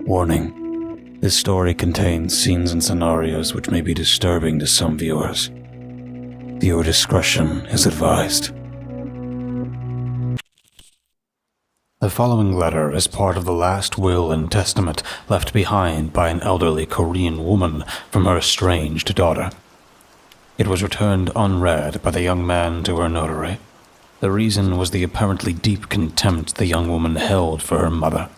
Warning: this story contains scenes and scenarios which may be disturbing to some viewers. Viewer discretion is advised. The following letter is part of the last will and testament left behind by an elderly Korean woman from her estranged daughter. It was returned unread by the young man to her notary. The reason was the apparently deep contempt the young woman held for her mother.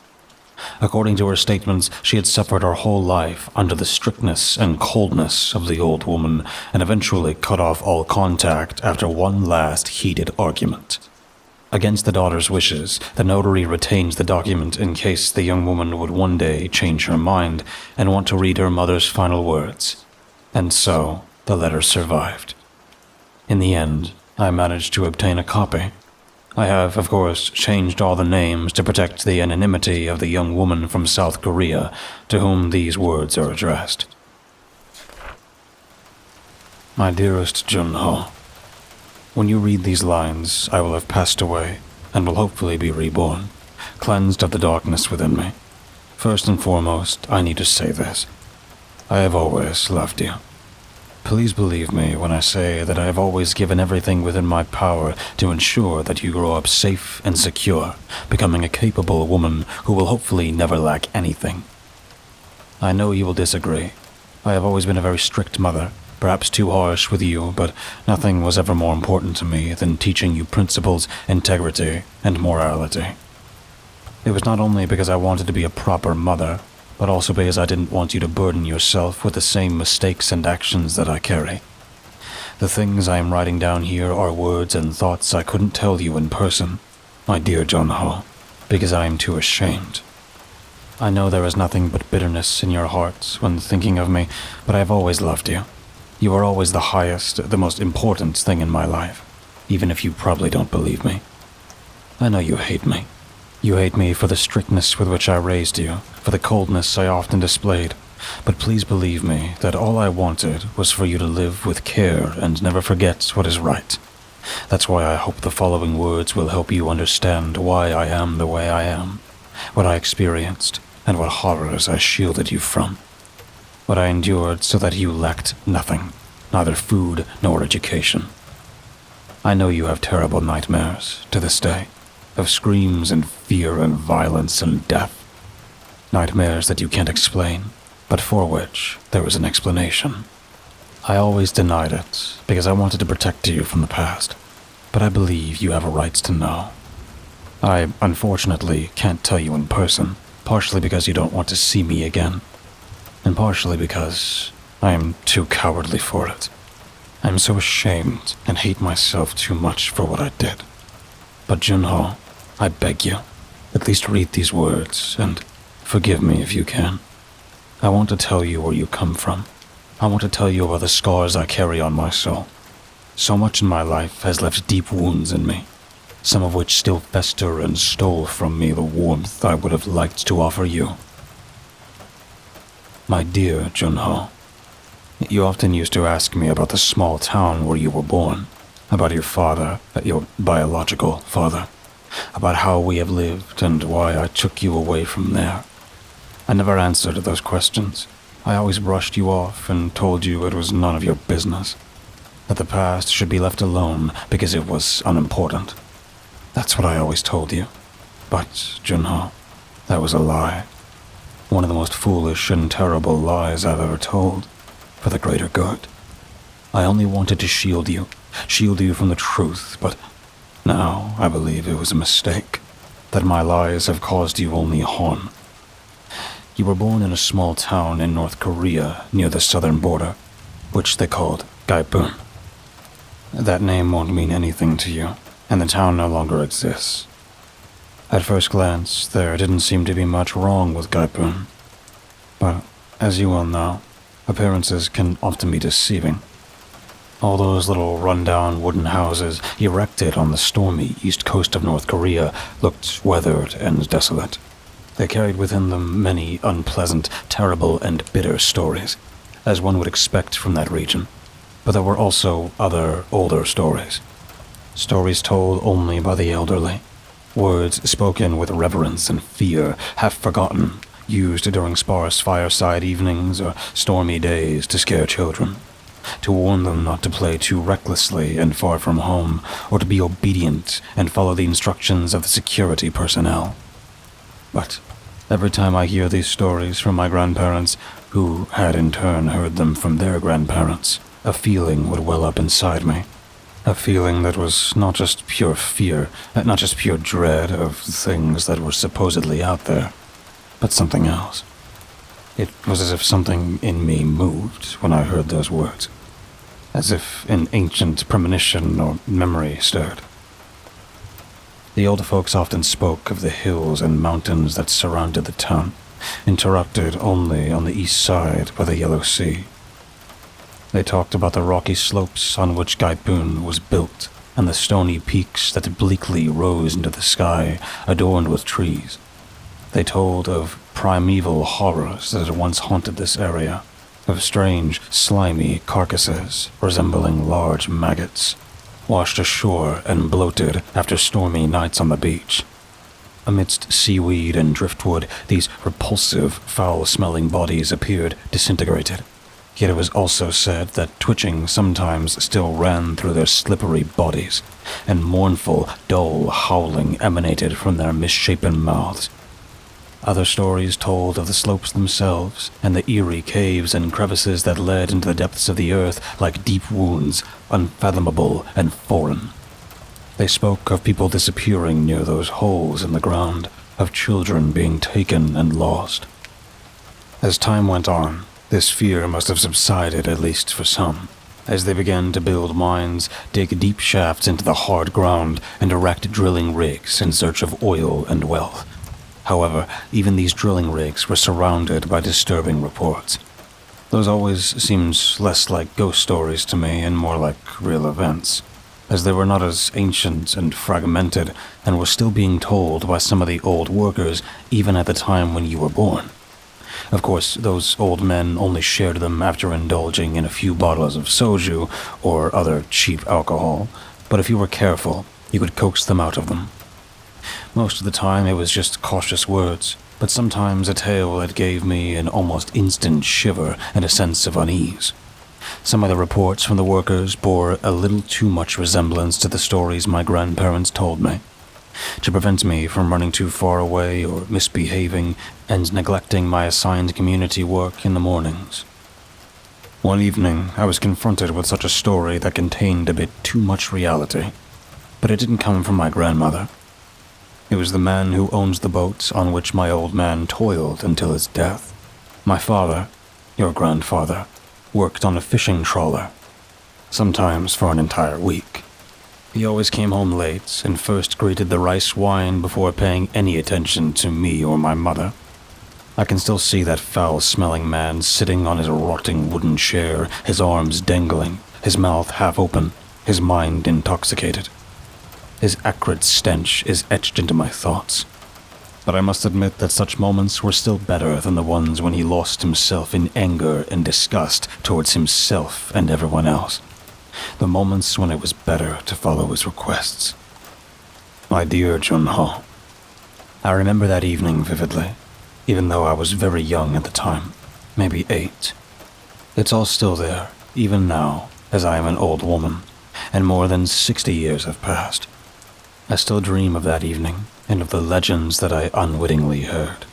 According to her statements, she had suffered her whole life under the strictness and coldness of the old woman and eventually cut off all contact after one last heated argument. Against the daughter's wishes, the notary retains the document in case the young woman would one day change her mind and want to read her mother's final words. And so, the letter survived. In the end, I managed to obtain a copy. I have, of course, changed all the names to protect the anonymity of the young woman from South Korea to whom these words are addressed. My dearest Junho, when you read these lines, I will have passed away and will hopefully be reborn, cleansed of the darkness within me. First and foremost, I need to say this. I have always loved you. Please believe me when I say that I have always given everything within my power to ensure that you grow up safe and secure, becoming a capable woman who will hopefully never lack anything. I know you will disagree. I have always been a very strict mother, perhaps too harsh with you, but nothing was ever more important to me than teaching you principles, integrity, and morality. It was not only because I wanted to be a proper mother, but also because I didn't want you to burden yourself with the same mistakes and actions that I carry. The things I am writing down here are words and thoughts I couldn't tell you in person, my dear Junho, because I am too ashamed. I know there is nothing but bitterness in your hearts when thinking of me, but I have always loved you. You are always the highest, the most important thing in my life, even if you probably don't believe me. I know you hate me. You hate me for the strictness with which I raised you, for the coldness I often displayed, but please believe me that all I wanted was for you to live with care and never forget what is right. That's why I hope the following words will help you understand why I am the way I am, what I experienced, and what horrors I shielded you from. What I endured so that you lacked nothing, neither food nor education. I know you have terrible nightmares, to this day, of screams and fear and violence and death. Nightmares that you can't explain, but for which there is an explanation. I always denied it, because I wanted to protect you from the past, but I believe you have a right to know. I, unfortunately, can't tell you in person, partially because you don't want to see me again, and partially because I am too cowardly for it. I am so ashamed and hate myself too much for what I did. But Junho, I beg you, at least read these words and forgive me if you can. I want to tell you where you come from. I want to tell you about the scars I carry on my soul. So much in my life has left deep wounds in me, some of which still fester and stole from me the warmth I would have liked to offer you. My dear Junho, you often used to ask me about the small town where you were born, about your father, your biological father, about how we have lived and why I took you away from there. I never answered those questions. I always brushed you off and told you it was none of your business, that the past should be left alone because it was unimportant. That's what I always told you. But, Junho, that was a lie. One of the most foolish and terrible lies I've ever told, for the greater good. I only wanted to shield you from the truth, but now I believe it was a mistake, that my lies have caused you only harm. You were born in a small town in North Korea near the southern border, which they called Gaipun. That name won't mean anything to you, and the town no longer exists. At first glance, there didn't seem to be much wrong with Gaipun. But, as you well know, appearances can often be deceiving. All those little run-down wooden houses erected on the stormy east coast of North Korea looked weathered and desolate. They carried within them many unpleasant, terrible, and bitter stories, as one would expect from that region. But there were also other, older stories. Stories told only by the elderly. Words spoken with reverence and fear, half forgotten, used during sparse fireside evenings or stormy days to scare children, to warn them not to play too recklessly and far from home, or to be obedient and follow the instructions of the security personnel. But every time I hear these stories from my grandparents, who had in turn heard them from their grandparents, a feeling would well up inside me. A feeling that was not just pure fear, not just pure dread of things that were supposedly out there, but something else. It was as if something in me moved when I heard those words, as if an ancient premonition or memory stirred. The older folks often spoke of the hills and mountains that surrounded the town, interrupted only on the east side by the Yellow Sea. They talked about the rocky slopes on which Gaipun was built, and the stony peaks that bleakly rose into the sky, adorned with trees. They told of primeval horrors that had once haunted this area, of strange, slimy carcasses resembling large maggots, washed ashore and bloated after stormy nights on the beach. Amidst seaweed and driftwood, these repulsive, foul-smelling bodies appeared disintegrated. Yet it was also said that twitching sometimes still ran through their slippery bodies, and mournful, dull howling emanated from their misshapen mouths. Other stories told of the slopes themselves, and the eerie caves and crevices that led into the depths of the earth like deep wounds, unfathomable and foreign. They spoke of people disappearing near those holes in the ground, of children being taken and lost. As time went on, this fear must have subsided, at least for some, as they began to build mines, dig deep shafts into the hard ground, and erect drilling rigs in search of oil and wealth. However, even these drilling rigs were surrounded by disturbing reports. Those always seemed less like ghost stories to me and more like real events, as they were not as ancient and fragmented and were still being told by some of the old workers even at the time when you were born. Of course, those old men only shared them after indulging in a few bottles of soju or other cheap alcohol, but if you were careful, you could coax them out of them. Most of the time it was just cautious words, but sometimes a tale that gave me an almost instant shiver and a sense of unease. Some of the reports from the workers bore a little too much resemblance to the stories my grandparents told me, to prevent me from running too far away or misbehaving and neglecting my assigned community work in the mornings. One evening, I was confronted with such a story that contained a bit too much reality, but it didn't come from my grandmother. It was the man who owns the boat on which my old man toiled until his death. My father, your grandfather, worked on a fishing trawler, sometimes for an entire week. He always came home late and first greeted the rice wine before paying any attention to me or my mother. I can still see that foul-smelling man sitting on his rotting wooden chair, his arms dangling, his mouth half open, his mind intoxicated. His acrid stench is etched into my thoughts. But I must admit that such moments were still better than the ones when he lost himself in anger and disgust towards himself and everyone else. The moments when it was better to follow his requests. My dear Junho, I remember that evening vividly, even though I was very young at the time, maybe 8. It's all still there, even now, as I am an old woman, and more than 60 years have passed. I still dream of that evening, and of the legends that I unwittingly heard.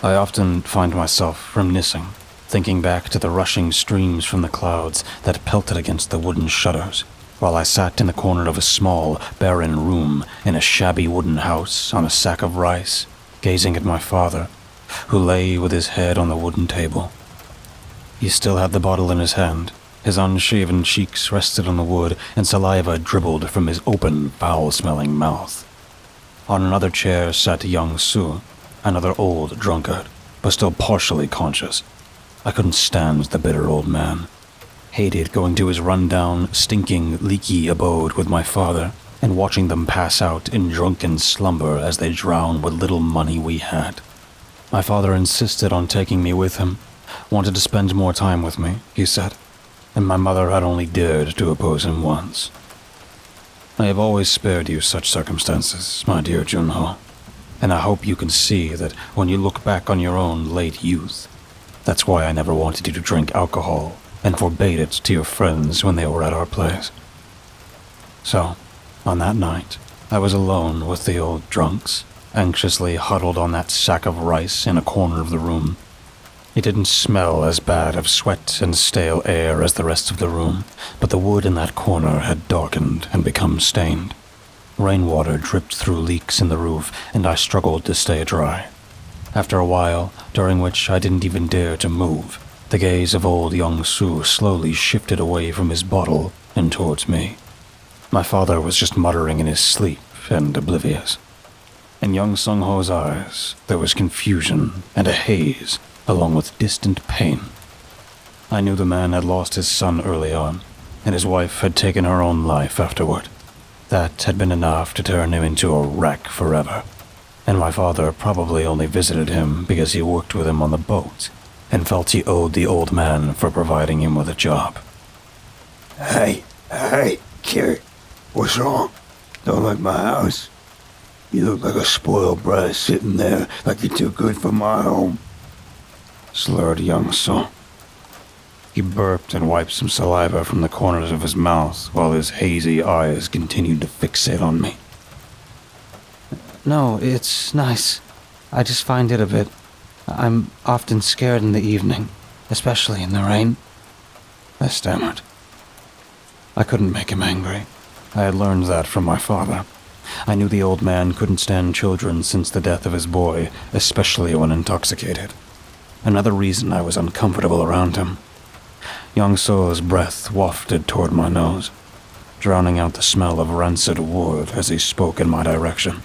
I often find myself reminiscing, thinking back to the rushing streams from the clouds that pelted against the wooden shutters, while I sat in the corner of a small, barren room in a shabby wooden house on a sack of rice, gazing at my father, who lay with his head on the wooden table. He still had the bottle in his hand. His unshaven cheeks rested on the wood, and saliva dribbled from his open, foul-smelling mouth. On another chair sat young Su, another old drunkard, but still partially conscious. I couldn't stand the bitter old man. Hated going to his run-down, stinking, leaky abode with my father, and watching them pass out in drunken slumber as they drowned what little money we had. My father insisted on taking me with him, wanted to spend more time with me, he said, and my mother had only dared to oppose him once. I have always spared you such circumstances, my dear Junho, and I hope you can see that when you look back on your own late youth. That's why I never wanted you to drink alcohol and forbade it to your friends when they were at our place. So, on that night, I was alone with the old drunks, anxiously huddled on that sack of rice in a corner of the room. It didn't smell as bad of sweat and stale air as the rest of the room, but the wood in that corner had darkened and become stained. Rainwater dripped through leaks in the roof, and I struggled to stay dry. After a while, during which I didn't even dare to move, the gaze of old Young-Soo slowly shifted away from his bottle and towards me. My father was just muttering in his sleep and oblivious. In Young Sung-ho's eyes, there was confusion and a haze, along with distant pain. I knew the man had lost his son early on, and his wife had taken her own life afterward. That had been enough to turn him into a wreck forever, and my father probably only visited him because he worked with him on the boat and felt he owed the old man for providing him with a job. Hey, kid, what's wrong? Don't like my house? You look like a spoiled brat sitting there like you're too good for my home, slurred Young-Soo. He burped and wiped some saliva from the corners of his mouth while his hazy eyes continued to fixate on me. No, it's nice. I just find it a bit... I'm often scared in the evening, especially in the rain. I stammered. I couldn't make him angry. I had learned that from my father. I knew the old man couldn't stand children since the death of his boy, especially when intoxicated. Another reason I was uncomfortable around him. Young-Soo's breath wafted toward my nose, drowning out the smell of rancid wood as he spoke in my direction.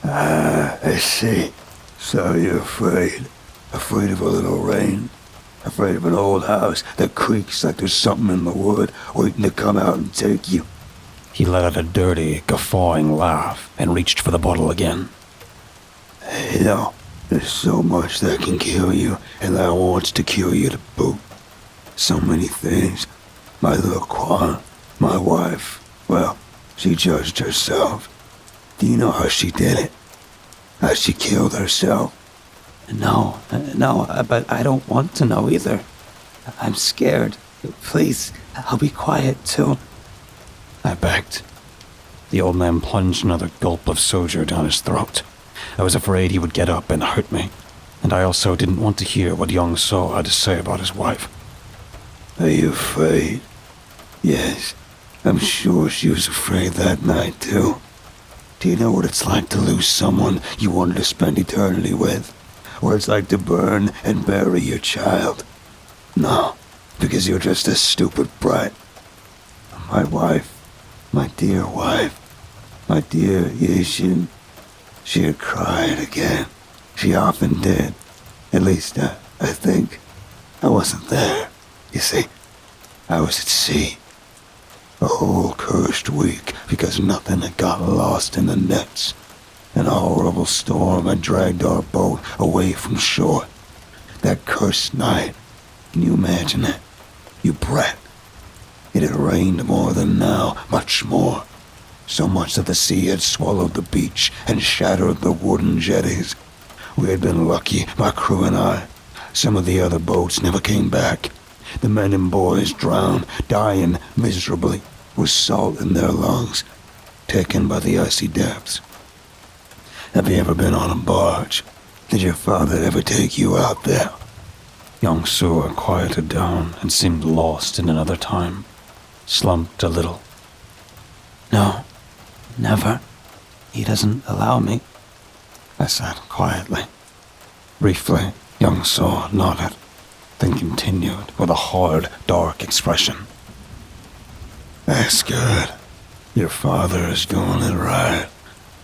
I see. So you're afraid. Afraid of a little rain. Afraid of an old house that creaks like there's something in the wood waiting to come out and take you. He let out a dirty, guffawing laugh and reached for the bottle again. You know, there's so much that can kill you, and that wants to kill you to boot. So many things. My little Kwan, my wife, well, she judged herself. Do you know how she did it? How she killed herself? No, but I don't want to know either. I'm scared. Please, I'll be quiet too. I begged. The old man plunged another gulp of soju down his throat. I was afraid he would get up and hurt me, and I also didn't want to hear what Young-Soo had to say about his wife. Are you afraid? Yes, I'm sure she was afraid that night too. Do you know what it's like to lose someone you wanted to spend eternity with? What it's like to burn and bury your child? No, because you're just a stupid brat. My wife, my dear wife, my dear Yishin, she had cried again. She often did. At least, I think. I wasn't there. You see, I was at sea. A whole cursed week because nothing had got lost in the nets. And a horrible storm had dragged our boat away from shore. That cursed night, can you imagine it? You brat. It had rained more than now, much more. So much that the sea had swallowed the beach and shattered the wooden jetties. We had been lucky, my crew and I. Some of the other boats never came back. The men and boys drowned, dying miserably, with salt in their lungs, taken by the icy depths. Have you ever been on a barge? Did your father ever take you out there? Young-Soo quieted down and seemed lost in another time, slumped a little. No, never. He doesn't allow me. I sat quietly. Briefly, Young-Soo nodded, then continued with a hard, dark expression. That's good. Your father is doing it right.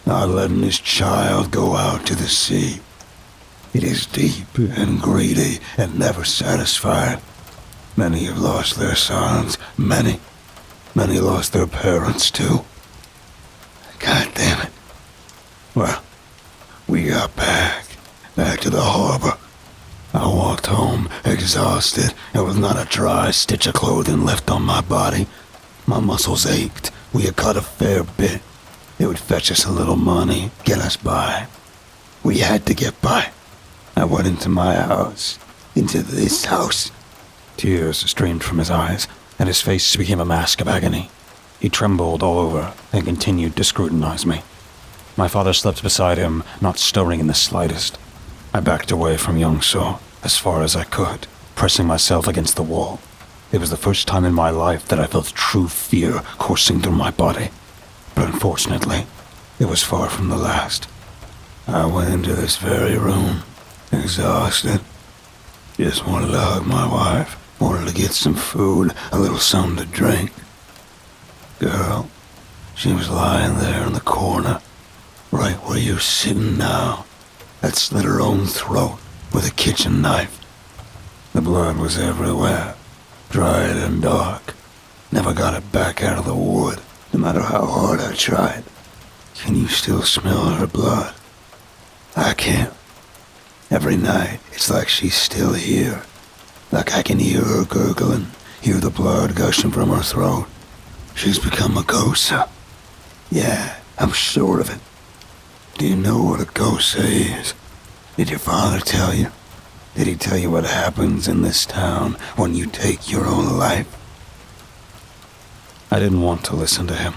Not letting his child go out to the sea. It is deep and greedy and never satisfied. Many have lost their sons. Many lost their parents too. God damn it. Well, we got back to the harbor. I walked home, exhausted, and with not a dry stitch of clothing left on my body. My muscles ached. We had cut a fair bit. It would fetch us a little money, get us by. We had to get by. I went into my house, into this house. Tears streamed from his eyes, and his face became a mask of agony. He trembled all over and continued to scrutinize me. My father slept beside him, not stirring in the slightest. I backed away from young So as far as I could, pressing myself against the wall. It was the first time in my life that I felt true fear coursing through my body. But unfortunately, it was far from the last. I went into this very room, exhausted. Just wanted to hug my wife, wanted to get some food, a little something to drink. Girl, she was lying there in the corner, right where you're sitting now, had slit her own throat with a kitchen knife. The blood was everywhere, dried and dark. Never got it back out of the wood, no matter how hard I tried. Can you still smell her blood? I can't. Every night, it's like she's still here. Like I can hear her gurgling, hear the blood gushing from her throat. She's become a ghost. Yeah, I'm sure of it. Do you know what a ghost is? Did your father tell you? Did he tell you what happens in this town when you take your own life? I didn't want to listen to him.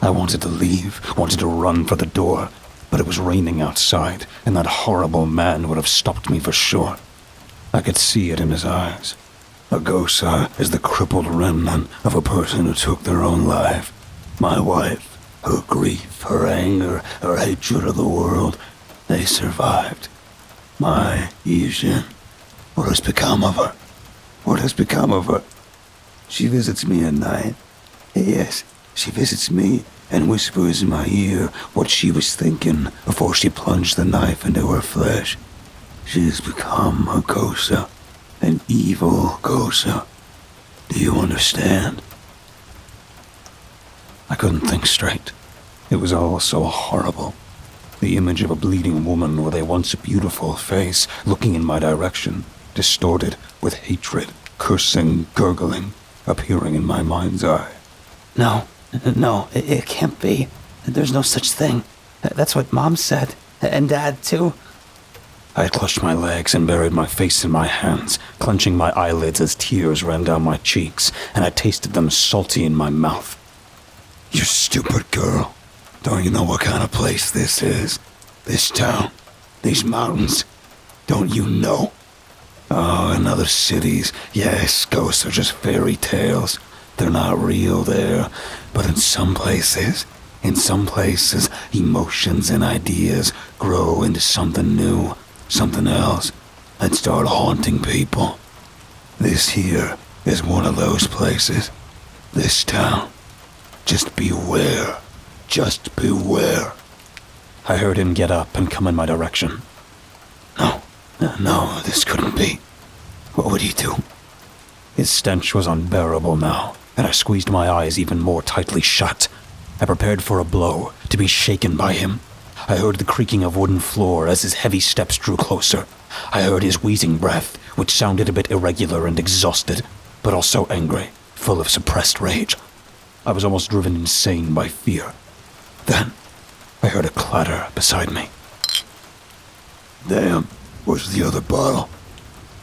I wanted to leave, wanted to run for the door, but it was raining outside, and that horrible man would have stopped me for sure. I could see it in his eyes. A ghost is the crippled remnant of a person who took their own life. My wife, her grief, her anger, her hatred of the world, they survived. My Yijin, what has become of her? What has become of her? She visits me at night. Yes, she visits me and whispers in my ear what she was thinking before she plunged the knife into her flesh. She has become a Gosa, an evil Gosa. Do you understand? I couldn't think straight. It was all so horrible. The image of a bleeding woman with a once beautiful face looking in my direction, distorted with hatred, cursing, gurgling, appearing in my mind's eye. No, it can't be. There's no such thing. That's what Mom said. And Dad, too. I had clutched my legs and buried my face in my hands, clenching my eyelids as tears ran down my cheeks, and I tasted them salty in my mouth. You stupid girl. Don't you know what kind of place this is? This town? These mountains? Don't you know? Oh, in other cities, yes, ghosts are just fairy tales. They're not real there. But in some places, emotions and ideas grow into something new, something else, and start haunting people. This here is one of those places. This town. Just beware. Just beware. I heard him get up and come in my direction. No, this couldn't be. What would he do? His stench was unbearable now, and I squeezed my eyes even more tightly shut. I prepared for a blow, to be shaken by him. I heard the creaking of wooden floor as his heavy steps drew closer. I heard his wheezing breath, which sounded a bit irregular and exhausted, but also angry, full of suppressed rage. I was almost driven insane by fear. Then, I heard a clatter beside me. Damn, where's the other bottle?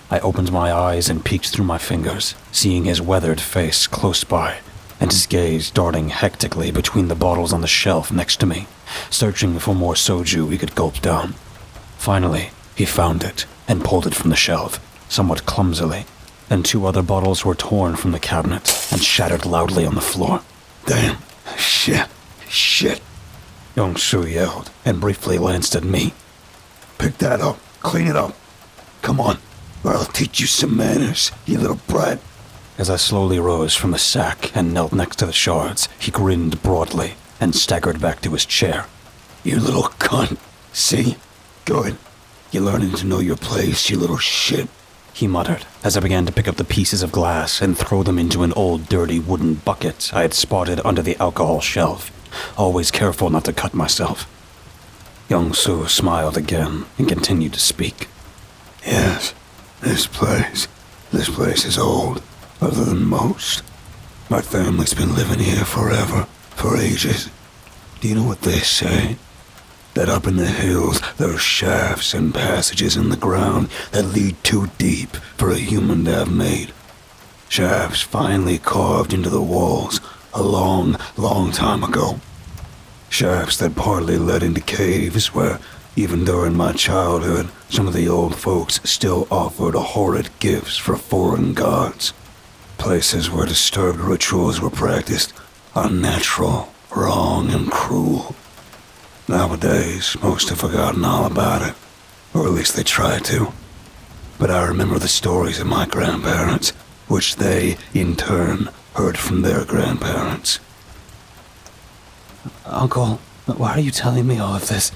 I opened my eyes and peeked through my fingers, seeing his weathered face close by, and his gaze darting hectically between the bottles on the shelf next to me, searching for more soju he could gulp down. Finally, he found it and pulled it from the shelf, somewhat clumsily, and 2 other bottles were torn from the cabinet and shattered loudly on the floor. Damn, shit. Young-Soo yelled and briefly glanced at me. Pick that up, clean it up. Come on, or I'll teach you some manners, you little brat. As I slowly rose from the sack and knelt next to the shards, he grinned broadly and staggered back to his chair. You little cunt. See? Good. You're learning to know your place, you little shit. He muttered as I began to pick up the pieces of glass and throw them into an old dirty wooden bucket I had spotted under the alcohol shelf, always careful not to cut myself. Young-Soo smiled again and continued to speak. Yes, this place is old, other than most. My family's been living here forever, for ages. Do you know what they say? That up in the hills there are shafts and passages in the ground that lead too deep for a human to have made. Shafts finely carved into the walls a long, long time ago. Shafts that partly led into caves where, even during my childhood, some of the old folks still offered horrid gifts for foreign gods. Places where disturbed rituals were practiced, unnatural, wrong, and cruel. Nowadays, most have forgotten all about it, or at least they try to. But I remember the stories of my grandparents, which they, in turn, heard from their grandparents. Uncle, why are you telling me all of this?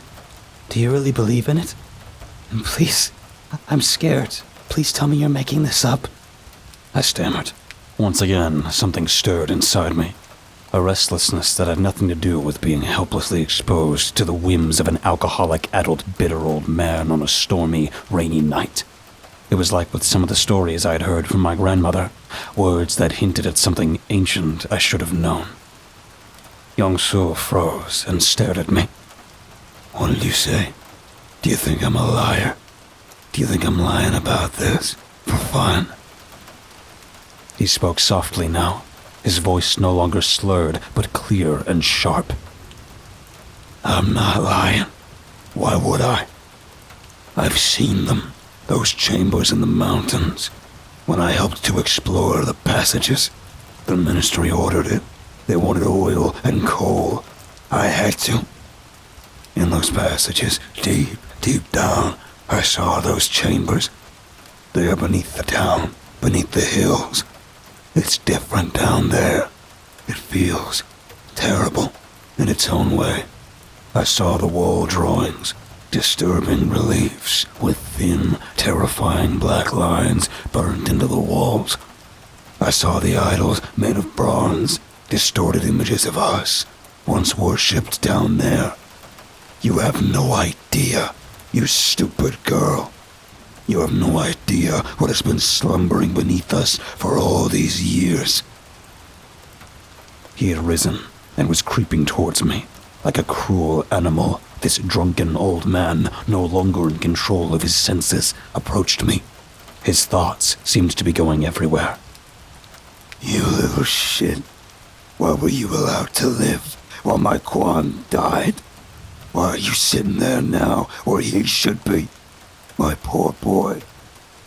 Do you really believe in it? And please, I'm scared. Please tell me you're making this up. I stammered. Once again, something stirred inside me. A restlessness that had nothing to do with being helplessly exposed to the whims of an alcoholic, adult, bitter old man on a stormy, rainy night. It was like with some of the stories I had heard from my grandmother, words that hinted at something ancient I should have known. Young-Soo froze and stared at me. What did you say? Do you think I'm a liar? Do you think I'm lying about this? For fun? He spoke softly now, his voice no longer slurred, but clear and sharp. I'm not lying. Why would I? I've seen them, those chambers in the mountains. When I helped to explore the passages, the ministry ordered it. They wanted oil and coal. I had to. In those passages, deep, deep down, I saw those chambers. They are beneath the town, beneath the hills. It's different down there. It feels terrible in its own way. I saw the wall drawings, disturbing reliefs with thin, terrifying black lines burnt into the walls. I saw the idols made of bronze, distorted images of us, once worshipped down there. You have no idea, you stupid girl. You have no idea what has been slumbering beneath us for all these years. He had risen and was creeping towards me. Like a cruel animal, this drunken old man, no longer in control of his senses, approached me. His thoughts seemed to be going everywhere. You little shit. Why were you allowed to live while my Quan died? Why are you sitting there now where he should be? My poor boy.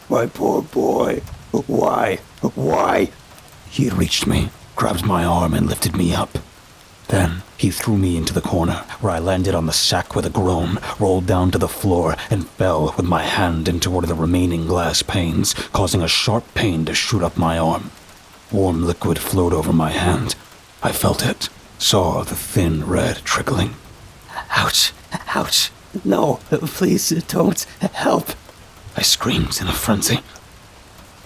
My poor boy. Why? Why? He had reached me, grabbed my arm and lifted me up. Then he threw me into the corner, where I landed on the sack with a groan, rolled down to the floor, and fell with my hand into one of the remaining glass panes, causing a sharp pain to shoot up my arm. Warm liquid flowed over my hand. I felt it, saw the thin red trickling. Ouch! Ouch! No, please don't help! I screamed in a frenzy.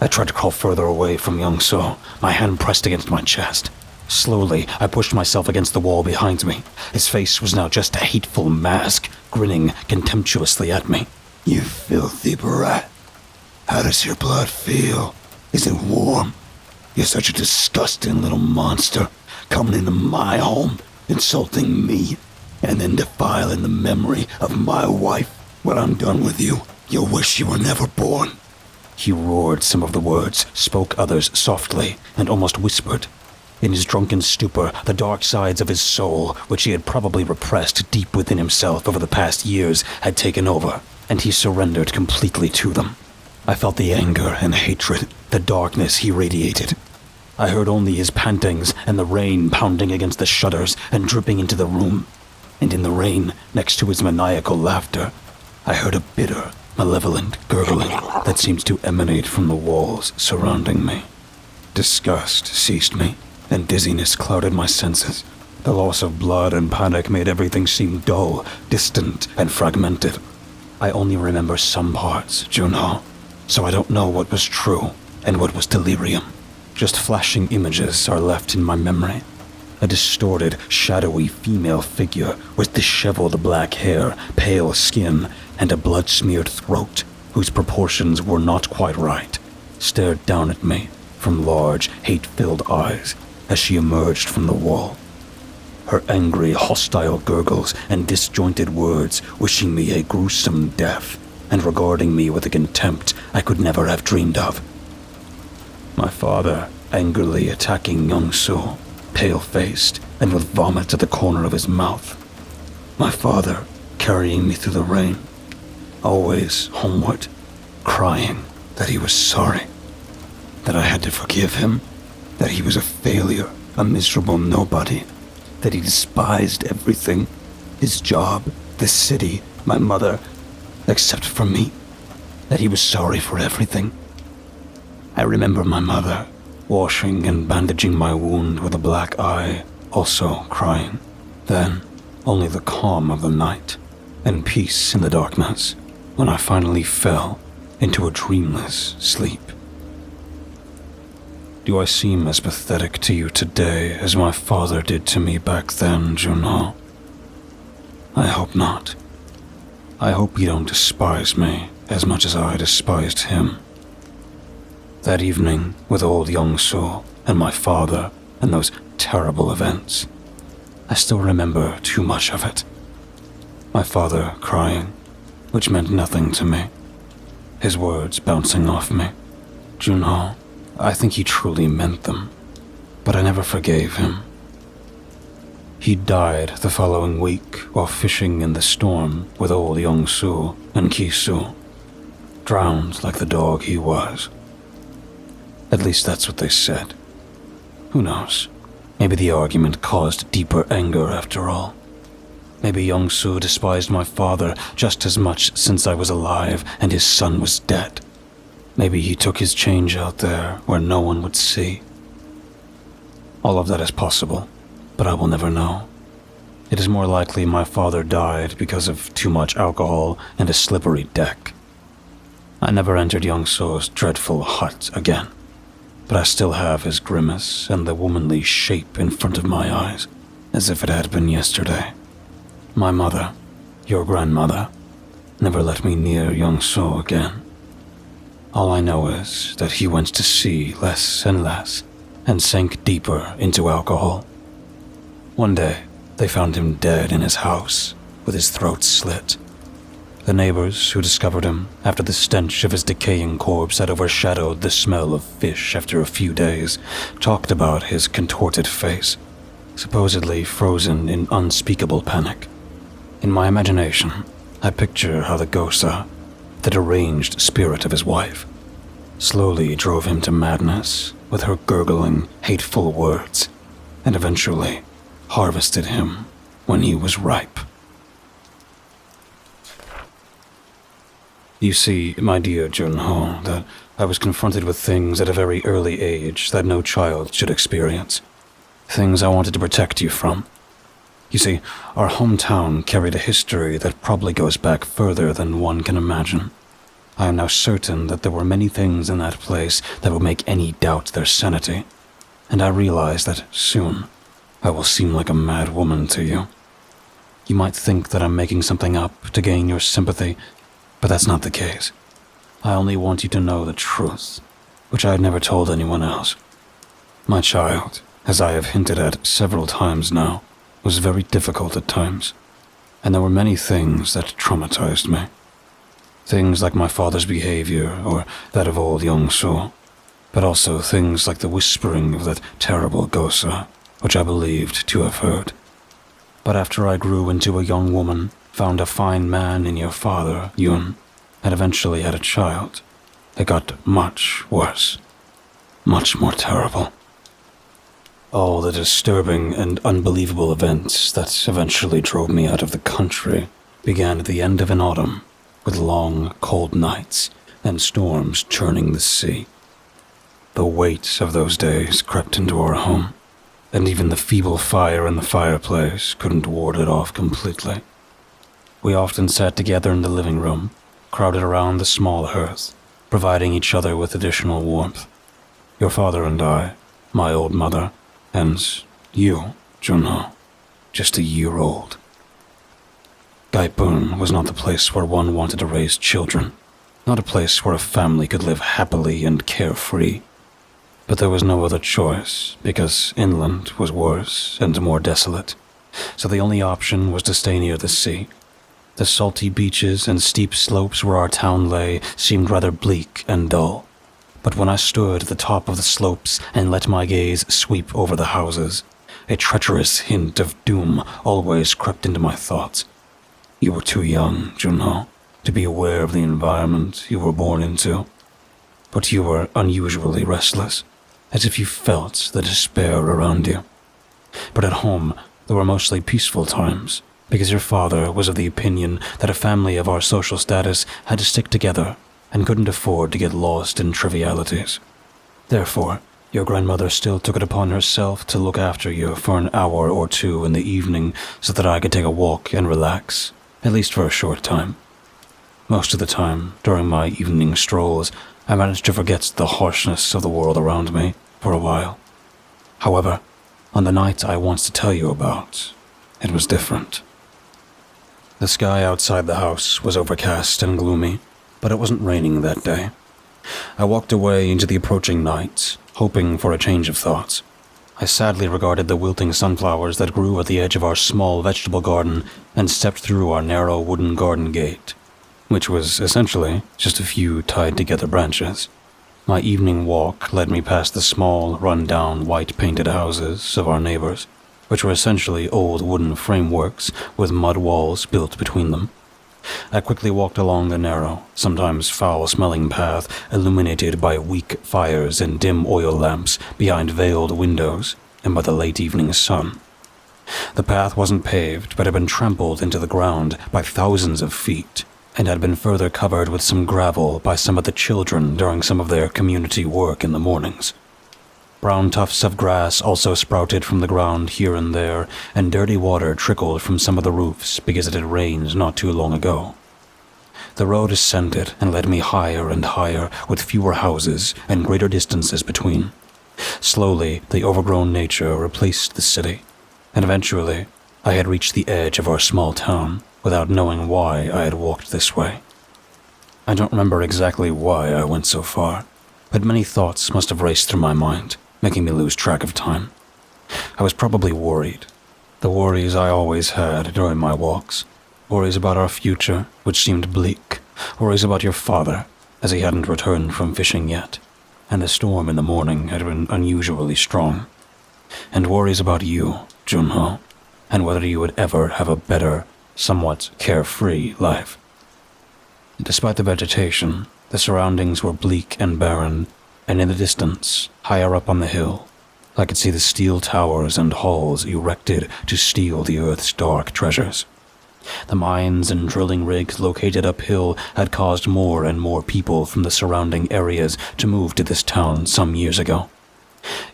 I tried to crawl further away from Young-Soo, my hand pressed against my chest. Slowly, I pushed myself against the wall behind me. His face was now just a hateful mask, grinning contemptuously at me. You filthy brat. How does your blood feel? Is it warm? You're such a disgusting little monster, coming into my home, insulting me, and then defiling the memory of my wife. When I'm done with you, you'll wish you were never born. He roared some of the words, spoke others softly, and almost whispered. In his drunken stupor, the dark sides of his soul, which he had probably repressed deep within himself over the past years, had taken over, and he surrendered completely to them. I felt the anger and hatred, the darkness he radiated. I heard only his pantings and the rain pounding against the shutters and dripping into the room. And in the rain, next to his maniacal laughter, I heard a bitter, malevolent gurgling that seemed to emanate from the walls surrounding me. Disgust seized me, and dizziness clouded my senses. The loss of blood and panic made everything seem dull, distant, and fragmented. I only remember some parts, Junho, so I don't know what was true and what was delirium. Just flashing images are left in my memory. A distorted, shadowy female figure with disheveled black hair, pale skin, and a blood-smeared throat, whose proportions were not quite right, stared down at me from large, hate-filled eyes as she emerged from the wall. her angry, hostile gurgles and disjointed words wishing me a gruesome death and regarding me with a contempt I could never have dreamed of. My father angrily attacking young Su, pale-faced and with vomit at the corner of his mouth. My father carrying me through the rain, always homeward, crying that he was sorry, that I had to forgive him, that he was a failure, a miserable nobody, that he despised everything, his job, the city, my mother, except for me, that he was sorry for everything. I remember my mother washing and bandaging my wound with a black eye, also crying. Then, only the calm of the night and peace in the darkness when I finally fell into a dreamless sleep. Do I seem as pathetic to you today as my father did to me back then, Junho? I hope not. I hope you don't despise me as much as I despised him. That evening with old Yongsu and my father and those terrible events, I still remember too much of it. My father crying, which meant nothing to me. His words bouncing off me. Junho, I think he truly meant them, but I never forgave him. He died the following week while fishing in the storm with old Yongsu and Kisu, drowned like the dog he was. At least that's what they said. Who knows? Maybe the argument caused deeper anger after all. Maybe Yongsu despised my father just as much since I was alive and his son was dead. Maybe he took his change out there where no one would see. All of that is possible, but I will never know. It is more likely my father died because of too much alcohol and a slippery deck. I never entered Yongsu's dreadful hut again, but I still have his grimace and the womanly shape in front of my eyes, as if it had been yesterday. My mother, your grandmother, never let me near Yongsu again. All I know is that he went to sea less and less, and sank deeper into alcohol. One day, they found him dead in his house, with his throat slit. The neighbors who discovered him after the stench of his decaying corpse had overshadowed the smell of fish after a few days talked about his contorted face, supposedly frozen in unspeakable panic. In my imagination, I picture how the Gosa, the deranged spirit of his wife, slowly drove him to madness with her gurgling, hateful words, and eventually harvested him when he was ripe. You see, my dear Junho, that I was confronted with things at a very early age that no child should experience. Things I wanted to protect you from. You see, our hometown carried a history that probably goes back further than one can imagine. I am now certain that there were many things in that place that would make any doubt their sanity, and I realize that soon I will seem like a mad woman to you. You might think that I'm making something up to gain your sympathy, but that's not the case. I only want you to know the truth, which I had never told anyone else. My child, as I have hinted at several times now, was very difficult at times, and there were many things that traumatized me. Things like my father's behavior or that of old Yongsu, but also things like the whispering of that terrible Gosa, which I believed to have heard. But after I grew into a young woman, found a fine man in your father, Yun, and eventually had a child, it got much worse, much more terrible. All the disturbing and unbelievable events that eventually drove me out of the country began at the end of an autumn, with long, cold nights and storms churning the sea. The weight of those days crept into our home, and even the feeble fire in the fireplace couldn't ward it off completely. We often sat together in the living room, crowded around the small hearth, providing each other with additional warmth. Your father and I, my old mother, and you, Junho, just a year old. Gaipun was not the place where one wanted to raise children, not a place where a family could live happily and carefree. But there was no other choice, because inland was worse and more desolate, so the only option was to stay near the sea. The salty beaches and steep slopes where our town lay seemed rather bleak and dull, but when I stood at the top of the slopes and let my gaze sweep over the houses, a treacherous hint of doom always crept into my thoughts. You were too young, Junho, to be aware of the environment you were born into, but you were unusually restless, as if you felt the despair around you. But at home, there were mostly peaceful times, because your father was of the opinion that a family of our social status had to stick together and couldn't afford to get lost in trivialities. Therefore, your grandmother still took it upon herself to look after you for an hour or two in the evening so that I could take a walk and relax, at least for a short time. Most of the time, during my evening strolls, I managed to forget the harshness of the world around me for a while. However, on the night I want to tell you about, it was different. The sky outside the house was overcast and gloomy, but it wasn't raining that day. I walked away into the approaching night, hoping for a change of thoughts. I sadly regarded the wilting sunflowers that grew at the edge of our small vegetable garden and stepped through our narrow wooden garden gate, which was essentially just a few tied-together branches. My evening walk led me past the small, run-down, white-painted houses of our neighbors, which were essentially old wooden frameworks with mud walls built between them. I quickly walked along the narrow, sometimes foul-smelling path illuminated by weak fires and dim oil lamps behind veiled windows and by the late evening sun. The path wasn't paved, but had been trampled into the ground by thousands of feet, and had been further covered with some gravel by some of the children during some of their community work in the mornings. Brown tufts of grass also sprouted from the ground here and there, and dirty water trickled from some of the roofs because it had rained not too long ago. The road ascended and led me higher and higher, with fewer houses and greater distances between. Slowly, the overgrown nature replaced the city, and eventually, I had reached the edge of our small town without knowing why I had walked this way. I don't remember exactly why I went so far, but many thoughts must have raced through my mind, making me lose track of time. I was probably worried. The worries I always had during my walks. Worries about our future, which seemed bleak. Worries about your father, as he hadn't returned from fishing yet. And the storm in the morning had been unusually strong. And worries about you, Junho, and whether you would ever have a better, somewhat carefree life. Despite the vegetation, the surroundings were bleak and barren, and in the distance, higher up on the hill, I could see the steel towers and halls erected to steal the earth's dark treasures. The mines and drilling rigs located uphill had caused more and more people from the surrounding areas to move to this town some years ago.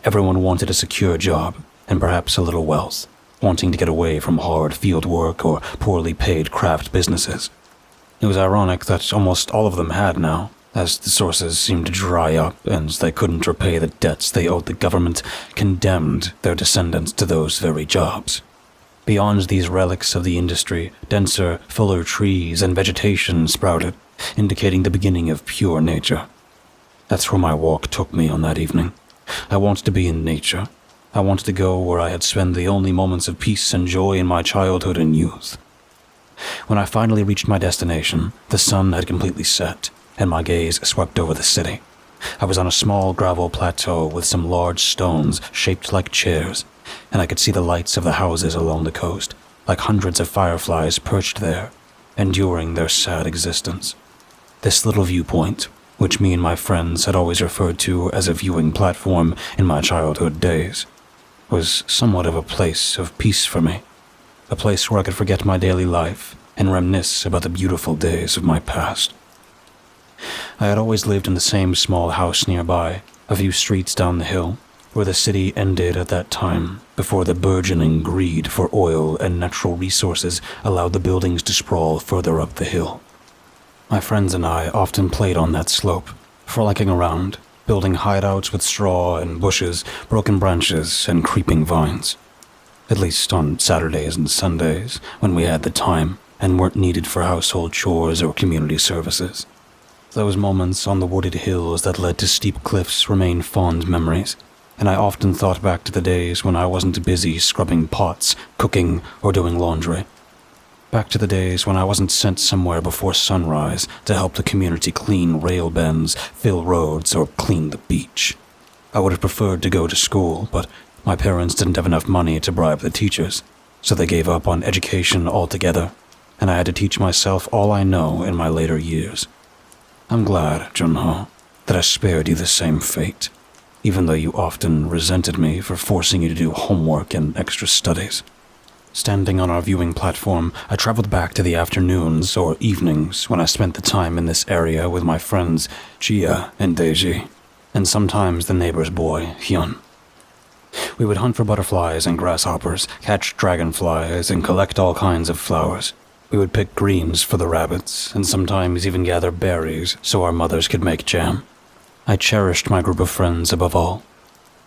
Everyone wanted a secure job, and perhaps a little wealth, wanting to get away from hard field work or poorly paid craft businesses. It was ironic that almost all of them had now, as the sources seemed to dry up and they couldn't repay the debts they owed the government, condemned their descendants to those very jobs. Beyond these relics of the industry, denser, fuller trees and vegetation sprouted, indicating the beginning of pure nature. That's where my walk took me on that evening. I wanted to be in nature. I wanted to go where I had spent the only moments of peace and joy in my childhood and youth. When I finally reached my destination, the sun had completely set, and my gaze swept over the city. I was on a small gravel plateau with some large stones shaped like chairs, and I could see the lights of the houses along the coast, like hundreds of fireflies perched there, enduring their sad existence. This little viewpoint, which me and my friends had always referred to as a viewing platform in my childhood days, was somewhat of a place of peace for me, a place where I could forget my daily life and reminisce about the beautiful days of my past. I had always lived in the same small house nearby, a few streets down the hill, where the city ended at that time, before the burgeoning greed for oil and natural resources allowed the buildings to sprawl further up the hill. My friends and I often played on that slope, frolicking around, building hideouts with straw and bushes, broken branches, and creeping vines. At least on Saturdays and Sundays, when we had the time and weren't needed for household chores or community services. Those moments on the wooded hills that led to steep cliffs remain fond memories, and I often thought back to the days when I wasn't busy scrubbing pots, cooking, or doing laundry. Back to the days when I wasn't sent somewhere before sunrise to help the community clean rail bends, fill roads, or clean the beach. I would have preferred to go to school, but my parents didn't have enough money to bribe the teachers, so they gave up on education altogether, and I had to teach myself all I know in my later years. I'm glad, Junho, that I spared you the same fate, even though you often resented me for forcing you to do homework and extra studies. Standing on our viewing platform, I traveled back to the afternoons or evenings when I spent the time in this area with my friends Jia and Deji, and sometimes the neighbor's boy, Hyun. We would hunt for butterflies and grasshoppers, catch dragonflies, and collect all kinds of flowers. We would pick greens for the rabbits, and sometimes even gather berries so our mothers could make jam. I cherished my group of friends above all.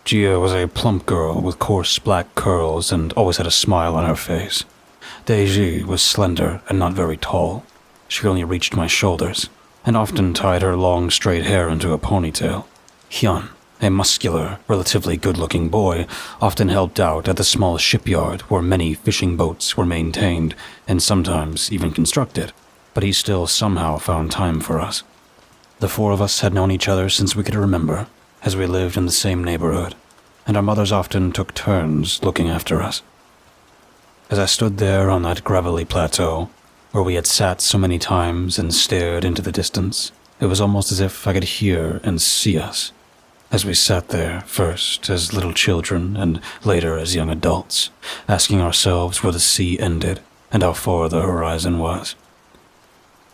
Gia was a plump girl with coarse black curls and always had a smile on her face. Deji was slender and not very tall. She only reached my shoulders, and often tied her long straight hair into a ponytail. Hyun, a muscular, relatively good-looking boy, often helped out at the small shipyard where many fishing boats were maintained and sometimes even constructed, but he still somehow found time for us. The four of us had known each other since we could remember, as we lived in the same neighborhood, and our mothers often took turns looking after us. As I stood there on that gravelly plateau, where we had sat so many times and stared into the distance, it was almost as if I could hear and see us, as we sat there, first as little children and later as young adults, asking ourselves where the sea ended and how far the horizon was.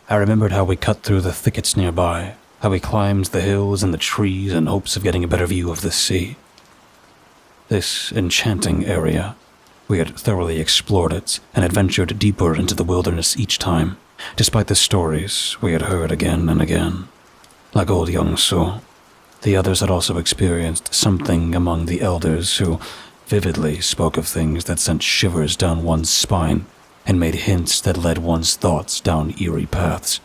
I remembered how we cut through the thickets nearby, how we climbed the hills and the trees in hopes of getting a better view of the sea. This enchanting area, we had thoroughly explored it and adventured deeper into the wilderness each time, despite the stories we had heard again and again. Like old Young-soo, the others had also experienced something among the elders who vividly spoke of things that sent shivers down one's spine and made hints that led one's thoughts down eerie paths.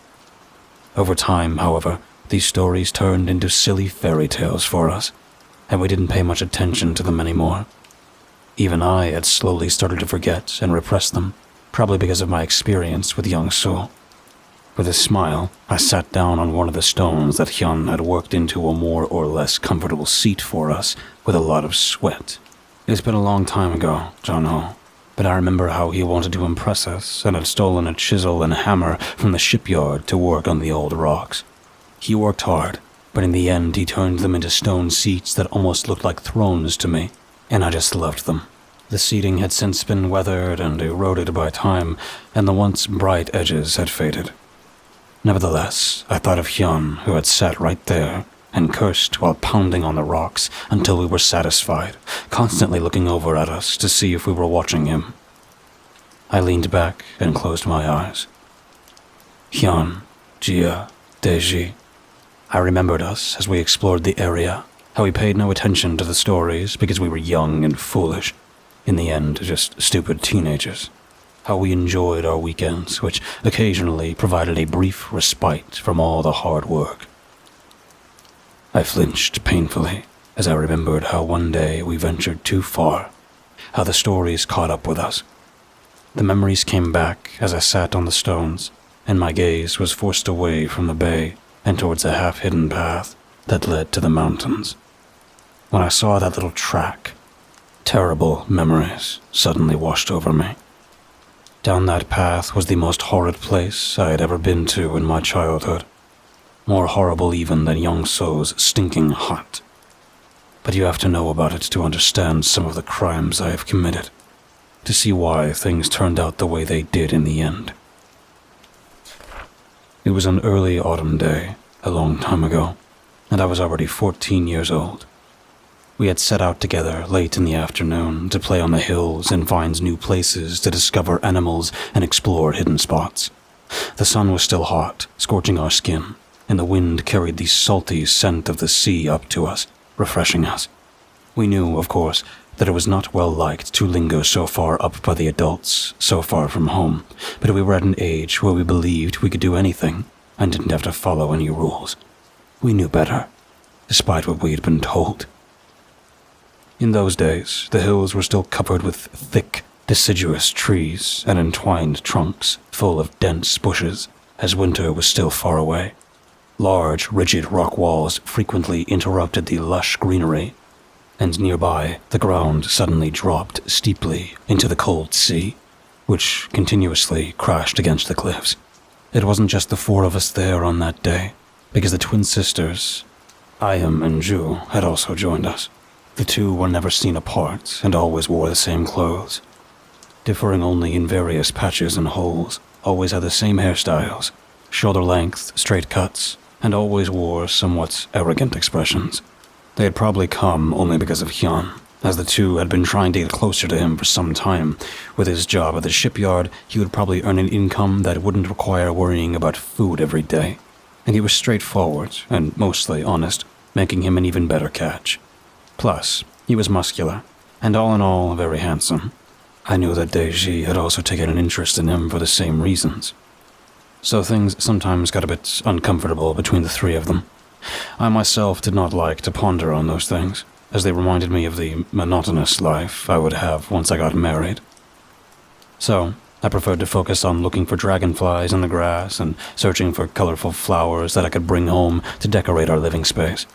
Over time, however, these stories turned into silly fairy tales for us, and we didn't pay much attention to them anymore. Even I had slowly started to forget and repress them, probably because of my experience with Young-soo. With a smile, I sat down on one of the stones that Hyun had worked into a more or less comfortable seat for us with a lot of sweat. It's been a long time ago, Junho, but I remember how he wanted to impress us and had stolen a chisel and hammer from the shipyard to work on the old rocks. He worked hard, but in the end he turned them into stone seats that almost looked like thrones to me, and I just loved them. The seating had since been weathered and eroded by time, and the once bright edges had faded. Nevertheless, I thought of Hyun, who had sat right there and cursed while pounding on the rocks until we were satisfied, constantly looking over at us to see if we were watching him. I leaned back and closed my eyes. Hyun, Jia, Deji. I remembered us as we explored the area, how we paid no attention to the stories because we were young and foolish, in the end just stupid teenagers. How we enjoyed our weekends, which occasionally provided a brief respite from all the hard work. I flinched painfully as I remembered how one day we ventured too far, how the stories caught up with us. The memories came back as I sat on the stones, and my gaze was forced away from the bay and towards a half-hidden path that led to the mountains. When I saw that little track, terrible memories suddenly washed over me. Down that path was the most horrid place I had ever been to in my childhood. More horrible even than Young-soo's stinking hut. But you have to know about it to understand some of the crimes I have committed, to see why things turned out the way they did in the end. It was an early autumn day, a long time ago, and I was already 14 years old. We had set out together late in the afternoon to play on the hills and find new places to discover animals and explore hidden spots. The sun was still hot, scorching our skin, and the wind carried the salty scent of the sea up to us, refreshing us. We knew, of course, that it was not well liked to linger so far up by the adults, so far from home, but we were at an age where we believed we could do anything and didn't have to follow any rules. We knew better, despite what we had been told. In those days, the hills were still covered with thick, deciduous trees and entwined trunks full of dense bushes, as winter was still far away. Large, rigid rock walls frequently interrupted the lush greenery, and nearby, the ground suddenly dropped steeply into the cold sea, which continuously crashed against the cliffs. It wasn't just the four of us there on that day, because the twin sisters, Ayam and Ju, had also joined us. The two were never seen apart and always wore the same clothes, differing only in various patches and holes, always had the same hairstyles, shoulder-length, straight cuts, and always wore somewhat arrogant expressions. They had probably come only because of Hyun, as the two had been trying to get closer to him for some time. With his job at the shipyard, he would probably earn an income that wouldn't require worrying about food every day, and he was straightforward and mostly honest, making him an even better catch. Plus, he was muscular, and all in all, very handsome. I knew that Daeji had also taken an interest in him for the same reasons. So things sometimes got a bit uncomfortable between the three of them. I myself did not like to ponder on those things, as they reminded me of the monotonous life I would have once I got married. So, I preferred to focus on looking for dragonflies in the grass and searching for colorful flowers that I could bring home to decorate our living space.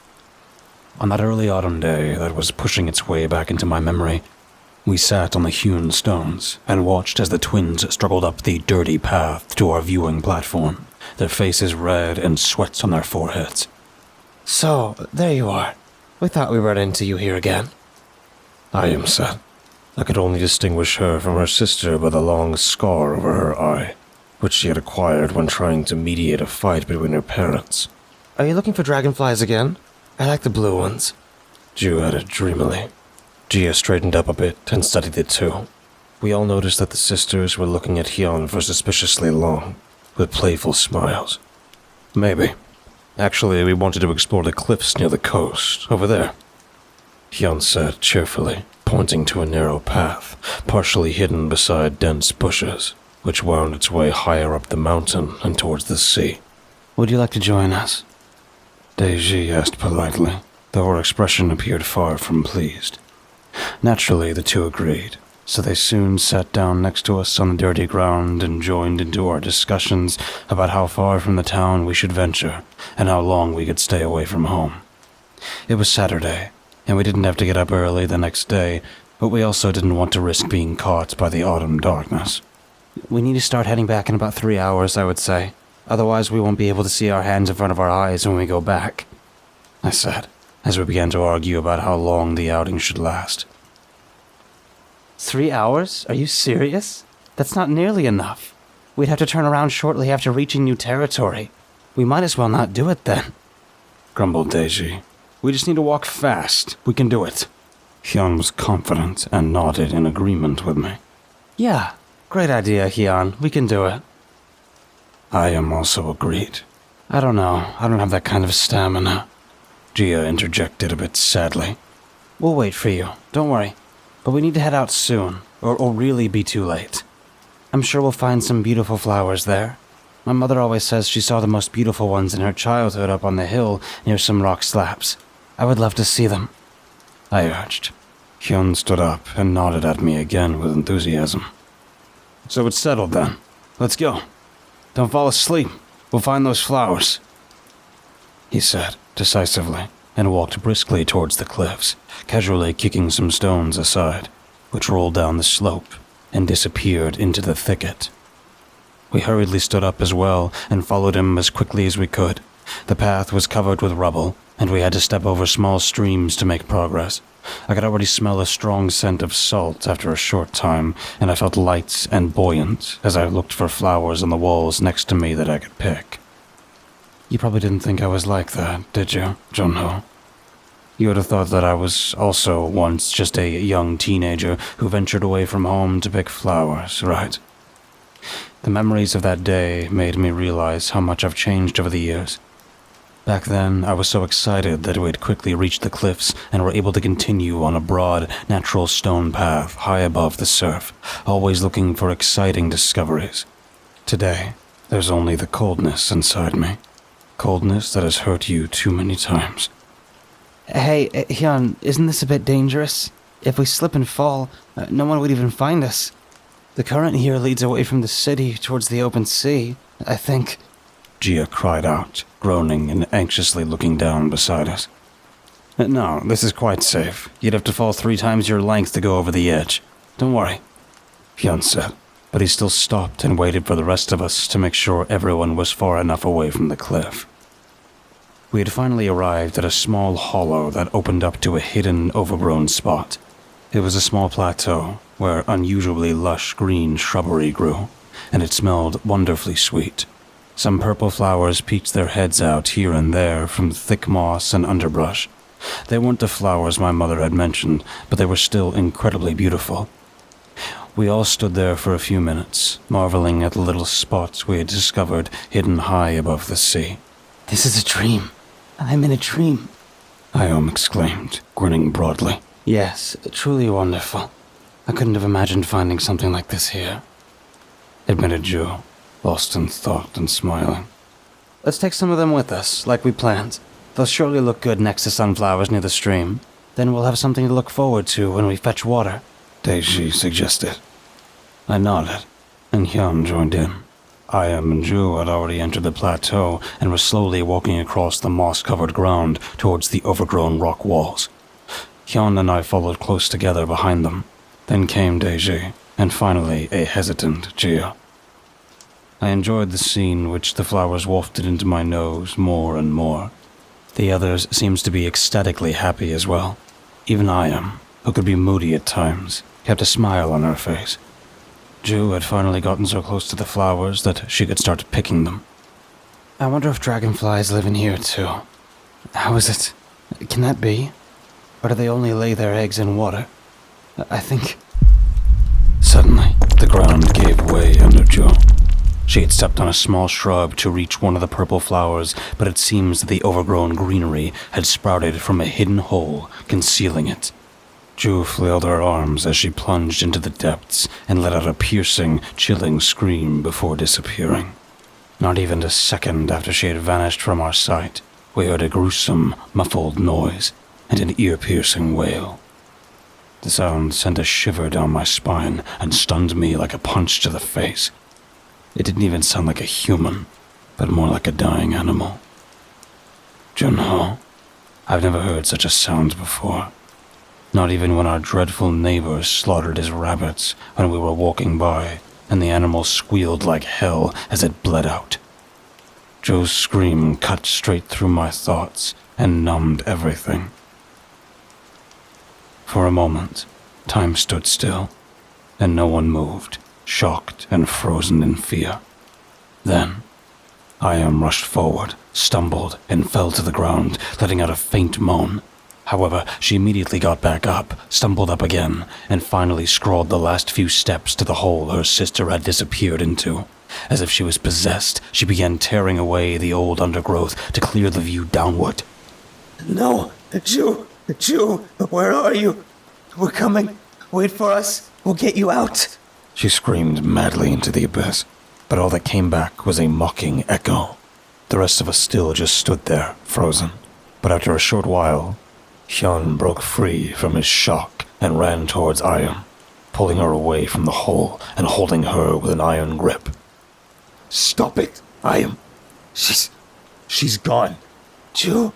On that early autumn day that was pushing its way back into my memory, we sat on the hewn stones and watched as the twins struggled up the dirty path to our viewing platform, their faces red and sweat on their foreheads. So, there you are. We thought we ran into you here again. Ayam said. I could only distinguish her from her sister by the long scar over her eye, which she had acquired when trying to mediate a fight between her parents. Are you looking for dragonflies again? I like the blue ones. Ju added dreamily. Gia straightened up a bit and studied it too. We all noticed that the sisters were looking at Hyun for suspiciously long, with playful smiles. Maybe. Actually, we wanted to explore the cliffs near the coast, over there, Hyun said cheerfully, pointing to a narrow path, partially hidden beside dense bushes, which wound its way higher up the mountain and towards the sea. Would you like to join us? Daeji asked politely, though her expression appeared far from pleased. Naturally, the two agreed, so they soon sat down next to us on the dirty ground and joined into our discussions about how far from the town we should venture and how long we could stay away from home. It was Saturday, and we didn't have to get up early the next day, but we also didn't want to risk being caught by the autumn darkness. We need to start heading back in about 3 hours, I would say. Otherwise, we won't be able to see our hands in front of our eyes when we go back, I said, as we began to argue about how long the outing should last. 3 hours? Are you serious? That's not nearly enough. We'd have to turn around shortly after reaching new territory. We might as well not do it then, grumbled Daeji. We just need to walk fast. We can do it. Hyun was confident and nodded in agreement with me. Yeah, great idea, Hyun. We can do it. Ayam also agreed. I don't know. I don't have that kind of stamina, Gia interjected a bit sadly. We'll wait for you. Don't worry. But we need to head out soon, or really be too late. I'm sure we'll find some beautiful flowers there. My mother always says she saw the most beautiful ones in her childhood up on the hill near some rock slabs. I would love to see them, I urged. Hyun stood up and nodded at me again with enthusiasm. So it's settled then. Let's go. Don't fall asleep. We'll find those flowers, he said decisively, and walked briskly towards the cliffs, casually kicking some stones aside, which rolled down the slope and disappeared into the thicket. We hurriedly stood up as well and followed him as quickly as we could. The path was covered with rubble, and we had to step over small streams to make progress. I could already smell a strong scent of salt after a short time, and I felt light and buoyant as I looked for flowers on the walls next to me that I could pick. You probably didn't think I was like that, did you, Junho? You would have thought that I was also once just a young teenager who ventured away from home to pick flowers, right? The memories of that day made me realize how much I've changed over the years. Back then, I was so excited that we had quickly reached the cliffs and were able to continue on a broad, natural stone path high above the surf, always looking for exciting discoveries. Today, there's only the coldness inside me. Coldness that has hurt you too many times. Hey, Hyun, isn't this a bit dangerous? If we slip and fall, no one would even find us. The current here leads away from the city towards the open sea, I think. Gia cried out, groaning and anxiously looking down beside us. No, this is quite safe. You'd have to fall 3 times your length to go over the edge. Don't worry, Hyun said, but he still stopped and waited for the rest of us to make sure everyone was far enough away from the cliff. We had finally arrived at a small hollow that opened up to a hidden, overgrown spot. It was a small plateau where unusually lush green shrubbery grew, and it smelled wonderfully sweet. Some purple flowers peeked their heads out here and there from thick moss and underbrush. They weren't the flowers my mother had mentioned, but they were still incredibly beautiful. We all stood there for a few minutes, marveling at the little spots we had discovered hidden high above the sea. this is a dream. I'm in a dream. Iom exclaimed, grinning broadly. Yes, truly wonderful. I couldn't have imagined finding something like this here, admitted Joe, lost in thought and smiling. Let's take some of them with us, like we planned. They'll surely look good next to sunflowers near the stream. Then we'll have something to look forward to when we fetch water, Daisy suggested. I nodded, and Hyun joined in. Iam and Ju had already entered the plateau and were slowly walking across the moss-covered ground towards the overgrown rock walls. Hyun and I followed close together behind them. Then came Daisy, and finally a hesitant Gia. I enjoyed the scene which the flowers wafted into my nose more and more. The others seemed to be ecstatically happy as well. Even Iam, who could be moody at times, kept a smile on her face. Ju had finally gotten so close to the flowers that she could start picking them. I wonder if dragonflies live in here too. How is it? Can that be? Or do they only lay their eggs in water? I think... Suddenly, the ground gave way under Ju. She had stepped on a small shrub to reach one of the purple flowers, but it seems that the overgrown greenery had sprouted from a hidden hole, concealing it. Ju flailed her arms as she plunged into the depths and let out a piercing, chilling scream before disappearing. Not even a second after she had vanished from our sight, we heard a gruesome, muffled noise and an ear-piercing wail. The sound sent a shiver down my spine and stunned me like a punch to the face. It didn't even sound like a human, but more like a dying animal. Junho, I've never heard such a sound before. Not even when our dreadful neighbors slaughtered his rabbits when we were walking by, and the animal squealed like hell as it bled out. Joe's scream cut straight through my thoughts and numbed everything. For a moment, time stood still, and no one moved, shocked and frozen in fear. Then, Iam rushed forward, stumbled, and fell to the ground, letting out a faint moan. However, she immediately got back up, stumbled up again, and finally scrawled the last few steps to the hole her sister had disappeared into. As if she was possessed, she began tearing away the old undergrowth to clear the view downward. No, Ju, where are you? We're coming. Wait for us. We'll get you out. She screamed madly into the abyss, but all that came back was a mocking echo. The rest of us still just stood there, frozen. But after a short while, Hyun broke free from his shock and ran towards Iam, pulling her away from the hole and holding her with an iron grip. Stop it, Iam. She's gone. Ju,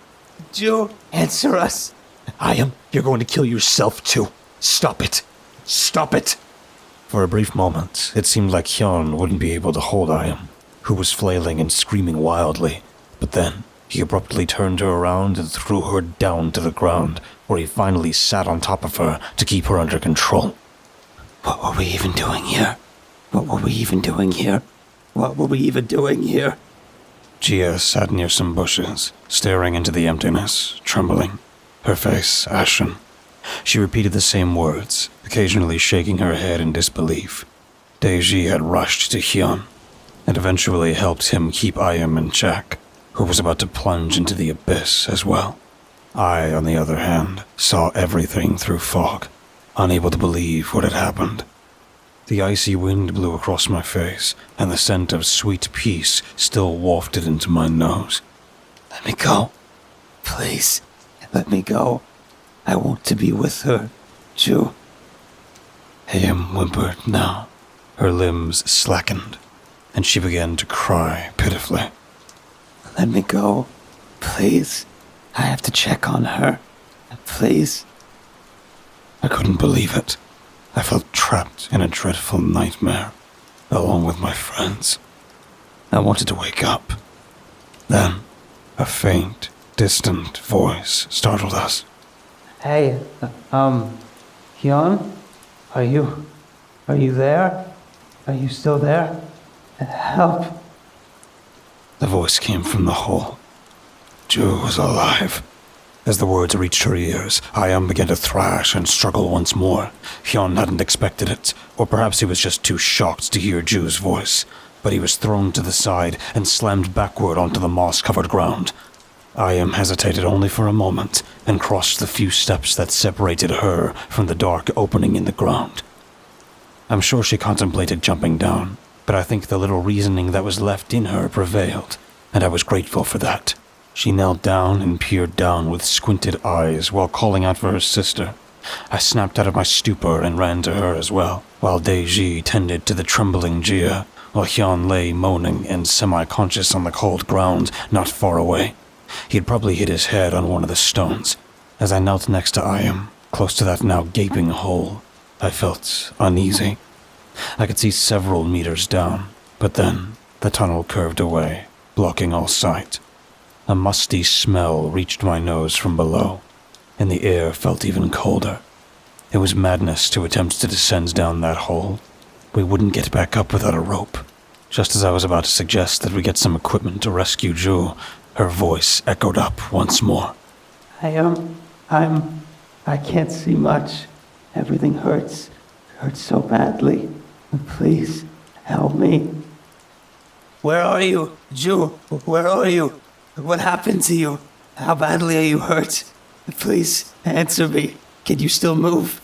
answer us. Iam, you're going to kill yourself too. Stop it. Stop it. For a brief moment, it seemed like Hyun wouldn't be able to hold Iam, who was flailing and screaming wildly, but then he abruptly turned her around and threw her down to the ground, where he finally sat on top of her to keep her under control. What were we even doing here? What were we even doing here? Gia sat near some bushes, staring into the emptiness, trembling, her face ashen. She repeated the same words, occasionally shaking her head in disbelief. Daisy had rushed to Hyun, and eventually helped him keep Iam in check, who was about to plunge into the abyss as well. I, on the other hand, saw everything through fog, unable to believe what had happened. The icy wind blew across my face, and the scent of sweet peace still wafted into my nose. Let me go. Please. let me go. I want to be with her, Jew. Am whimpered now. Her limbs slackened, and she began to cry pitifully. Let me go, please. I have to check on her, please. I couldn't believe it. I felt trapped in a dreadful nightmare, along with my friends. I wanted to wake up. Then, a faint, distant voice startled us. Hey, Hyun? Are you there? Are you still there? Help. The voice came from the hole. Ju was alive. As the words reached her ears, Iam began to thrash and struggle once more. Hyun hadn't expected it, or perhaps he was just too shocked to hear Ju's voice, but he was thrown to the side and slammed backward onto the moss-covered ground. Iam hesitated only for a moment and crossed the few steps that separated her from the dark opening in the ground. I'm sure she contemplated jumping down, but I think the little reasoning that was left in her prevailed, and I was grateful for that. She knelt down and peered down with squinted eyes while calling out for her sister. I snapped out of my stupor and ran to her as well, while Deji tended to the trembling Jia, while Hyun lay moaning and semi-conscious on the cold ground not far away. He had probably hit his head on one of the stones. As I knelt next to Iam, close to that now gaping hole, I felt uneasy. I could see several meters down, but then the tunnel curved away, blocking all sight. A musty smell reached my nose from below, and the air felt even colder. It was madness to attempt to descend down that hole. We wouldn't get back up without a rope. Just as I was about to suggest that we get some equipment to rescue Ju, her voice echoed up once more. I can't see much. Everything hurts. Hurts so badly. Please, help me. Where are you, Ju? Where are you? What happened to you? How badly are you hurt? Please, answer me. Can you still move?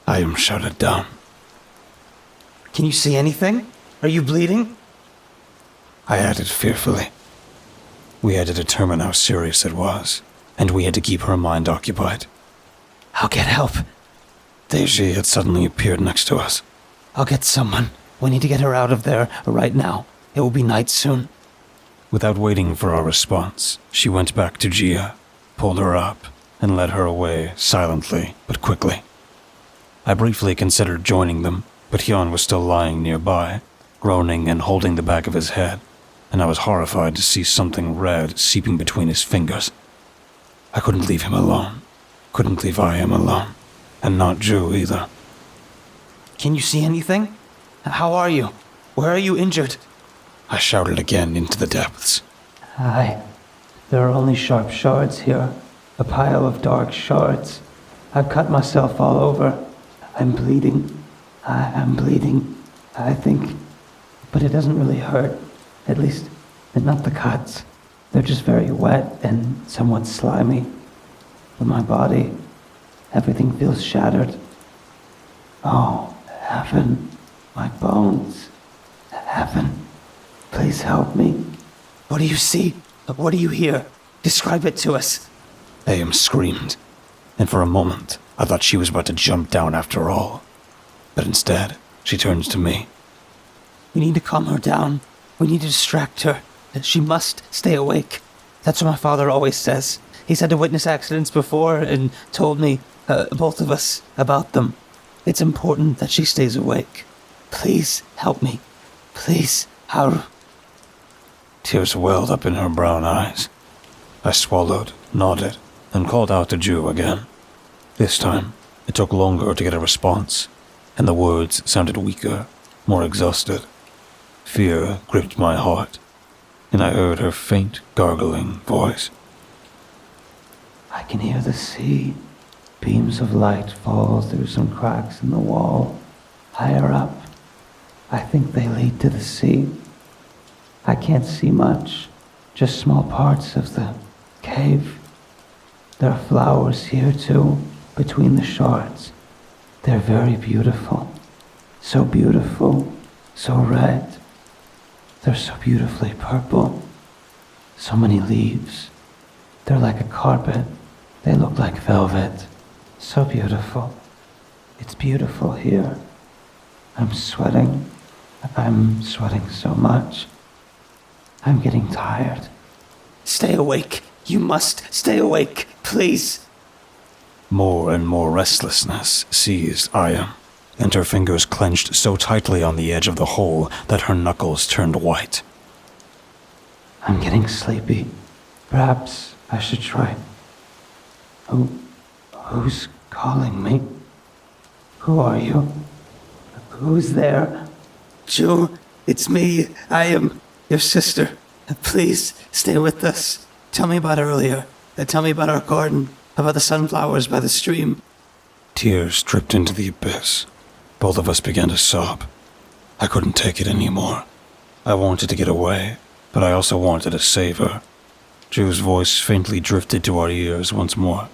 Iam shouted down. Can you see anything? Are you bleeding? I added fearfully. We had to determine how serious it was, and we had to keep her mind occupied. I'll get help. Deji had suddenly appeared next to us. I'll get someone. We need to get her out of there right now. It will be night soon. Without waiting for our response, she went back to Jia, pulled her up, and led her away silently but quickly. I briefly considered joining them, but Hyun was still lying nearby, groaning and holding the back of his head, and I was horrified to see something red seeping between his fingers. I couldn't leave him alone. Couldn't leave Iam alone. And not Ju either. Can you see anything? How are you? Where are you injured? I shouted again into the depths. There are only sharp shards here. A pile of dark shards. I've cut myself all over. I'm bleeding. I'm bleeding, I think. But it doesn't really hurt. At least, not the cuts. They're just very wet and somewhat slimy. But my body, everything feels shattered. Oh, heaven. My bones. Heaven. Please help me. What do you see? What do you hear? Describe it to us. Iam screamed, and for a moment I thought she was about to jump down after all. But instead, she turned to me. We need to calm her down. We need to distract her. She must stay awake. That's what my father always says. He's had to witness accidents before and told me, both of us, about them. It's important that she stays awake. Please help me. Please. How? Tears welled up in her brown eyes. I swallowed, nodded, and called out to Ju again. This time, it took longer to get a response, and the words sounded weaker, more exhausted. Fear gripped my heart, and I heard her faint, gargling voice. I can hear the sea. Beams of light fall through some cracks in the wall. Higher up, I think they lead to the sea. I can't see much, just small parts of the cave. There are flowers here too, between the shards. They're very beautiful. So beautiful, so red. They're so beautifully purple. So many leaves. They're like a carpet, They look like velvet. So beautiful. It's beautiful here. I'm sweating. I'm sweating so much. I'm getting tired. Stay awake. You must stay awake, please. More and more restlessness seized Aya, and her fingers clenched so tightly on the edge of the hole that her knuckles turned white. I'm getting sleepy. Perhaps I should try. Who's calling me? Who are you? Who's there? Joe, it's me. I am your sister. Please, stay with us. Tell me about earlier. Tell me about our garden, about the sunflowers by the stream. Tears dripped into the abyss. Both of us began to sob. I couldn't take it anymore. I wanted to get away, but I also wanted to save her. Ju's voice faintly drifted to our ears once more,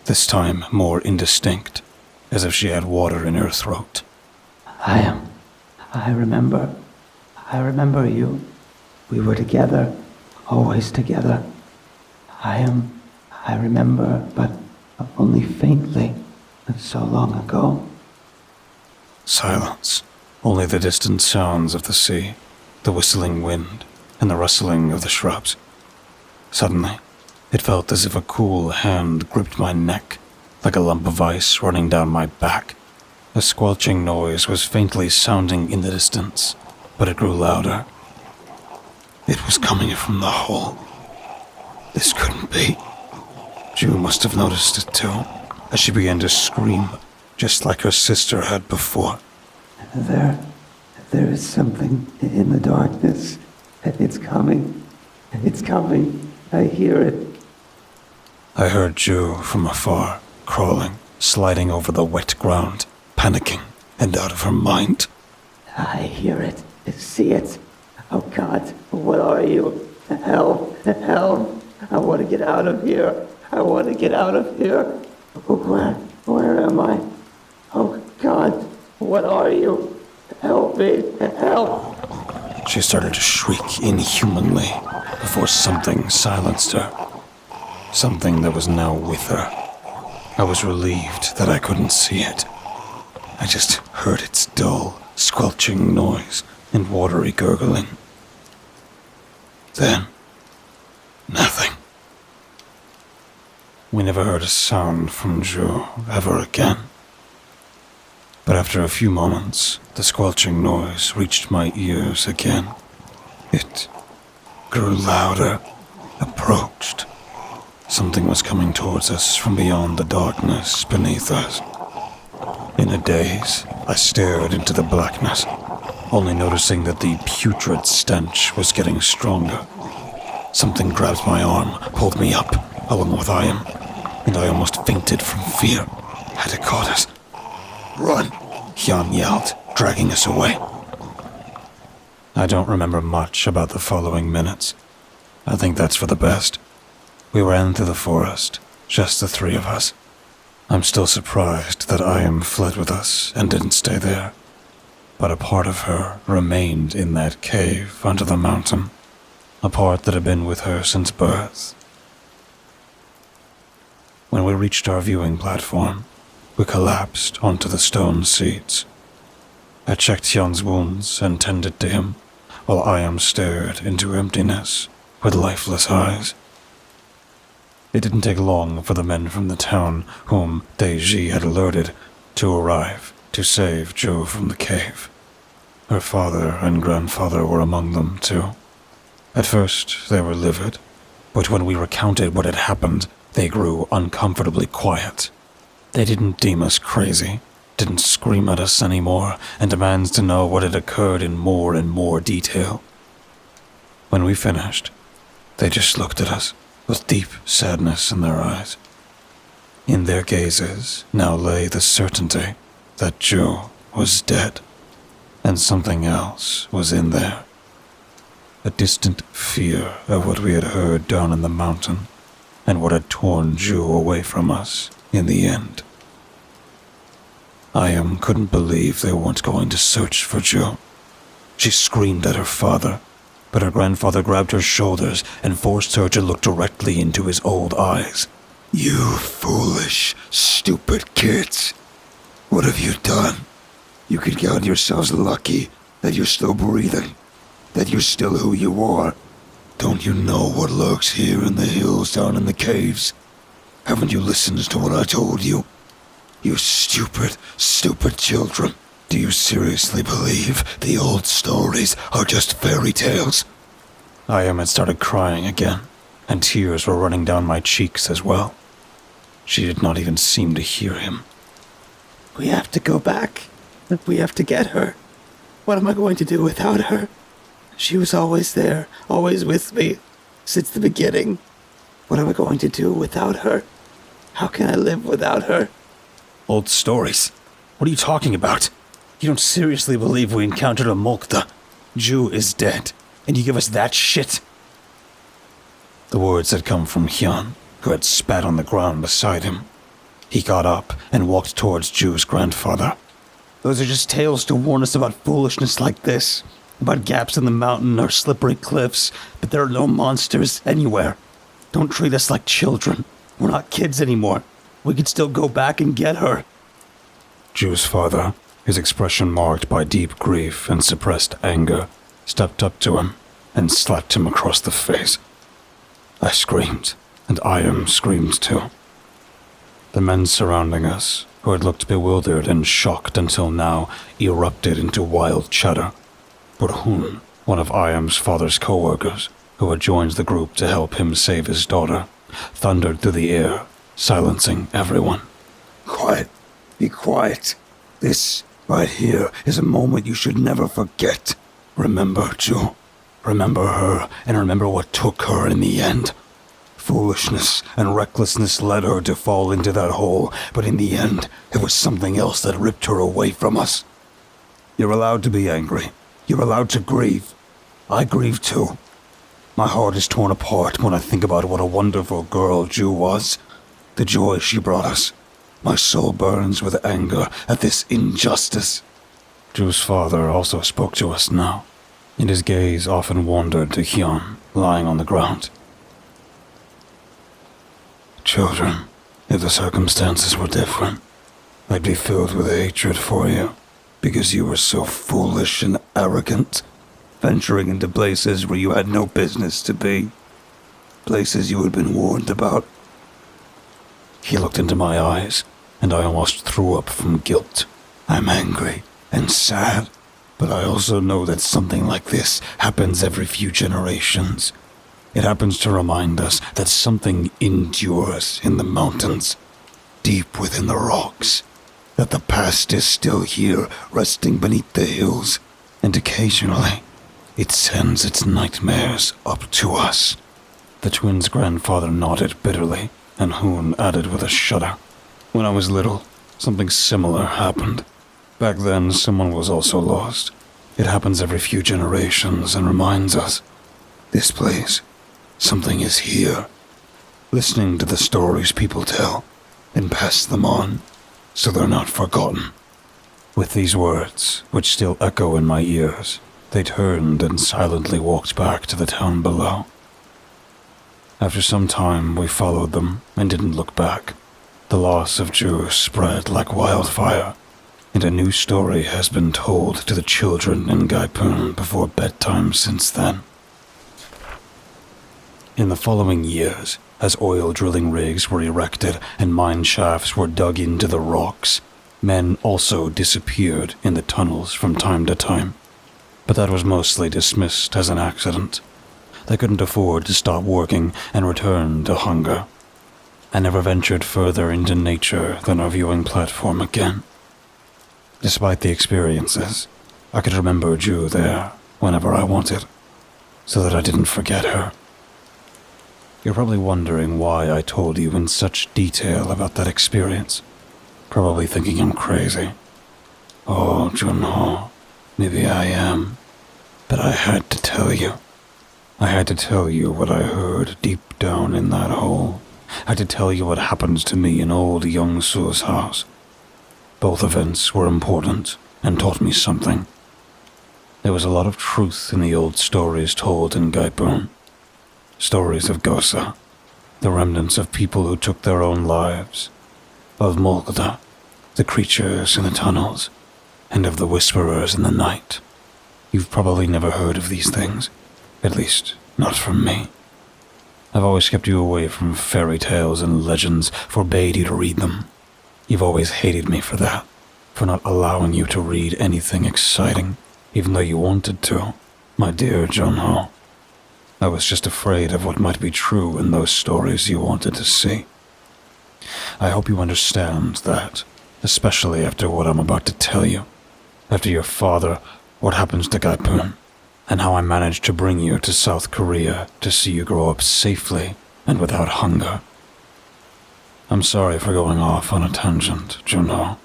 this time more indistinct, as if she had water in her throat. I remember you. We were together, always together. I remember, but only faintly, so long ago. Silence. Only the distant sounds of the sea, the whistling wind, and the rustling of the shrubs. Suddenly, it felt as if a cool hand gripped my neck, like a lump of ice running down my back. A squelching noise was faintly sounding in the distance, but it grew louder. It was coming from the hole. This couldn't be. Ju must have noticed it too, as she began to scream, just like her sister had before. There is something in the darkness. It's coming. It's coming. I hear it. I heard Ju from afar, crawling, sliding over the wet ground, panicking and out of her mind. I hear it. See it. Oh God, what are you? Help! Help! I want to get out of here. I want to get out of here. Where am I? Oh God, what are you? Help me! Help! She started to shriek inhumanly before something silenced her. Something that was now with her. I was relieved that I couldn't see it. I just heard its dull, squelching noise and watery gurgling. Then, nothing. We never heard a sound from Ju ever again. But after a few moments, the squelching noise reached my ears again. It grew louder, approached. Something was coming towards us from beyond the darkness beneath us. In a daze, I stared into the blackness, only noticing that the putrid stench was getting stronger. Something grabbed my arm, pulled me up, along with Ian, and I almost fainted from fear. Had it caught us? Run! Jan yelled, dragging us away. I don't remember much about the following minutes. I think that's for the best. We ran through the forest, just the three of us. I'm still surprised that Ian fled with us and didn't stay there. But a part of her remained in that cave under the mountain. A part that had been with her since birth. When we reached our viewing platform, we collapsed onto the stone seats. I checked Jan's wounds and tended to him, while Iam stared into emptiness with lifeless eyes. It didn't take long for the men from the town whom Deji had alerted to arrive to save Jo from the cave. Her father and grandfather were among them, too. At first, they were livid, but when we recounted what had happened, they grew uncomfortably quiet. They didn't deem us crazy, didn't scream at us anymore, and demands to know what had occurred in more and more detail. When we finished, they just looked at us with deep sadness in their eyes. In their gazes now lay the certainty that Jo was dead, and something else was in there. A distant fear of what we had heard down in the mountain, and what had torn Jo away from us in the end. Iam couldn't believe they weren't going to search for Jo. She screamed at her father, but her grandfather grabbed her shoulders and forced her to look directly into his old eyes. You foolish, stupid kids. What have you done? You could count yourselves lucky that you're still breathing, that you're still who you are. Don't you know what lurks here in the hills down in the caves? Haven't you listened to what I told you? You stupid, stupid children. Do you seriously believe the old stories are just fairy tales? Ayam had started crying again, and tears were running down my cheeks as well. She did not even seem to hear him. We have to go back. We have to get her. What am I going to do without her? She was always there, always with me, since the beginning. What am I going to do without her? How can I live without her? Old stories? What are you talking about? You don't seriously believe we encountered a Mulkta? Jew is dead, and you give us that shit? The words had come from Hyun, who had spat on the ground beside him. He got up and walked towards Jew's grandfather. Those are just tales to warn us about foolishness like this. About gaps in the mountain or slippery cliffs, but there are no monsters anywhere. Don't treat us like children. We're not kids anymore. We could still go back and get her. Jew's father, his expression marked by deep grief and suppressed anger, stepped up to him and slapped him across the face. I screamed, and Ayam screamed too. The men surrounding us, who had looked bewildered and shocked until now, erupted into wild chatter. Burhun, one of Ayam's father's co-workers, who had joined the group to help him save his daughter, thundered through the air, silencing everyone. Quiet. Be quiet. This, right here, is a moment you should never forget. Remember, Jew. Remember her, and remember what took her in the end. Foolishness and recklessness led her to fall into that hole, but in the end, it was something else that ripped her away from us. You're allowed to be angry. You're allowed to grieve. I grieve too. My heart is torn apart when I think about what a wonderful girl Jew was. The joy she brought us. My soul burns with anger at this injustice. Jew's father also spoke to us now, and his gaze often wandered to Hyun, lying on the ground. Children, if the circumstances were different, I'd be filled with hatred for you, because you were so foolish and arrogant, venturing into places where you had no business to be, places you had been warned about. He looked into my eyes, and I almost threw up from guilt. I'm angry and sad, but I also know that something like this happens every few generations. It happens to remind us that something endures in the mountains, deep within the rocks, that the past is still here, resting beneath the hills, and occasionally it sends its nightmares up to us. The twins' grandfather nodded bitterly, and Hoon added with a shudder. When I was little, something similar happened. Back then, someone was also lost. It happens every few generations and reminds us. This place, something is here. Listening to the stories people tell, and pass them on, so they're not forgotten. With these words, which still echo in my ears, they turned and silently walked back to the town below. After some time, we followed them and didn't look back. The loss of Jew spread like wildfire, and a new story has been told to the children in Gaipun before bedtime since then. In the following years, as oil drilling rigs were erected and mine shafts were dug into the rocks, men also disappeared in the tunnels from time to time. But that was mostly dismissed as an accident. They couldn't afford to stop working and return to hunger. I never ventured further into nature than our viewing platform again. Despite the experiences, I could remember Jew there whenever I wanted, so that I didn't forget her. You're probably wondering why I told you in such detail about that experience. Probably thinking I'm crazy. Oh, Junho, maybe I am. But I had to tell you. I had to tell you what I heard deep down in that hole. I had to tell you what happened to me in old Young Su's house. Both events were important and taught me something. There was a lot of truth in the old stories told in Gaipun. Stories of Gosa, the remnants of people who took their own lives, of Mulgda, the creatures in the tunnels, and of the whisperers in the night. You've probably never heard of these things, at least not from me. I've always kept you away from fairy tales and legends, forbade you to read them. You've always hated me for that, for not allowing you to read anything exciting, even though you wanted to, my dear Junho. I was just afraid of what might be true in those stories you wanted to see. I hope you understand that, especially after what I'm about to tell you. After your father, what happens to Gaipun, and how I managed to bring you to South Korea to see you grow up safely and without hunger. I'm sorry for going off on a tangent, Junho,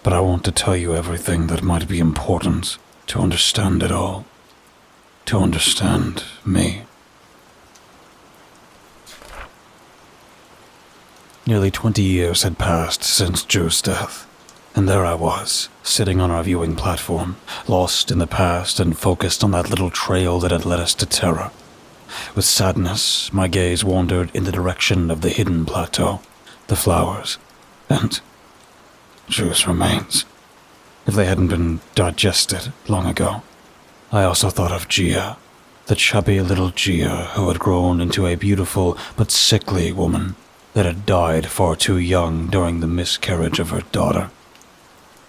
but I want to tell you everything that might be important to understand it all. To understand me. Nearly 20 years had passed since Joe's death, and there I was, sitting on our viewing platform, lost in the past and focused on that little trail that had led us to Terra. With sadness, my gaze wandered in the direction of the hidden plateau, the flowers, and Joe's remains, if they hadn't been digested long ago. I also thought of Gia, the chubby little Gia who had grown into a beautiful but sickly woman that had died far too young during the miscarriage of her daughter.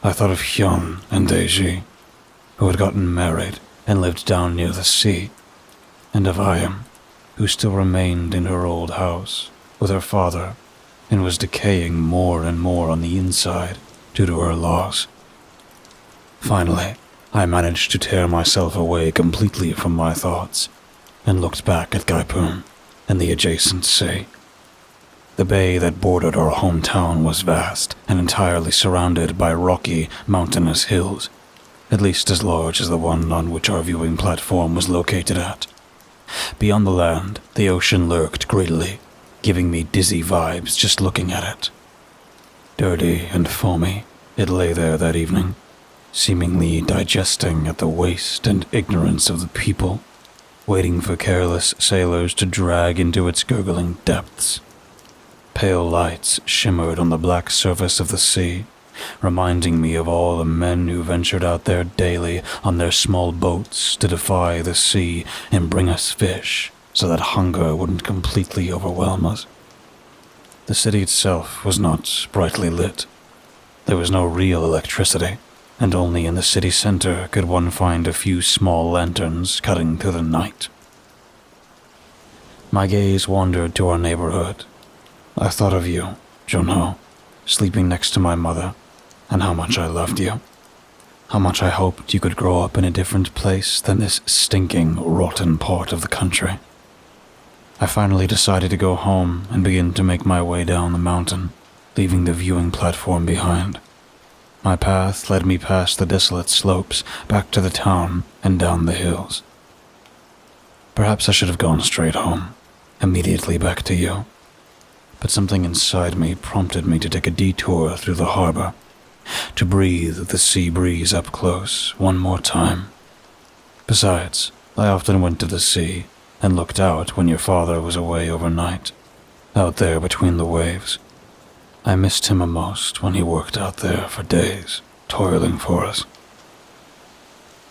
I thought of Hyun and Deji, who had gotten married and lived down near the sea, and of Ayam, who still remained in her old house with her father and was decaying more and more on the inside due to her loss. Finally, I managed to tear myself away completely from my thoughts and looked back at Gaipun and the adjacent sea. The bay that bordered our hometown was vast and entirely surrounded by rocky, mountainous hills, at least as large as the one on which our viewing platform was located at. Beyond the land, the ocean lurked greedily, giving me dizzy vibes just looking at it. Dirty and foamy, it lay there that evening, seemingly digesting at the waste and ignorance of the people, waiting for careless sailors to drag into its gurgling depths. Pale lights shimmered on the black surface of the sea, reminding me of all the men who ventured out there daily on their small boats to defy the sea and bring us fish so that hunger wouldn't completely overwhelm us. The city itself was not brightly lit. There was no real electricity, and only in the city center could one find a few small lanterns cutting through the night. My gaze wandered to our neighborhood. I thought of you, Junho, sleeping next to my mother, and how much I loved you. How much I hoped you could grow up in a different place than this stinking, rotten part of the country. I finally decided to go home and begin to make my way down the mountain, leaving the viewing platform behind. My path led me past the desolate slopes, back to the town, and down the hills. Perhaps I should have gone straight home, immediately back to you. But something inside me prompted me to take a detour through the harbor, to breathe the sea breeze up close one more time. Besides, I often went to the sea and looked out when your father was away overnight, out there between the waves. I missed him most when he worked out there for days, toiling for us.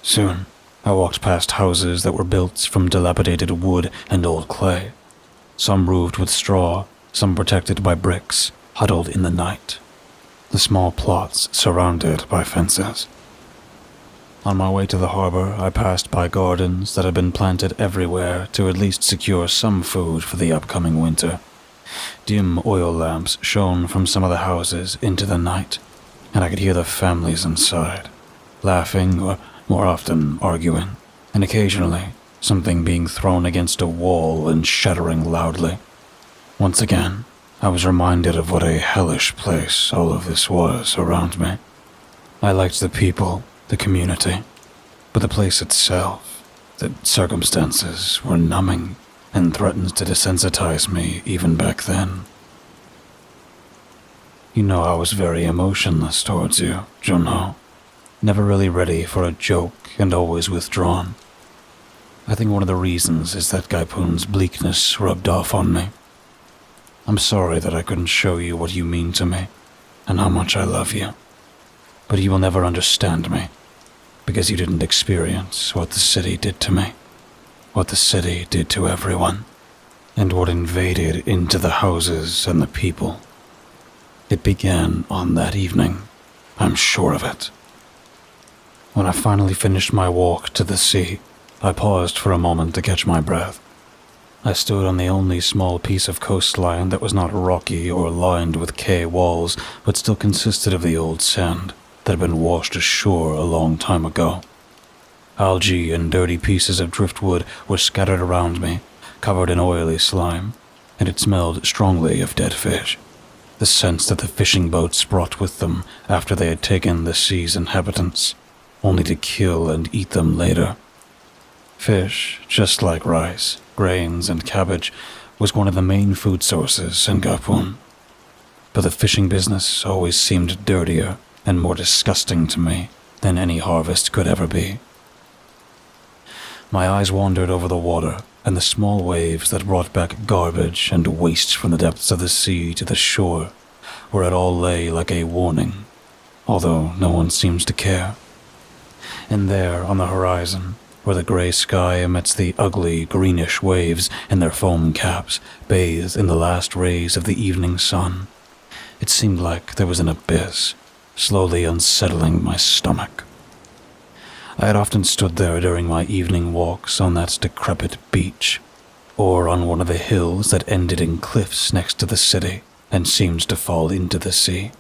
Soon, I walked past houses that were built from dilapidated wood and old clay, some roofed with straw, some protected by bricks, huddled in the night, the small plots surrounded by fences. On my way to the harbor, I passed by gardens that had been planted everywhere to at least secure some food for the upcoming winter. Dim oil lamps shone from some of the houses into the night, and I could hear the families inside, laughing or more often arguing, and occasionally something being thrown against a wall and shattering loudly. Once again, I was reminded of what a hellish place all of this was around me. I liked the people, the community, but the place itself, the circumstances were numbing and threatened to desensitize me even back then. You know I was very emotionless towards you, Junho. Never really ready for a joke and always withdrawn. I think one of the reasons is that Gaipun's bleakness rubbed off on me. I'm sorry that I couldn't show you what you mean to me and how much I love you. But you will never understand me because you didn't experience what the city did to me, what the city did to everyone, and what invaded into the houses and the people. It began on that evening, I'm sure of it. When I finally finished my walk to the sea, I paused for a moment to catch my breath. I stood on the only small piece of coastline that was not rocky or lined with quay walls, but still consisted of the old sand that had been washed ashore a long time ago. Algae and dirty pieces of driftwood were scattered around me, covered in oily slime, and it smelled strongly of dead fish, the scents that the fishing boats brought with them after they had taken the sea's inhabitants, only to kill and eat them later. Fish, just like rice, grains, and cabbage, was one of the main food sources in Gapun. But the fishing business always seemed dirtier and more disgusting to me than any harvest could ever be. My eyes wandered over the water and the small waves that brought back garbage and waste from the depths of the sea to the shore, where it all lay like a warning, although no one seems to care. And there, on the horizon, where the grey sky amidst the ugly greenish waves in their foam caps bathed in the last rays of the evening sun, it seemed like there was an abyss, slowly unsettling my stomach. I had often stood there during my evening walks on that decrepit beach, or on one of the hills that ended in cliffs next to the city and seemed to fall into the sea.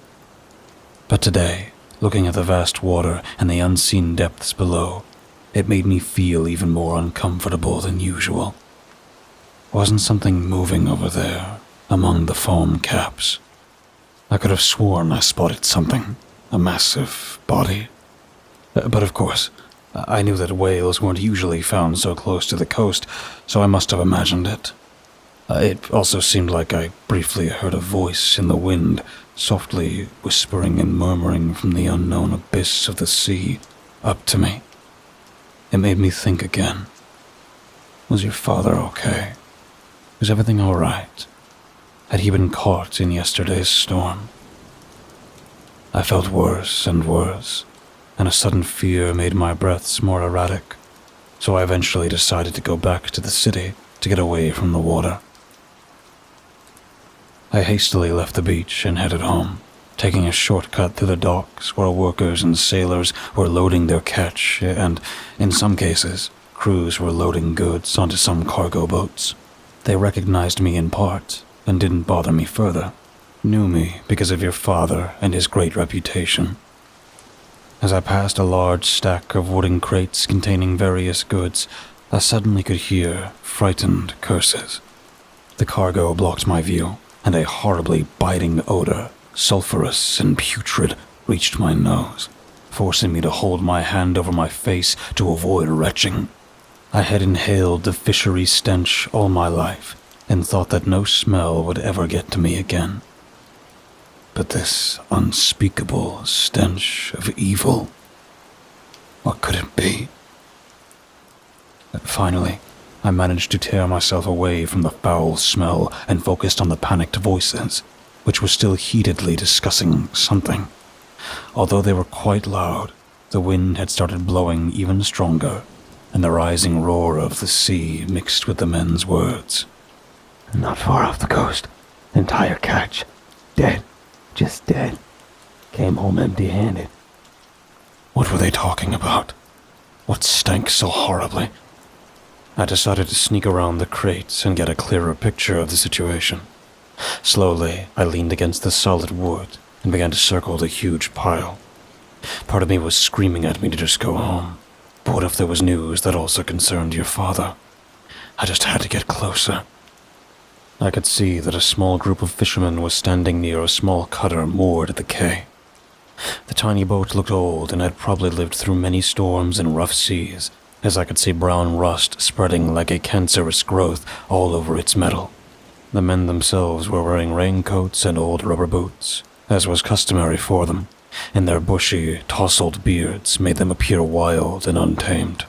But today, looking at the vast water and the unseen depths below, it made me feel even more uncomfortable than usual. Wasn't something moving over there, among the foam caps? I could have sworn I spotted something, a massive body. But of course, I knew that whales weren't usually found so close to the coast, so I must have imagined it. It also seemed like I briefly heard a voice in the wind, softly whispering and murmuring from the unknown abyss of the sea up to me. It made me think again. Was your father okay? Was everything all right? Had he been caught in yesterday's storm? I felt worse and worse, and a sudden fear made my breaths more erratic, so I eventually decided to go back to the city to get away from the water. I hastily left the beach and headed home, taking a shortcut through the docks where workers and sailors were loading their catch, and, in some cases, crews were loading goods onto some cargo boats. They recognized me in part, and didn't bother me further. Knew me because of your father and his great reputation. As I passed a large stack of wooden crates containing various goods, I suddenly could hear frightened curses. The cargo blocked my view, and a horribly biting odor, sulphurous and putrid, reached my nose, forcing me to hold my hand over my face to avoid retching. I had inhaled the fishery stench all my life, and thought that no smell would ever get to me again. But this unspeakable stench of evil, what could it be? Finally, I managed to tear myself away from the foul smell and focused on the panicked voices, which were still heatedly discussing something. Although they were quite loud, the wind had started blowing even stronger, and the rising roar of the sea mixed with the men's words. Not far off the coast. Entire catch. Dead. Just dead. Came home empty-handed. What were they talking about? What stank so horribly? I decided to sneak around the crates and get a clearer picture of the situation. Slowly, I leaned against the solid wood and began to circle the huge pile. Part of me was screaming at me to just go home. But what if there was news that also concerned your father? I just had to get closer. I could see that a small group of fishermen was standing near a small cutter moored at the quay. The tiny boat looked old and had probably lived through many storms and rough seas, as I could see brown rust spreading like a cancerous growth all over its metal. The men themselves were wearing raincoats and old rubber boots, as was customary for them, and their bushy, tousled beards made them appear wild and untamed.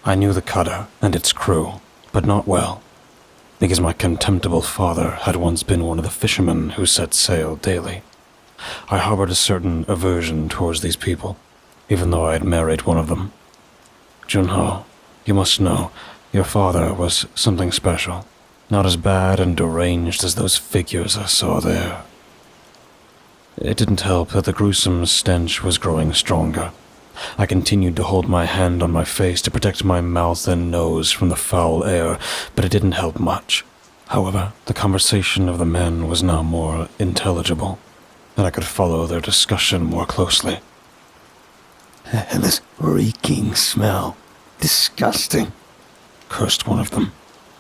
I knew the cutter and its crew, but not well. because my contemptible father had once been one of the fishermen who set sail daily. I harbored a certain aversion towards these people, even though I had married one of them. Junho, you must know, your father was something special, not as bad and deranged as those figures I saw there. It didn't help that the gruesome stench was growing stronger. I continued to hold my hand on my face to protect my mouth and nose from the foul air, but it didn't help much. However, the conversation of the men was now more intelligible, and I could follow their discussion more closely. And this reeking smell. Disgusting, cursed one of them.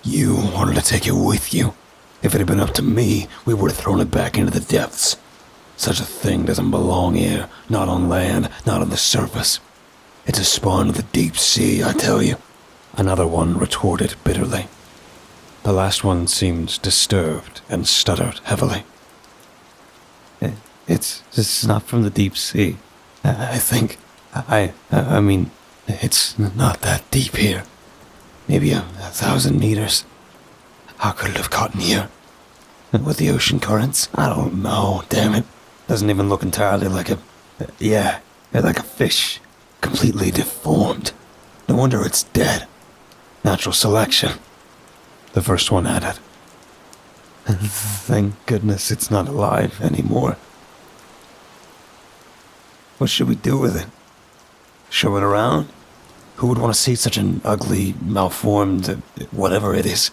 You wanted to take it with you. If it had been up to me, we would have thrown it back into the depths. Such a thing doesn't belong here, not on land, not on the surface. It's a spawn of the deep sea, I tell you. Another one retorted bitterly. The last one seemed disturbed and stuttered heavily. It's not from the deep sea. I think. I mean, it's not that deep here. Maybe a 1,000 meters. How could it have gotten here? With the ocean currents? I don't know, damn it. Doesn't even look entirely like like a fish. Completely deformed. No wonder it's dead. Natural selection. The first one added. Thank goodness it's not alive anymore. What should we do with it? Show it around? Who would want to see such an ugly, malformed, whatever it is?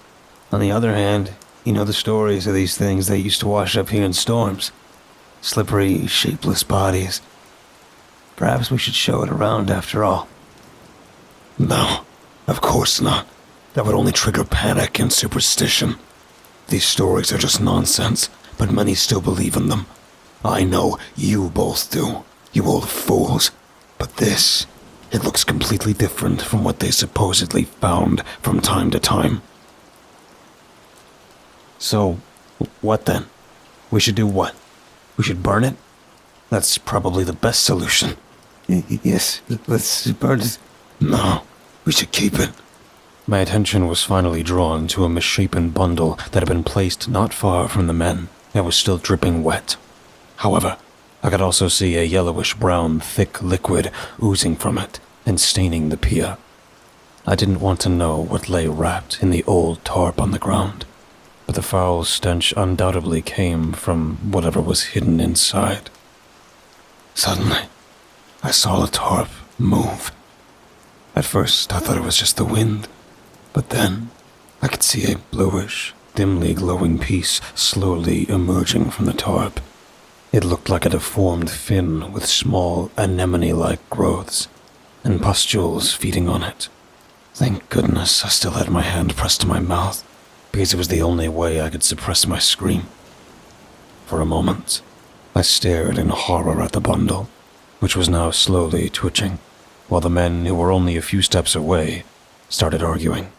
On the other hand, you know the stories of these things that used to wash up here in storms. Slippery, shapeless bodies. Perhaps we should show it around after all. No, of course not. That would only trigger panic and superstition. These stories are just nonsense, but many still believe in them. I know you both do, you old fools. But this, it looks completely different from what they supposedly found from time to time. So, what then? We should do what? We should burn it? That's probably the best solution. Yes, let's burn it. No, we should keep it. My attention was finally drawn to a misshapen bundle that had been placed not far from the men and was still dripping wet. However, I could also see a yellowish-brown, thick liquid oozing from it and staining the pier. I didn't want to know what lay wrapped in the old tarp on the ground, but the foul stench undoubtedly came from whatever was hidden inside. Suddenly, I saw the tarp move. At first, I thought it was just the wind, but then I could see a bluish, dimly glowing piece slowly emerging from the tarp. It looked like a deformed fin with small anemone-like growths and pustules feeding on it. Thank goodness I still had my hand pressed to my mouth, because it was the only way I could suppress my scream. For a moment, I stared in horror at the bundle, which was now slowly twitching, while the men who were only a few steps away started arguing.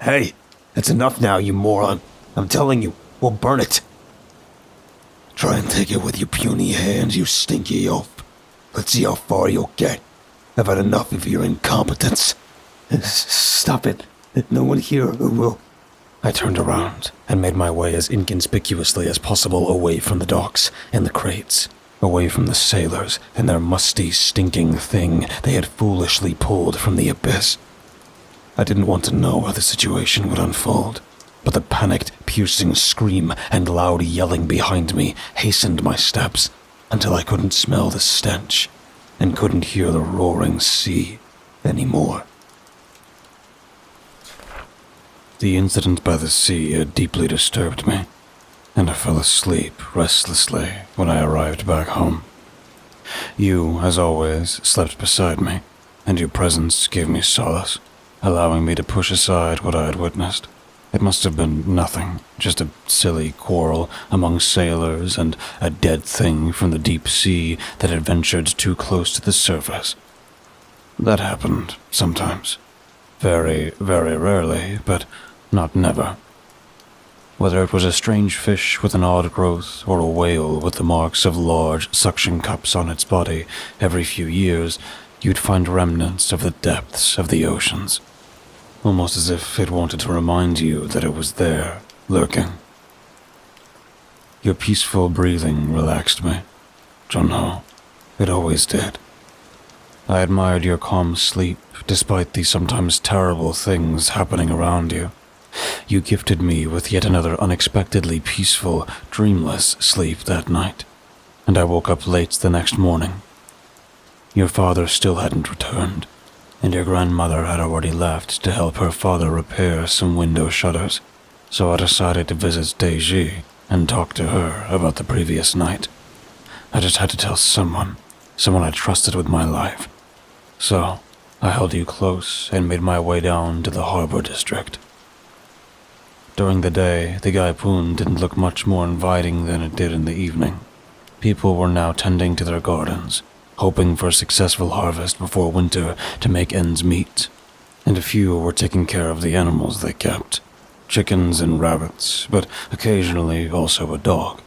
Hey, that's enough now, you moron. I'm telling you, we'll burn it. Try and take it with your puny hands, you stinky oaf. Let's see how far you'll get. I've had enough of your incompetence. Stop it. No one here will. I turned around and made my way as inconspicuously as possible away from the docks and the crates, away from the sailors and their musty, stinking thing they had foolishly pulled from the abyss. I didn't want to know how the situation would unfold, but the panicked, piercing scream and loud yelling behind me hastened my steps until I couldn't smell the stench and couldn't hear the roaring sea anymore. The incident by the sea had deeply disturbed me, and I fell asleep restlessly when I arrived back home. You, as always, slept beside me, and your presence gave me solace, allowing me to push aside what I had witnessed. It must have been nothing, just a silly quarrel among sailors and a dead thing from the deep sea that had ventured too close to the surface. That happened sometimes. Very, very rarely, but not never. Whether it was a strange fish with an odd growth or a whale with the marks of large suction cups on its body every few years, you'd find remnants of the depths of the oceans. Almost as if it wanted to remind you that it was there, lurking. Your peaceful breathing relaxed me, Junho. It always did. I admired your calm sleep despite the sometimes terrible things happening around you. You gifted me with yet another unexpectedly peaceful, dreamless sleep that night, and I woke up late the next morning. Your father still hadn't returned, and your grandmother had already left to help her father repair some window shutters, so I decided to visit Deji and talk to her about the previous night. I just had to tell someone I trusted with my life. So, I held you close and made my way down to the harbor district. During the day, the Gaipun didn't look much more inviting than it did in the evening. People were now tending to their gardens, hoping for a successful harvest before winter to make ends meet, and a few were taking care of the animals they kept, chickens and rabbits, but occasionally also a dog.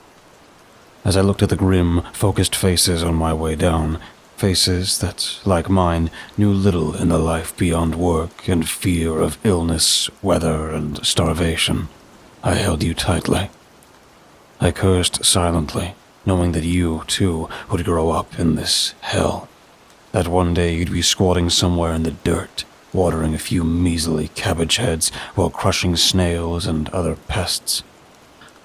As I looked at the grim, focused faces on my way down, faces that, like mine, knew little in the life beyond work and fear of illness, weather, and starvation, I held you tightly. I cursed silently, knowing that you, too, would grow up in this hell. That one day you'd be squatting somewhere in the dirt, watering a few measly cabbage heads while crushing snails and other pests.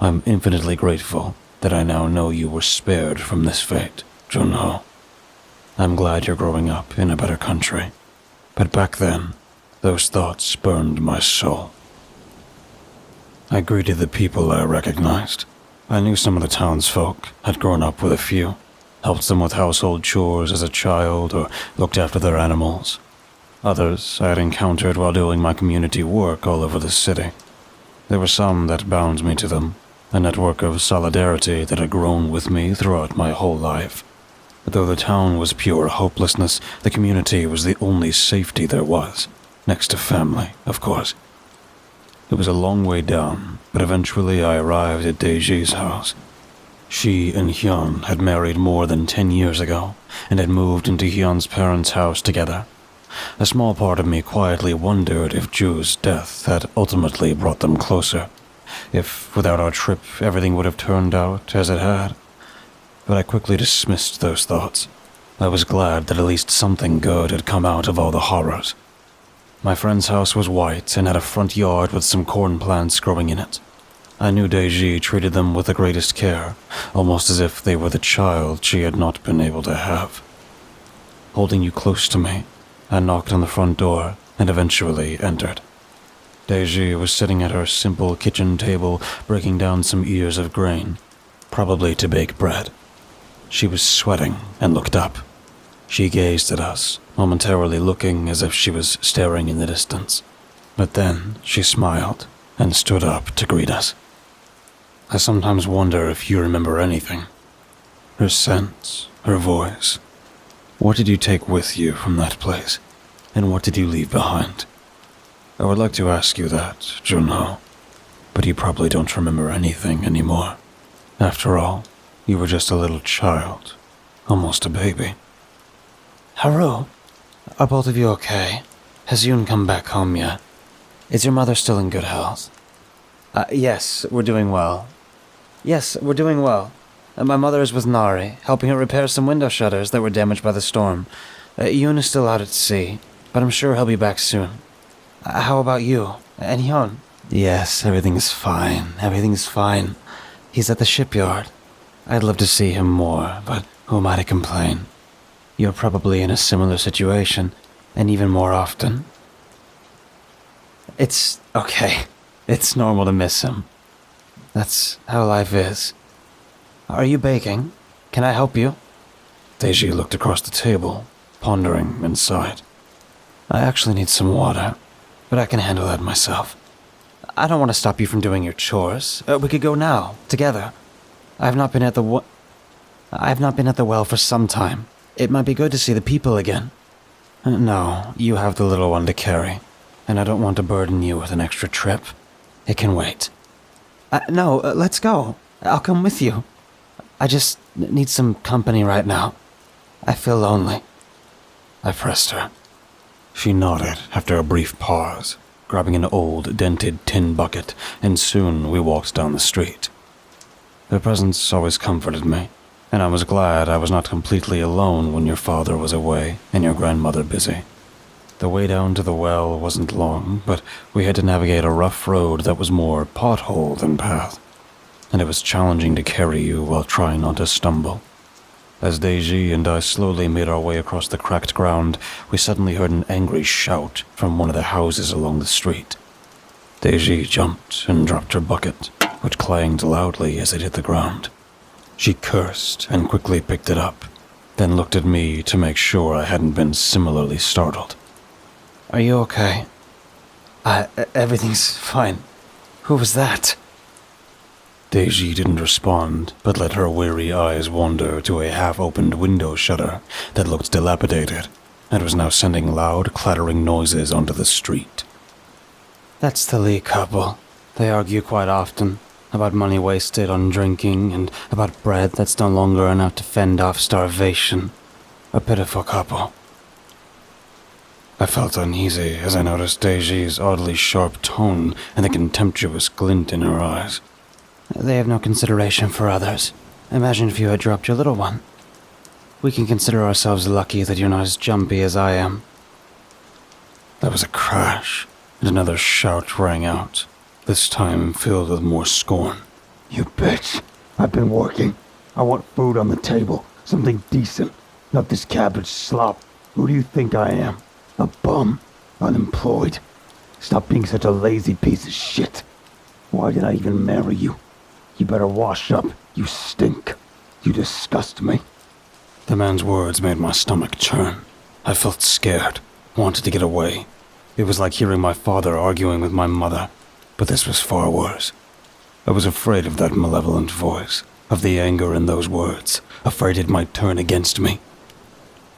I'm infinitely grateful that I now know you were spared from this fate, Junho. I'm glad you're growing up in a better country, but back then, those thoughts burned my soul. I greeted the people I recognized. I knew some of the townsfolk, had grown up with a few, helped them with household chores as a child or looked after their animals. Others I had encountered while doing my community work all over the city. There were some that bound me to them, a network of solidarity that had grown with me throughout my whole life. But though the town was pure hopelessness, the community was the only safety there was, next to family, of course. It was a long way down, but eventually I arrived at Deji's house. She and Hyun had married more than 10 years ago, and had moved into Hyun's parents' house together. A small part of me quietly wondered if Ju's death had ultimately brought them closer, if without our trip everything would have turned out as it had. But I quickly dismissed those thoughts. I was glad that at least something good had come out of all the horrors. My friend's house was white and had a front yard with some corn plants growing in it. I knew Deji treated them with the greatest care, almost as if they were the child she had not been able to have. Holding you close to me, I knocked on the front door and eventually entered. Deji was sitting at her simple kitchen table breaking down some ears of grain, probably to bake bread. She was sweating and looked up. She gazed at us, momentarily looking as if she was staring in the distance. But then she smiled and stood up to greet us. I sometimes wonder if you remember anything. Her scent, her voice. What did you take with you from that place? And what did you leave behind? I would like to ask you that, Junho, but you probably don't remember anything anymore. After all, you were just a little child, almost a baby. Haru, are both of you okay? Has Yoon come back home yet? Is your mother still in good health? Yes, we're doing well. Yes, we're doing well. My mother is with Nari, helping her repair some window shutters that were damaged by the storm. Yoon is still out at sea, but I'm sure he'll be back soon. How about you? And Hyun? Yes, everything's fine. Everything's fine. He's at the shipyard. I'd love to see him more, but who am I to complain? You're probably in a similar situation, and even more often. It's okay. It's normal to miss him. That's how life is. Are you baking? Can I help you? Deji looked across the table, pondering and sighed. I actually need some water, but I can handle that myself. I don't want to stop you from doing your chores. We could go now, together. I've not been at the well for some time. It might be good to see the people again. No, you have the little one to carry, and I don't want to burden you with an extra trip. It can wait. No, let's go. I'll come with you. I just need some company right now. I feel lonely. I pressed her. She nodded after a brief pause, grabbing an old, dented tin bucket, and soon we walked down the street. Their presence always comforted me, and I was glad I was not completely alone when your father was away and your grandmother busy. The way down to the well wasn't long, but we had to navigate a rough road that was more pothole than path, and it was challenging to carry you while trying not to stumble. As Deji and I slowly made our way across the cracked ground, we suddenly heard an angry shout from one of the houses along the street. Deji jumped and dropped her bucket, which clanged loudly as it hit the ground. She cursed and quickly picked it up, then looked at me to make sure I hadn't been similarly startled. Are you okay? Everything's fine. Who was that? Deji didn't respond, but let her weary eyes wander to a half-opened window shutter that looked dilapidated and was now sending loud, clattering noises onto the street. That's the Lee couple. They argue quite often about money wasted on drinking and about bread that's no longer enough to fend off starvation. A pitiful couple. I felt uneasy as I noticed Deji's oddly sharp tone and the contemptuous glint in her eyes. They have no consideration for others. Imagine if you had dropped your little one. We can consider ourselves lucky that you're not as jumpy as I am. There was a crash, and another shout rang out, this time filled with more scorn. You bitch. I've been working. I want food on the table. Something decent. Not this cabbage slop. Who do you think I am? A bum? Unemployed? Stop being such a lazy piece of shit. Why did I even marry you? You better wash up. You stink. You disgust me. The man's words made my stomach churn. I felt scared, wanted to get away. It was like hearing my father arguing with my mother, but this was far worse. I was afraid of that malevolent voice, of the anger in those words, afraid it might turn against me.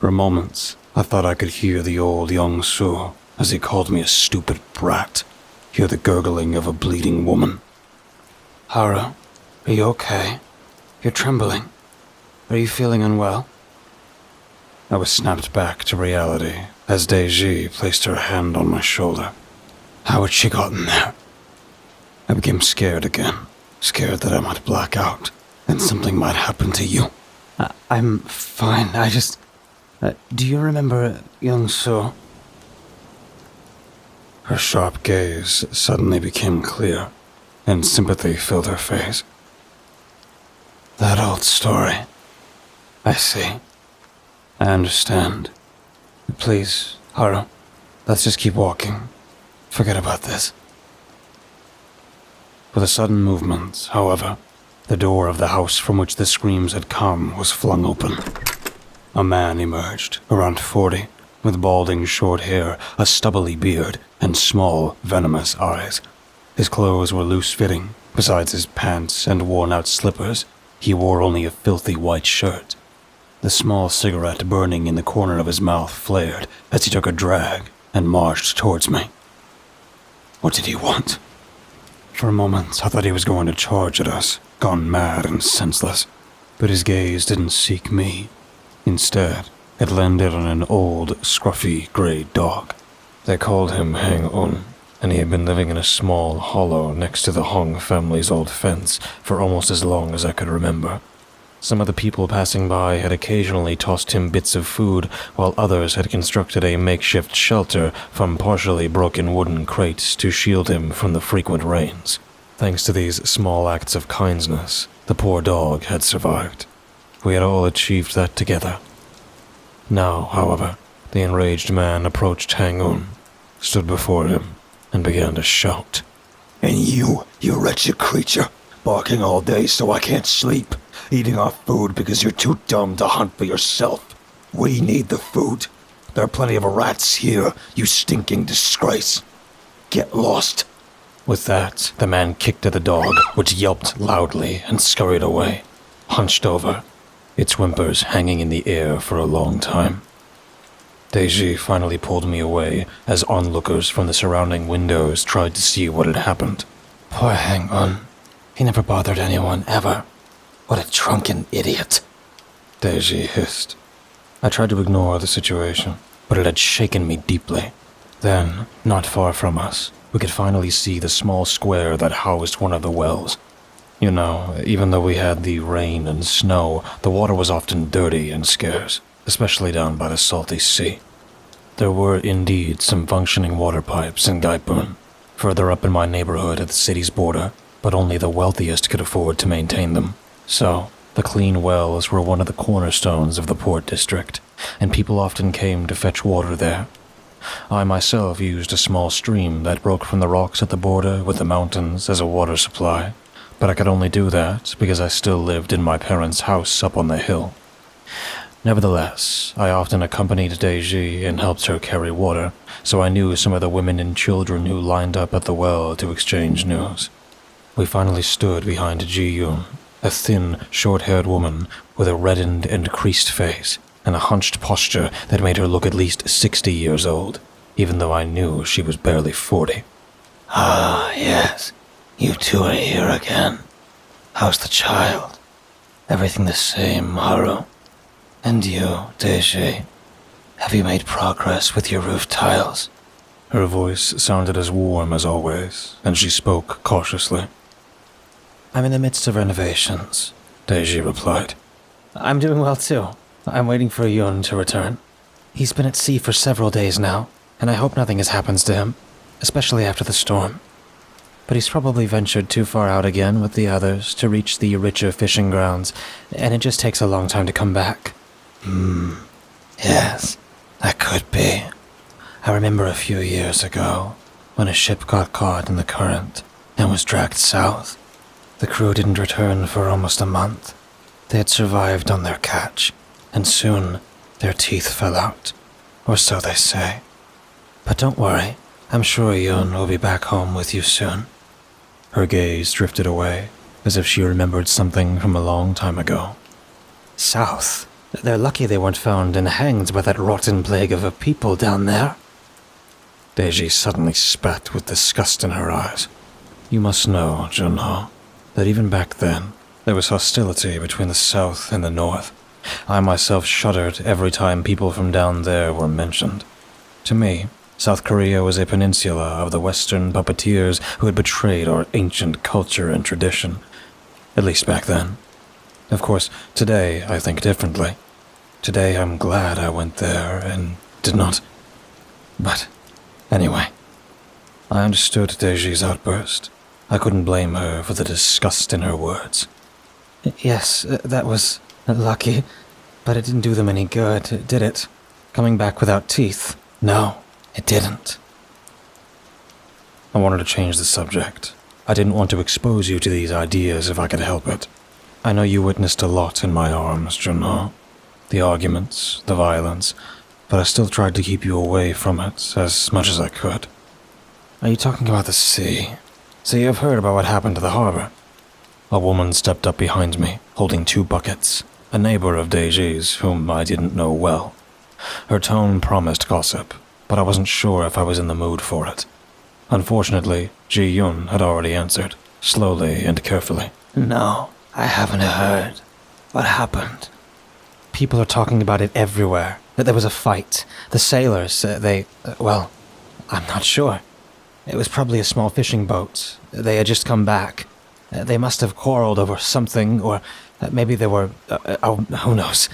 For moments, I thought I could hear the old young Su as he called me a stupid brat, hear the gurgling of a bleeding woman. Haru, are you okay? You're trembling. Are you feeling unwell? I was snapped back to reality as Deji placed her hand on my shoulder. How had she gotten there? I became scared again, scared that I might black out and something might happen to you. I'm fine. I just... do you remember young Su? Her sharp gaze suddenly became clear, and sympathy filled her face. That old story. I see. I understand. Please, Haru, let's just keep walking. Forget about this. With a sudden movement, however, the door of the house from which the screams had come was flung open. A man emerged, around 40, with balding short hair, a stubbly beard, and small, venomous eyes. His clothes were loose-fitting. Besides his pants and worn-out slippers, he wore only a filthy white shirt. The small cigarette burning in the corner of his mouth flared as he took a drag and marched towards me. What did he want? For a moment, I thought he was going to charge at us, gone mad and senseless. But his gaze didn't seek me. Instead, it landed on an old, scruffy, grey dog. They called him Hang-Un, and he had been living in a small hollow next to the Hong family's old fence for almost as long as I could remember. Some of the people passing by had occasionally tossed him bits of food, while others had constructed a makeshift shelter from partially broken wooden crates to shield him from the frequent rains. Thanks to these small acts of kindness, the poor dog had survived. We had all achieved that together. Now, however, the enraged man approached Hang-Un, stood before him, and began to shout. And you wretched creature, barking all day so I can't sleep, eating our food because you're too dumb to hunt for yourself. We need the food. There are plenty of rats here, you stinking disgrace. Get lost. With that, the man kicked at the dog, which yelped loudly and scurried away, hunched over, its whimpers hanging in the air for a long time. Deji finally pulled me away as onlookers from the surrounding windows tried to see what had happened. Poor Hang-Un. He never bothered anyone, ever. What a drunken idiot. Deji hissed. I tried to ignore the situation, but it had shaken me deeply. Then, not far from us, we could finally see the small square that housed one of the wells. You know, even though we had the rain and snow, the water was often dirty and scarce, especially down by the salty sea. There were indeed some functioning water pipes in Gaipun, further up in my neighborhood at the city's border, but only the wealthiest could afford to maintain them. So, the clean wells were one of the cornerstones of the port district, and people often came to fetch water there. I myself used a small stream that broke from the rocks at the border with the mountains as a water supply, but I could only do that because I still lived in my parents' house up on the hill. Nevertheless, I often accompanied Deji and helped her carry water, so I knew some of the women and children who lined up at the well to exchange news. We finally stood behind Ji-Yun, a thin, short-haired woman with a reddened and creased face and a hunched posture that made her look at least 60 years old, even though I knew she was barely 40. Ah, yes. You two are here again. How's the child? Everything the same, Haru? And you, Deji? Have you made progress with your roof tiles? Her voice sounded as warm as always, and she spoke cautiously. I'm in the midst of renovations, Deji replied. I'm doing well too. I'm waiting for Yun to return. He's been at sea for several days now, and I hope nothing has happened to him, especially after the storm. But he's probably ventured too far out again with the others to reach the richer fishing grounds, and it just takes a long time to come back. Yes, that could be. I remember a few years ago, when a ship got caught in the current and was dragged south. The crew didn't return for almost a month. They had survived on their catch, and soon their teeth fell out, or so they say. But don't worry, I'm sure Yun will be back home with you soon. Her gaze drifted away, as if she remembered something from a long time ago. South? They're lucky they weren't found and hanged by that rotten plague of a people down there. Deji suddenly spat with disgust in her eyes. You must know, Junho, that even back then, there was hostility between the South and the North. I myself shuddered every time people from down there were mentioned. To me, South Korea was a peninsula of the Western puppeteers who had betrayed our ancient culture and tradition, at least back then. Of course, today I think differently. Today I'm glad I went there and did not. But anyway, I understood Deji's outburst. I couldn't blame her for the disgust in her words. Yes, that was lucky, but it didn't do them any good, did it? Coming back without teeth? No, it didn't. I wanted to change the subject. I didn't want to expose you to these ideas if I could help it. I know you witnessed a lot in my arms, Junho. The arguments, the violence, but I still tried to keep you away from it as much as I could. Are you talking about the sea? So you've heard about what happened to the harbor? A woman stepped up behind me, holding 2 buckets, a neighbor of Deji's whom I didn't know well. Her tone promised gossip, but I wasn't sure if I was in the mood for it. Unfortunately, Ji-Yun had already answered, slowly and carefully. No, I haven't heard. What happened? People are talking about it everywhere. That there was a fight. The sailors, well, I'm not sure. It was probably a small fishing boat. They had just come back. They must have quarreled over something, or maybe they were... who knows.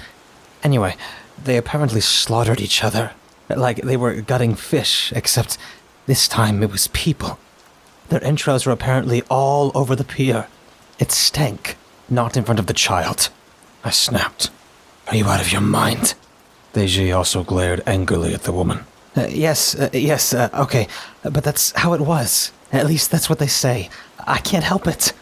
Anyway, they apparently slaughtered each other. Like they were gutting fish, except this time it was people. Their entrails were apparently all over the pier. It stank, not in front of the child. I snapped. Are you out of your mind? Deji also glared angrily at the woman. Yes, okay, but that's how it was. At least that's what they say. I can't help it.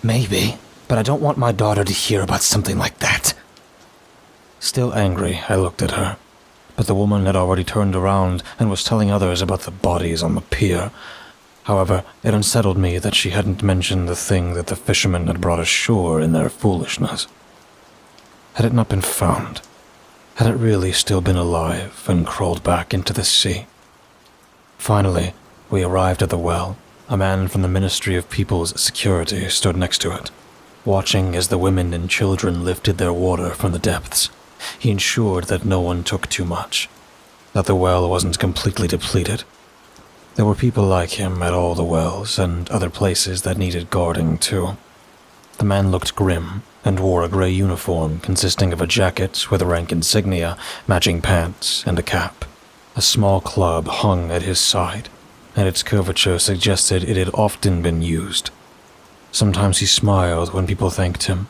Maybe, but I don't want my daughter to hear about something like that. Still angry, I looked at her, but the woman had already turned around and was telling others about the bodies on the pier. However, it unsettled me that she hadn't mentioned the thing that the fishermen had brought ashore in their foolishness. Had it not been found? Had it really still been alive and crawled back into the sea? Finally, we arrived at the well. A man from the Ministry of People's Security stood next to it, watching as the women and children lifted their water from the depths. He ensured that no one took too much, that the well wasn't completely depleted. There were people like him at all the wells and other places that needed guarding too. The man looked grim and wore a grey uniform consisting of a jacket with rank insignia, matching pants, and a cap. A small club hung at his side, and its curvature suggested it had often been used. Sometimes he smiled when people thanked him,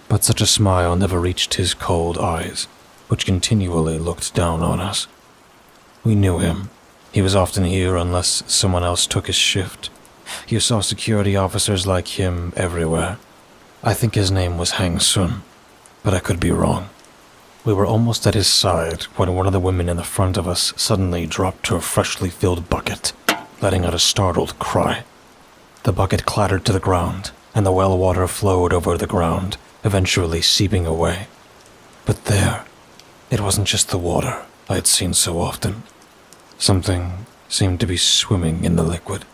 but such a smile never reached his cold eyes, which continually looked down on us. We knew him. He was often here unless someone else took his shift. You saw security officers like him everywhere. I think his name was Hang Sun, but I could be wrong. We were almost at his side when one of the women in the front of us suddenly dropped her freshly filled bucket, letting out a startled cry. The bucket clattered to the ground, and the well water flowed over the ground, eventually seeping away. But there, it wasn't just the water I had seen so often. Something seemed to be swimming in the liquid.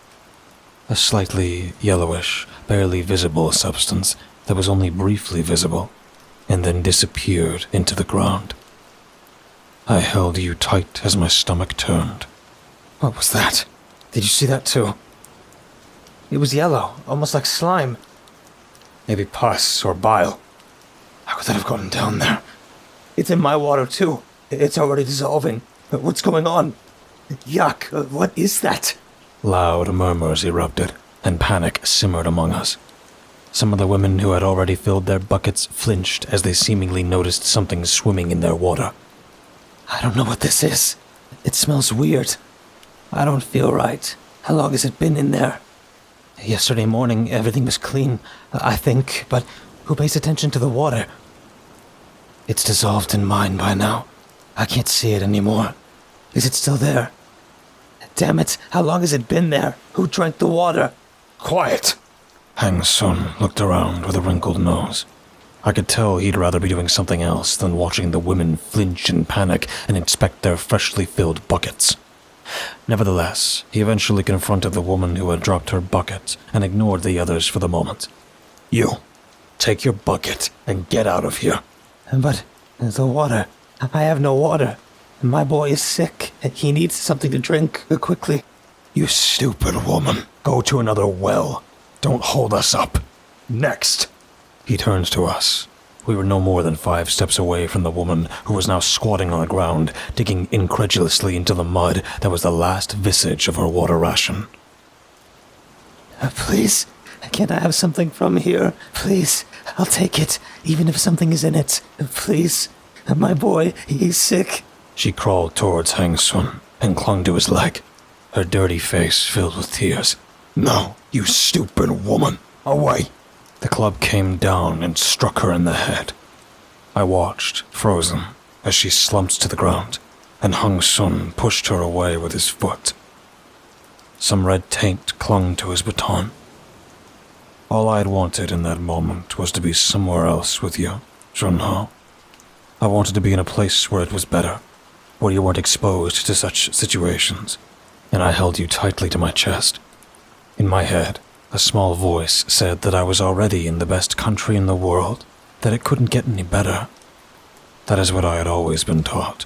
A slightly yellowish, barely visible substance that was only briefly visible, and then disappeared into the ground. I held you tight as my stomach turned. What was that? Did you see that too? It was yellow, almost like slime. Maybe pus or bile. How could that have gotten down there? It's in my water too. It's already dissolving. What's going on? Yuck, what is that? Loud murmurs erupted, and panic simmered among us. Some of the women who had already filled their buckets flinched as they seemingly noticed something swimming in their water. I don't know what this is. It smells weird. I don't feel right. How long has it been in there? Yesterday morning, everything was clean, I think, but who pays attention to the water? It's dissolved in mine by now. I can't see it anymore. Is it still there? Damn it, how long has it been there? Who drank the water? Quiet! Hang Sun looked around with a wrinkled nose. I could tell he'd rather be doing something else than watching the women flinch in panic and inspect their freshly filled buckets. Nevertheless, he eventually confronted the woman who had dropped her bucket and ignored the others for the moment. You, take your bucket and get out of here. But the water. I have no water. My boy is sick. He needs something to drink quickly. You stupid woman. Go to another well. Don't hold us up. Next. He turns to us. We were no more than 5 steps away from the woman who was now squatting on the ground, digging incredulously into the mud that was the last vestige of her water ration. Please, can I have something from here? Please, I'll take it, even if something is in it. Please, my boy, he's sick. She crawled towards Hang Sun and clung to his leg, her dirty face filled with tears. No, you stupid woman. Away. The club came down and struck her in the head. I watched, frozen, as she slumped to the ground, and Hang Sun pushed her away with his foot. Some red taint clung to his baton. All I had wanted in that moment was to be somewhere else with you, Junho. I wanted to be in a place where it was better, where you weren't exposed to such situations, and I held you tightly to my chest. In my head, a small voice said that I was already in the best country in the world, that it couldn't get any better. That is what I had always been taught.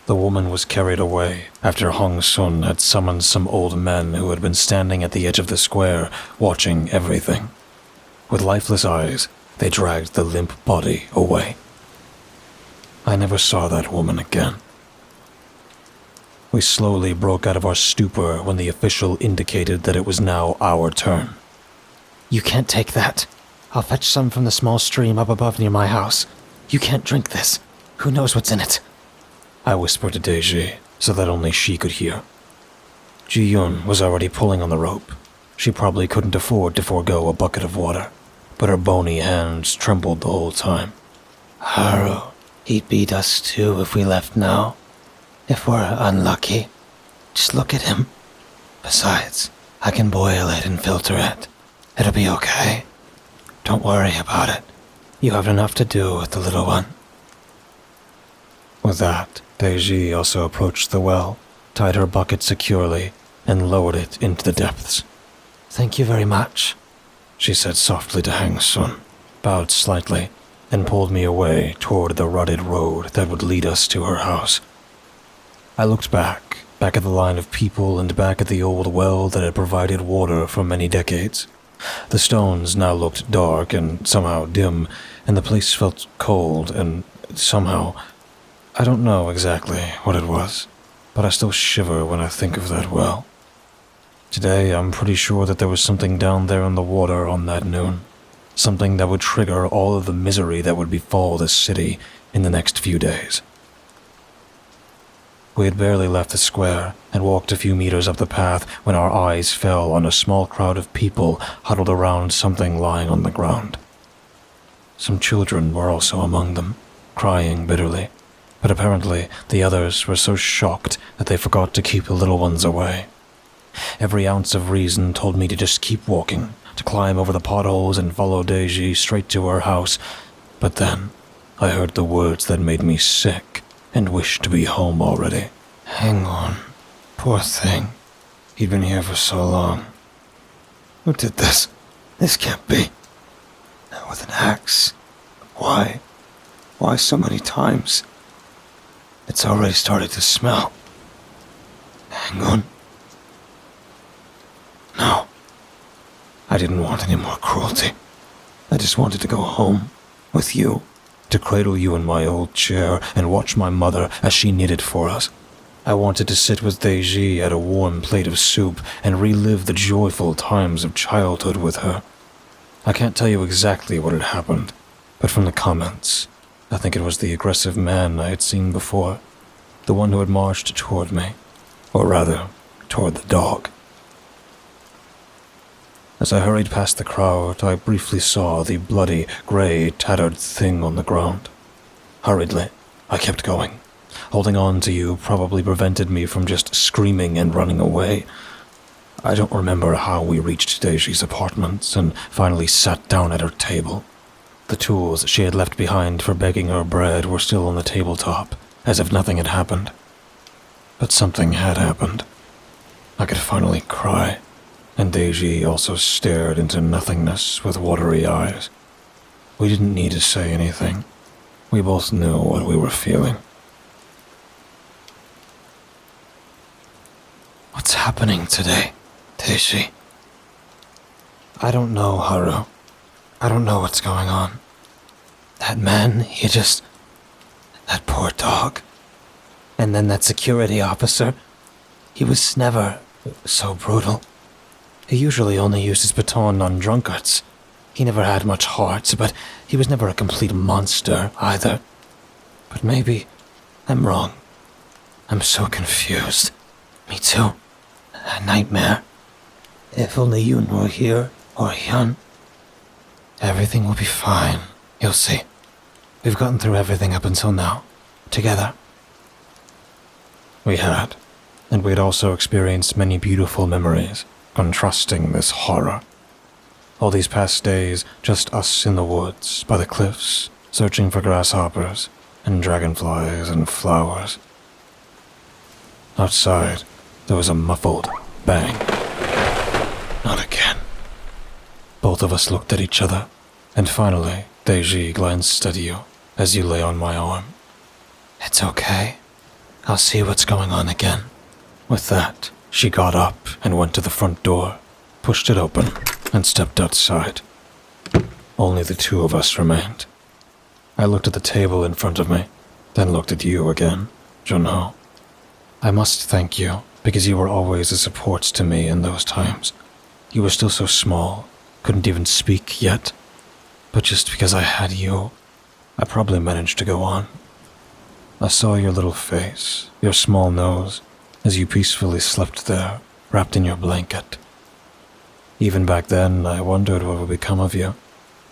The woman was carried away after Hang Sun had summoned some old men who had been standing at the edge of the square, watching everything. With lifeless eyes, they dragged the limp body away. I never saw that woman again. We slowly broke out of our stupor when the official indicated that it was now our turn. You can't take that. I'll fetch some from the small stream up above near my house. You can't drink this. Who knows what's in it? I whispered to Deji so that only she could hear. Ji-Yun was already pulling on the rope. She probably couldn't afford to forego a bucket of water, but her bony hands trembled the whole time. Haru, he'd beat us too if we left now. If we're unlucky, just look at him. Besides, I can boil it and filter it. It'll be okay. Don't worry about it. You have enough to do with the little one. With that, Deji also approached the well, tied her bucket securely, and lowered it into the depths. Thank you very much, she said softly to Hang Sun, bowed slightly, and pulled me away toward the rutted road that would lead us to her house. I looked back back at the line of people and back at the old well that had provided water for many decades. The stones now looked dark and somehow dim, and the place felt cold and somehow... I don't know exactly what it was, but I still shiver when I think of that well. Today, I'm pretty sure that there was something down there in the water on that noon. Something that would trigger all of the misery that would befall this city in the next few days. We had barely left the square and walked a few meters up the path when our eyes fell on a small crowd of people huddled around something lying on the ground. Some children were also among them, crying bitterly, but apparently the others were so shocked that they forgot to keep the little ones away. Every ounce of reason told me to just keep walking, to climb over the potholes and follow Deji straight to her house, but then I heard the words that made me sick and wished to be home already. Hang on. Poor thing. He'd been here for so long. Who did this? This can't be. Not with an axe. Why? Why so many times? It's already started to smell. Hang on. No. I didn't want any more cruelty. I just wanted to go home with you. To cradle you in my old chair and watch my mother as she knitted for us. I wanted to sit with Deji at a warm plate of soup and relive the joyful times of childhood with her. I can't tell you exactly what had happened, but from the comments, I think it was the aggressive man I had seen before, the one who had marched toward me, or rather, toward the dog. As I hurried past the crowd, I briefly saw the bloody, grey, tattered thing on the ground. Hurriedly, I kept going. Holding on to you probably prevented me from just screaming and running away. I don't remember how we reached Deji's apartments and finally sat down at her table. The tools she had left behind for baking her bread were still on the tabletop, as if nothing had happened. But something had happened. I could finally cry. And Deji also stared into nothingness with watery eyes. We didn't need to say anything. We both knew what we were feeling. What's happening today, Deji? I don't know, Haru. I don't know what's going on. That man, that poor dog. And then that security officer. He was never so brutal. He usually only used his baton on drunkards. He never had much heart, but he was never a complete monster either. But maybe I'm wrong. I'm so confused. Me too. A nightmare. If only Yoon were here, or Hyun. Everything will be fine. You'll see. We've gotten through everything up until now. Together. We had. And we had also experienced many beautiful memories, contrasting this horror. All these past days, just us in the woods, by the cliffs, searching for grasshoppers, and dragonflies and flowers. Outside, there was a muffled bang. Not again. Both of us looked at each other, and finally, Deji glanced at you as you lay on my arm. It's okay. I'll see what's going on again. With that, she got up and went to the front door, pushed it open, and stepped outside. Only the two of us remained. I looked at the table in front of me, then looked at you again, Junho. I must thank you, because you were always a support to me in those times. You were still so small, couldn't even speak yet. But just because I had you, I probably managed to go on. I saw your little face, your small nose, as you peacefully slept there, wrapped in your blanket. Even back then, I wondered what would become of you,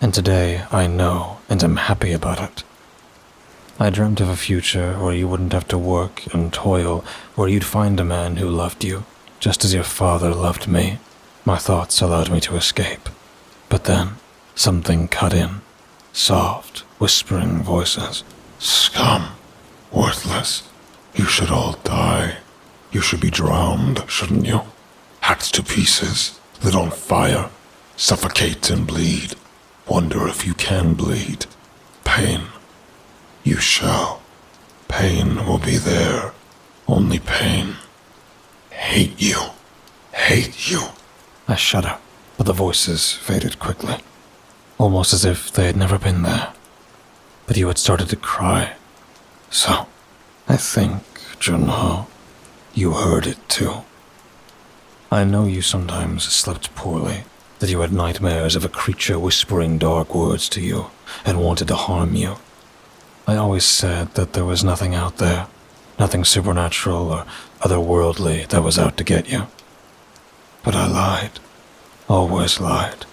and today I know and am happy about it. I dreamt of a future where you wouldn't have to work and toil, where you'd find a man who loved you, just as your father loved me. My thoughts allowed me to escape. But then, something cut in. Soft, whispering voices. Scum. Worthless. You should all die. You should be drowned, shouldn't you? Hacked to pieces, lit on fire, suffocate and bleed. Wonder if you can bleed. Pain. You shall. Pain will be there. Only pain. hate you. Hate you. I shudder, but the voices faded quickly, almost as if they had never been there. But you had started to cry. So, I think, Junho, you heard it too. I know you sometimes slept poorly, that you had nightmares of a creature whispering dark words to you and wanted to harm you. I always said that there was nothing out there, nothing supernatural or otherworldly that was out to get you. But I lied, always lied.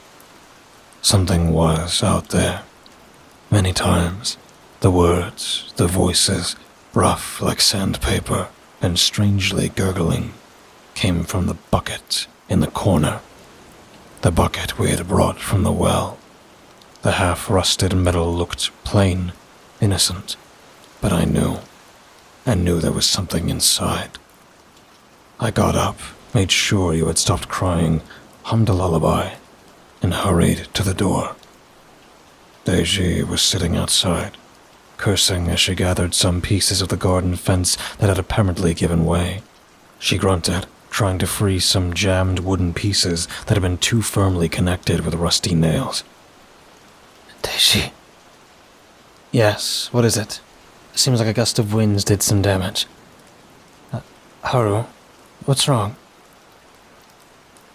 Something was out there. Many times, the words, the voices, rough like sandpaper and strangely gurgling, came from the bucket in the corner. The bucket we had brought from the well. The half-rusted metal looked plain, innocent, but I knew there was something inside. I got up, made sure you had stopped crying, hummed a lullaby, and hurried to the door. Deji was sitting outside, cursing as she gathered some pieces of the garden fence that had apparently given way. She grunted, trying to free some jammed wooden pieces that had been too firmly connected with rusty nails. Deji? Yes, what is it? Seems like a gust of winds did some damage. Haru, what's wrong?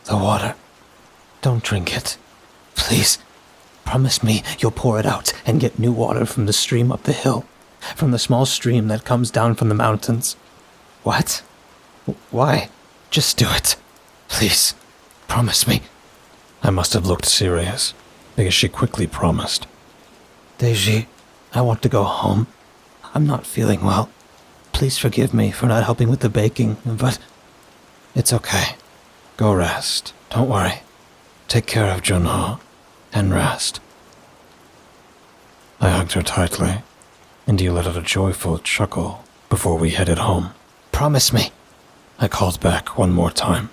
The water. Don't drink it. Please. Promise me you'll pour it out and get new water from the stream up the hill. From the small stream that comes down from the mountains. What? Why? Just do it. Please. Promise me. I must have looked serious, because she quickly promised. Deji, I want to go home. I'm not feeling well. Please forgive me for not helping with the baking, but it's okay. Go rest. Don't worry. Take care of Junho and rest. I hugged her tightly, and you let out a joyful chuckle before we headed home. Promise me. I called back one more time,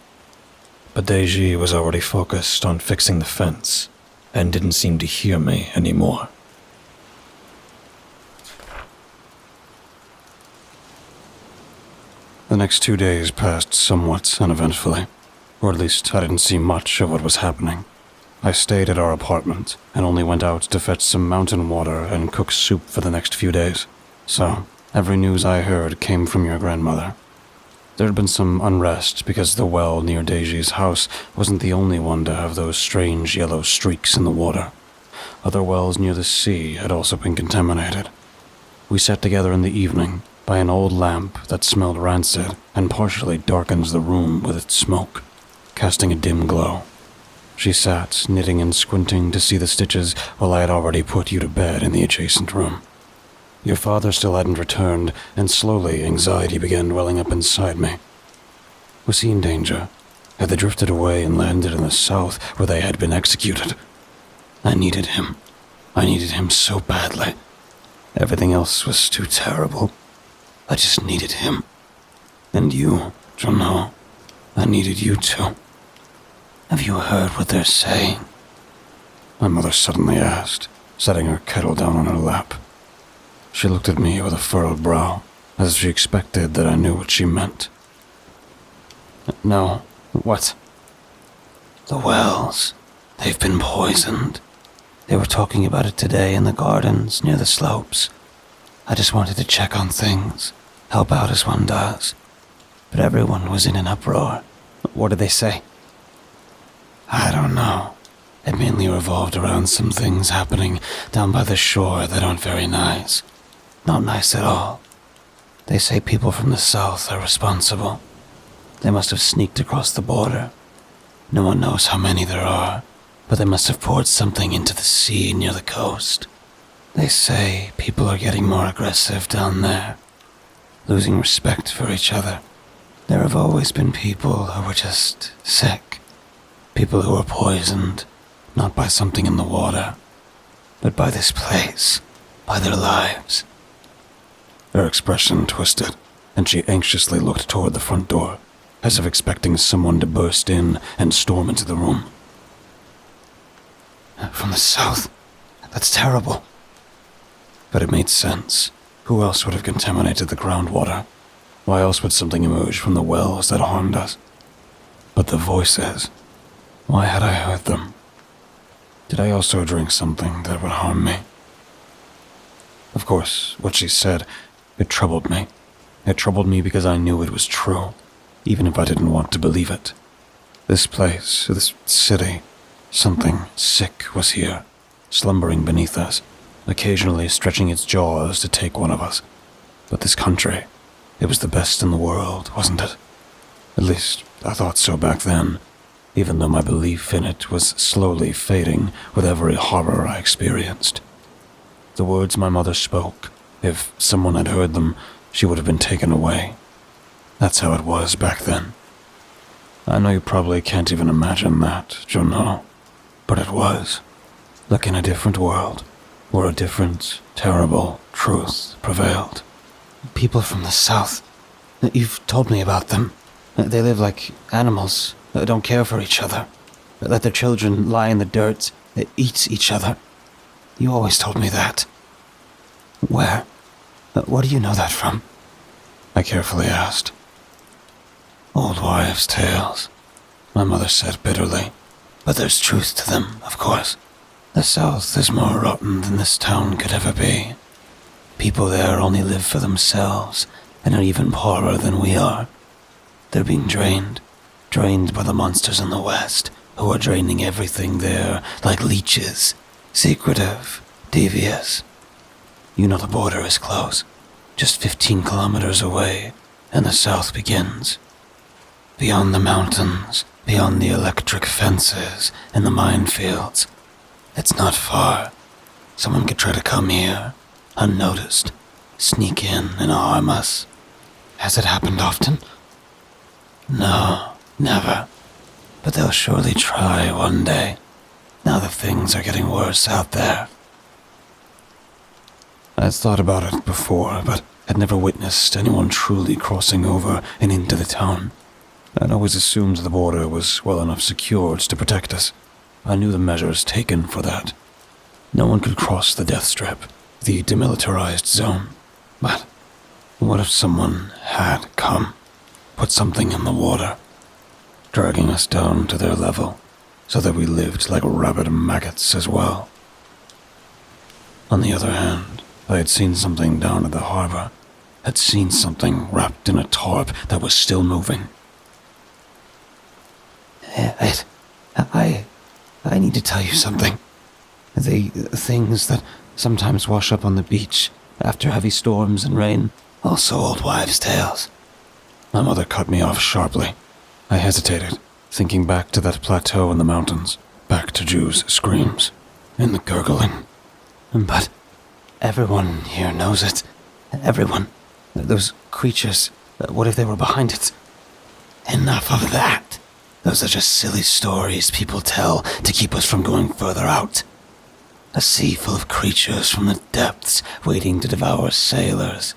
but Deji was already focused on fixing the fence and didn't seem to hear me anymore. The next 2 days passed somewhat uneventfully, or at least I didn't see much of what was happening. I stayed at our apartment and only went out to fetch some mountain water and cook soup for the next few days. So, every news I heard came from your grandmother. There had been some unrest because the well near Deji's house wasn't the only one to have those strange yellow streaks in the water. Other wells near the sea had also been contaminated. We sat together in the evening by an old lamp that smelled rancid and partially darkened the room with its smoke, casting a dim glow. She sat, knitting and squinting to see the stitches while I had already put you to bed in the adjacent room. Your father still hadn't returned, and slowly anxiety began welling up inside me. Was he in danger? Had they drifted away and landed in the south where they had been executed? I needed him. I needed him so badly. Everything else was too terrible. I just needed him. And you, Junho. I needed you too. Have you heard what they're saying? My mother suddenly asked, setting her kettle down on her lap. She looked at me with a furrowed brow, as if she expected that I knew what she meant. No. What? The wells. They've been poisoned. They were talking about it today in the gardens near the slopes. I just wanted to check on things, help out as one does. But everyone was in an uproar. What did they say? I don't know. It mainly revolved around some things happening down by the shore that aren't very nice. Not nice at all. They say people from the south are responsible. They must have sneaked across the border. No one knows how many there are, but they must have poured something into the sea near the coast. They say people are getting more aggressive down there, losing respect for each other. There have always been people who were just sick. People who were poisoned, not by something in the water, but by this place, by their lives. Her expression twisted, and she anxiously looked toward the front door, as if expecting someone to burst in and storm into the room. From the south? That's terrible. But it made sense. Who else would have contaminated the groundwater? Why else would something emerge from the wells that harmed us? But the voices, why had I heard them? Did I also drink something that would harm me? Of course, what she said, it troubled me. It troubled me because I knew it was true, even if I didn't want to believe it. This place, this city, something sick was here, slumbering beneath us, occasionally stretching its jaws to take one of us. But this country, it was the best in the world, wasn't it? At least, I thought so back then, even though my belief in it was slowly fading with every horror I experienced. The words my mother spoke, if someone had heard them, she would have been taken away. That's how it was back then. I know you probably can't even imagine that, Junho, but it was. Like in a different world, where a different, terrible truth prevailed. People from the south. You've told me about them. They live like animals, don't care for each other. Let their children lie in the dirt, eat each other. You always told me that. Where? What do you know that from? I carefully asked. Old wives' tales, my mother said bitterly. But there's truth to them, of course. The South is more rotten than this town could ever be. People there only live for themselves and are even poorer than we are. They're being drained by the monsters in the West, who are draining everything there like leeches, secretive, devious. You know the border is close, just 15 kilometers away, and the South begins. Beyond the mountains, beyond the electric fences and the minefields. It's not far. Someone could try to come here, unnoticed, sneak in and harm us. Has it happened often? No, never. But they'll surely try one day, now that things are getting worse out there. I'd thought about it before, but had never witnessed anyone truly crossing over and into the town. I'd always assumed the border was well enough secured to protect us. I knew the measures taken for that. No one could cross the death strip, the demilitarized zone. But what if someone had come, put something in the water, dragging us down to their level, so that we lived like rabid maggots as well? On the other hand, I had seen something down at the harbor, had seen something wrapped in a tarp that was still moving. I need to tell you something. The things that sometimes wash up on the beach after heavy storms and rain, also old wives' tales. My mother cut me off sharply. I hesitated, thinking back to that plateau in the mountains, back to Ju's screams, and the gurgling. But everyone here knows it. Everyone. Those creatures, what if they were behind it? Enough of that. Those are just silly stories people tell to keep us from going further out. A sea full of creatures from the depths waiting to devour sailors.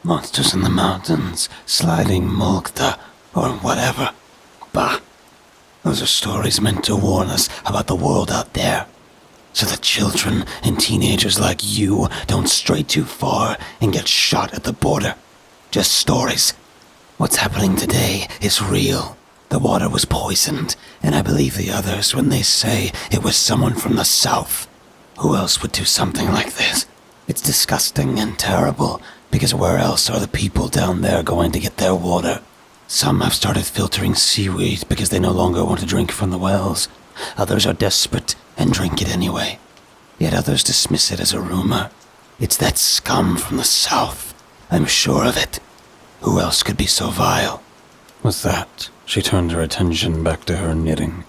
Monsters in the mountains, sliding mulkta, or whatever. Bah! Those are stories meant to warn us about the world out there. So that children and teenagers like you don't stray too far and get shot at the border. Just stories. What's happening today is real. The water was poisoned, and I believe the others when they say it was someone from the South. Who else would do something like this? It's disgusting and terrible, because where else are the people down there going to get their water? Some have started filtering seaweed because they no longer want to drink from the wells. Others are desperate and drink it anyway. Yet others dismiss it as a rumor. It's that scum from the South. I'm sure of it. Who else could be so vile? With that, she turned her attention back to her knitting,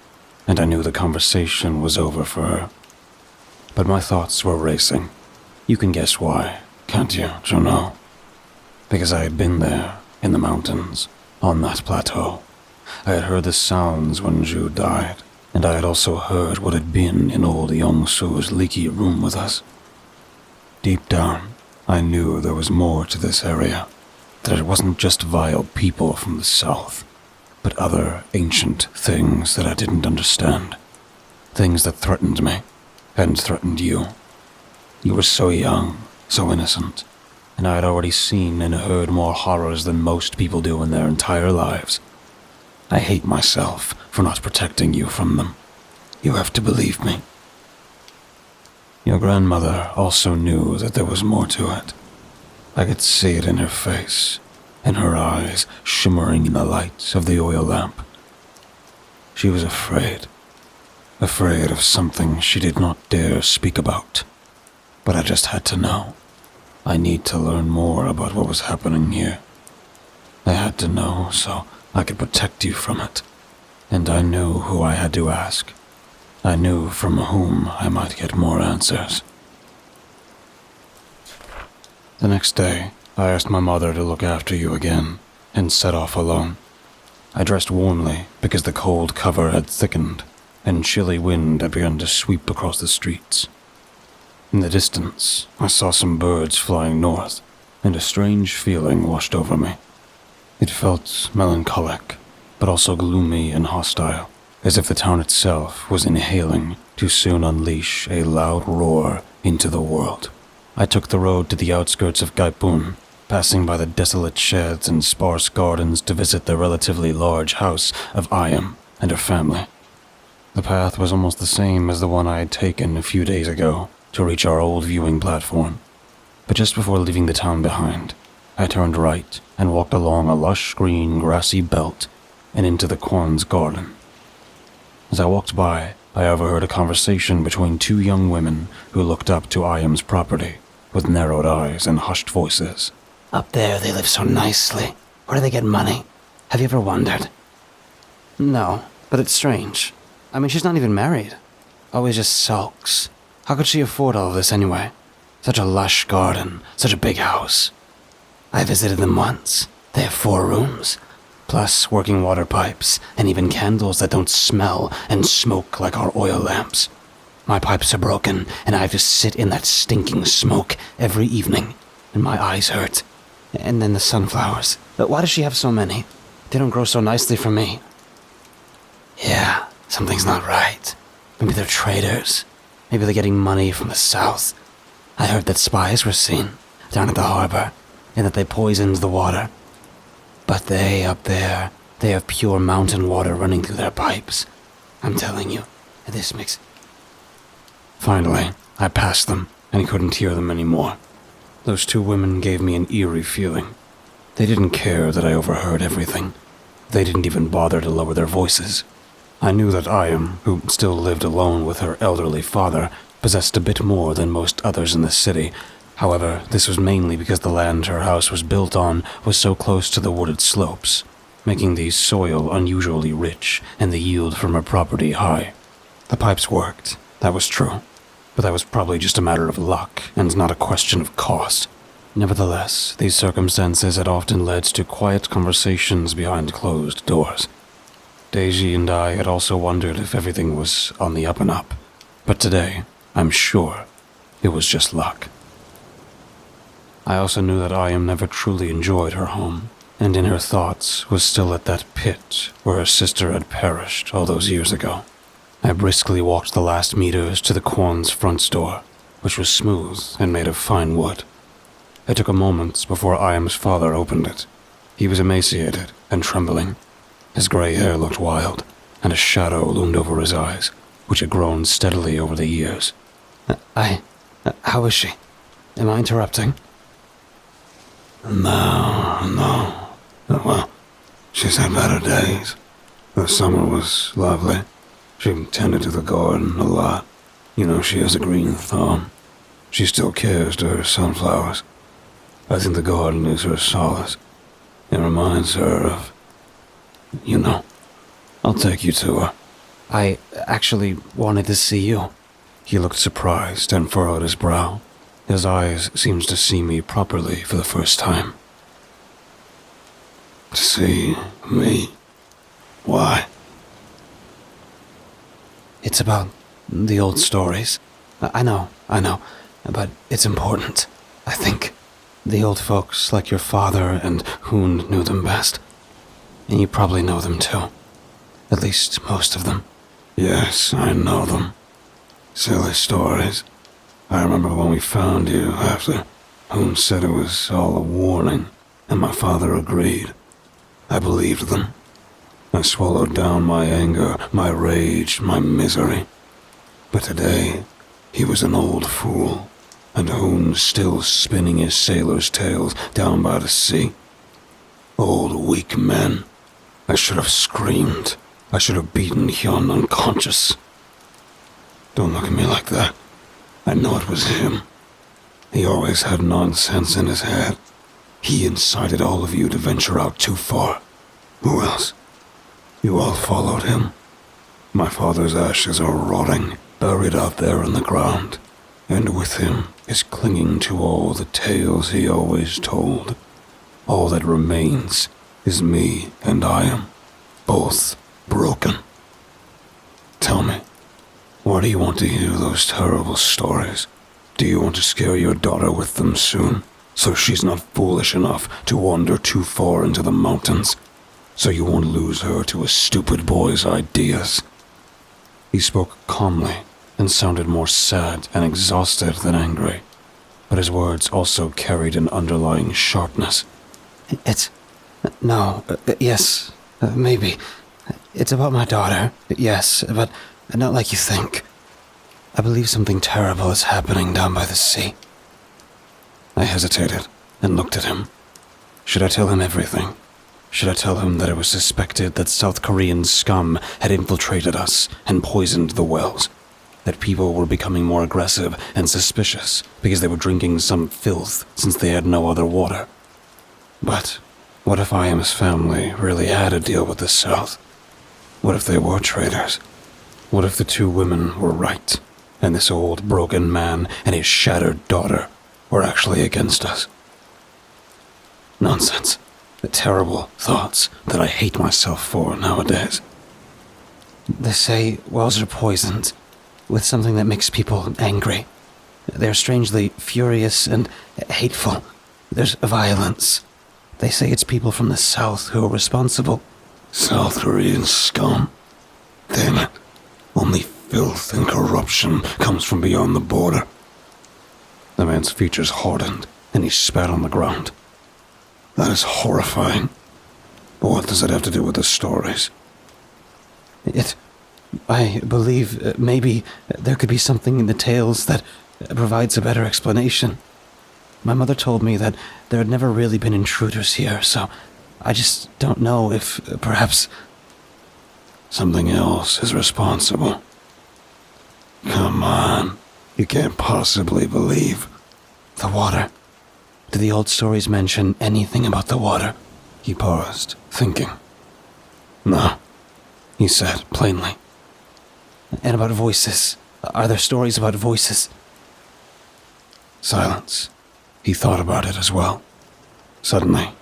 and I knew the conversation was over for her. But my thoughts were racing. You can guess why, can't you, Junho? Because I had been there, in the mountains, on that plateau. I had heard the sounds when Ju died, and I had also heard what had been in old Yongsu's leaky room with us. Deep down, I knew there was more to this area, that it wasn't just vile people from the South, but other ancient things that I didn't understand. Things that threatened me, and threatened you. You were so young, so innocent. and I had already seen and heard more horrors than most people do in their entire lives. I hate myself for not protecting you from them. You have to believe me. Your grandmother also knew that there was more to it. I could see it in her face, in her eyes shimmering in the light of the oil lamp. She was afraid of something she did not dare speak about. But I just had to know. I need to learn more about what was happening here. I had to know so I could protect you from it. And I knew who I had to ask. I knew from whom I might get more answers. The next day, I asked my mother to look after you again, and set off alone. I dressed warmly because the cold cover had thickened, and chilly wind had begun to sweep across the streets. In the distance, I saw some birds flying north, and a strange feeling washed over me. It felt melancholic, but also gloomy and hostile, as if the town itself was inhaling to soon unleash a loud roar into the world. I took the road to the outskirts of Gaipun, passing by the desolate sheds and sparse gardens to visit the relatively large house of Ayam and her family. The path was almost the same as the one I had taken a few days ago to reach our old viewing platform. But just before leaving the town behind, I turned right and walked along a lush green grassy belt and into the Kwan's garden. As I walked by, I overheard a conversation between two young women who looked up to Ayam's property with narrowed eyes and hushed voices. Up there they live so nicely. Where do they get money? Have you ever wondered? No, but it's strange. I mean, she's not even married. Always just sulks. How could she afford all of this anyway? Such a lush garden, such a big house. I visited them once. They have 4 rooms, plus working water pipes, and even candles that don't smell and smoke like our oil lamps. My pipes are broken, and I have to sit in that stinking smoke every evening, and my eyes hurt. And then the sunflowers. But why does she have so many? They don't grow so nicely for me. Yeah, something's not right. Maybe they're traders. Maybe they're getting money from the south. I heard that spies were seen down at the harbor, and that they poisoned the water. But they, up there, they have pure mountain water running through their pipes. I'm telling you, this makes... Finally, I passed them and couldn't hear them anymore. Those 2 women gave me an eerie feeling. They didn't care that I overheard everything. They didn't even bother to lower their voices. I knew that Ayam, who still lived alone with her elderly father, possessed a bit more than most others in the city. However, this was mainly because the land her house was built on was so close to the wooded slopes, making the soil unusually rich and the yield from her property high. The pipes worked, that was true, but that was probably just a matter of luck and not a question of cost. Nevertheless, these circumstances had often led to quiet conversations behind closed doors. Deji and I had also wondered if everything was on the up and up, but today, I'm sure, it was just luck. I also knew that Ayam never truly enjoyed her home, and in her thoughts was still at that pit where her sister had perished all those years ago. I briskly walked the last meters to the Kwan's front door, which was smooth and made of fine wood. It took a moment before Ayam's father opened it. He was emaciated and trembling. His gray hair looked wild, and a shadow loomed over his eyes, which had grown steadily over the years. How is she? Am I interrupting? No. Well, she's had better days. The summer was lovely. She tended to the garden a lot. You know, she has a green thumb. She still cares to her sunflowers. I think the garden is her solace. It reminds her of... You know. I'll take you to her. I actually wanted to see you. He looked surprised and furrowed his brow. His eyes seemed to see me properly for the first time. See me? Why? It's about the old stories. I know, but it's important, I think. The old folks like your father and Hoon knew them best. And you probably know them too. At least most of them. Yes, I know them. Silly stories. I remember when we found you after Holmes said it was all a warning, and my father agreed. I believed them. I swallowed down my anger, my rage, my misery. But today, he was an old fool, and Holmes still spinning his sailor's tales down by the sea. Old, weak men. I should have screamed. I should have beaten Hyun unconscious. Don't look at me like that. I know it was him. He always had nonsense in his head. He incited all of you to venture out too far. Who else? You all followed him. My father's ashes are rotting, buried out there in the ground, and with him is clinging to all the tales he always told. All that remains is me, and I am both broken. Tell me, why do you want to hear those terrible stories? Do you want to scare your daughter with them soon, so she's not foolish enough to wander too far into the mountains, so you won't lose her to a stupid boy's ideas? He spoke calmly and sounded more sad and exhausted than angry, but his words also carried an underlying sharpness. Yes, maybe. It's about my daughter, yes, but not like you think. I believe something terrible is happening down by the sea. I hesitated and looked at him. Should I tell him everything? Should I tell him that it was suspected that South Korean scum had infiltrated us and poisoned the wells? That people were becoming more aggressive and suspicious because they were drinking some filth since they had no other water? But what if I and his family really had a deal with the South? What if they were traitors? What if the two women were right, and this old broken man and his shattered daughter were actually against us? Nonsense. The terrible thoughts that I hate myself for nowadays. They say wells are poisoned with something that makes people angry. They're strangely furious and hateful. There's violence. They say it's people from the South who are responsible. South Korean scum? Damn it. Only filth and corruption comes from beyond the border. The man's features hardened, and he spat on the ground. That is horrifying. But what does it have to do with the stories? I believe maybe there could be something in the tales that provides a better explanation. My mother told me that there had never really been intruders here, so I just don't know if perhaps something else is responsible. Come on. You can't possibly believe. The water. Did the old stories mention anything about the water? He paused, thinking. No, he said plainly. And about voices? Are there stories about voices? Silence. He thought about it as well. Suddenly,